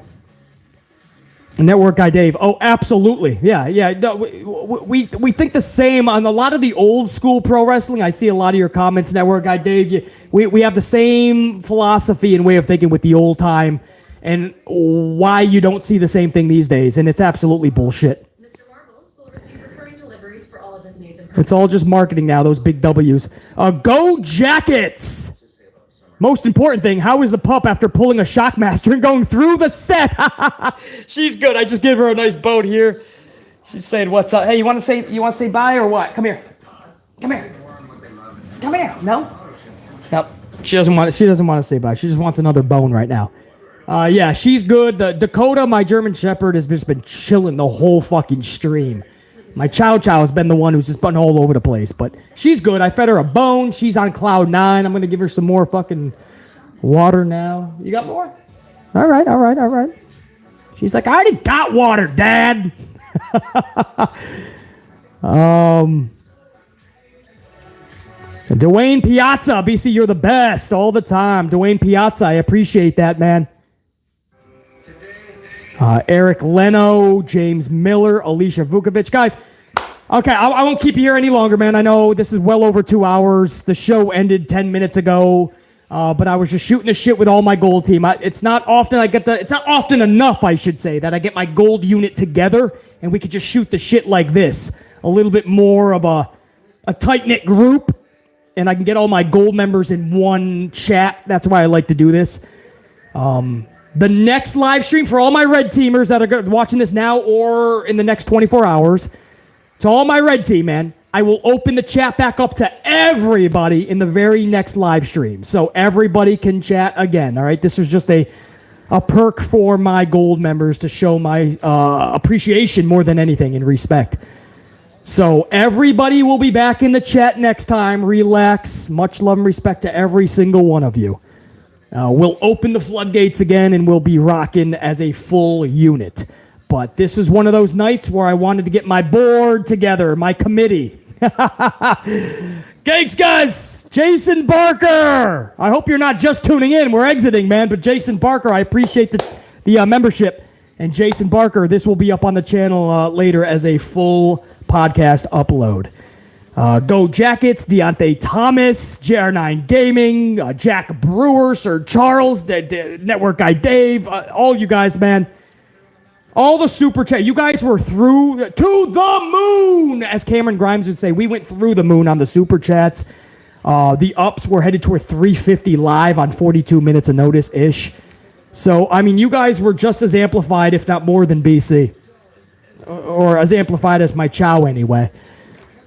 Network Guy Dave. Oh, absolutely. Yeah. No, we think the same on a lot of the old school pro wrestling. I see a lot of your comments, Network Guy Dave. We have the same philosophy and way of thinking with the old time and why you don't see the same thing these days. And it's absolutely bullshit. Mr. Marbles will receive recurring deliveries for all of his needs and It's all just marketing now, those big W's. Go Jackets! Most important thing, how is the pup after pulling a Shockmaster and going through the set? She's good. I just gave her a nice boat here. She's saying, what's up? Hey, you want to say bye or what? Come here. Come here. Come here. No? Nope. She doesn't want to say bye. She just wants another bone right now. Yeah, she's good. Dakota, my German Shepherd, has just been chilling the whole fucking stream. My Chow Chow has been the one who's just been all over the place, but she's good. I fed her a bone. She's on cloud 9. I'm going to give her some more fucking water now. You got more? All right. She's like, I already got water, Dad. Dwayne Piazza, BC, you're the best all the time. Dwayne Piazza, I appreciate that, man. Eric Leno, James Miller, Alicia Vukovic. Guys, okay, I won't keep you here any longer, man. I know this is well over 2 hours. The show ended 10 minutes ago, but I was just shooting the shit with all my gold team. It's not often enough, I should say, that I get my gold unit together and we could just shoot the shit like this. A little bit more of a tight-knit group, and I can get all my gold members in one chat. That's why I like to do this. The next live stream for all my red teamers that are watching this now or in the next 24 hours, to all my red team, man, I will open the chat back up to everybody in the very next live stream. So everybody can chat again, all right? This is just a perk for my gold members to show my appreciation more than anything and respect. So everybody will be back in the chat next time. Relax. Much love and respect to every single one of you. We'll open the floodgates again and we'll be rocking as a full unit. But this is one of those nights where I wanted to get my board together, my committee. Thanks, guys. Jason Barker. I hope you're not just tuning in. We're exiting, man. But Jason Barker, I appreciate the membership. And Jason Barker, this will be up on the channel later as a full podcast upload. Go Jackets, Deontay Thomas, JR9 Gaming, Jack Brewer, Sir Charles, the Network Guy Dave, all you guys, man. All the super chat. You guys were through to the moon, as Cameron Grimes would say. We went through the moon on the super chats. The ups were headed toward 350 live on 42 minutes of notice-ish. So, I mean, you guys were just as amplified, if not more than BC. Or as amplified as my Chow, anyway.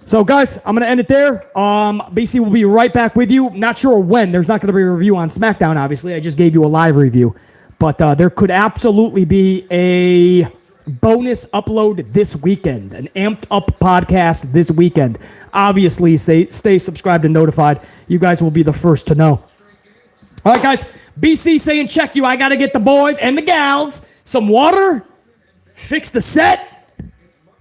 So, guys, I'm going to end it there. BC will be right back with you. Not sure when. There's not going to be a review on SmackDown, obviously. I just gave you a live review. But there could absolutely be a bonus upload this weekend. An amped up podcast this weekend. Obviously, stay subscribed and notified. You guys will be the first to know. All right, guys. BC saying check you. I got to get the boys and the gals some water. Fix the set.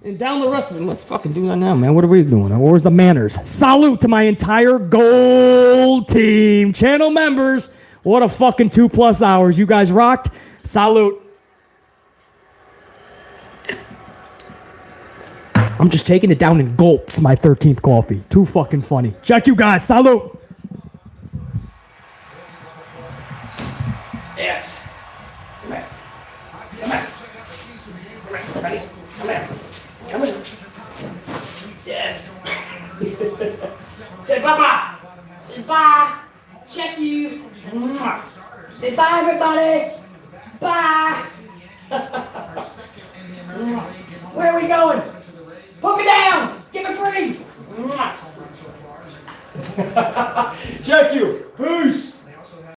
And down the rest of them. Let's fucking do that now, man. What are we doing? Where's the manners? Salute to my entire gold team. Channel members. What a fucking 2+ hours. You guys rocked. Salute. I'm just taking it down in gulps, my 13th coffee. Too fucking funny. Check you guys. Salute. Yes. Come here. Come here. Come here. Ready? Come here. Come here. Yes. Say bye-bye. Say bye. Check you. Say bye, everybody. Bye. Where are we going? Put me down. Get me free. Check you. Peace.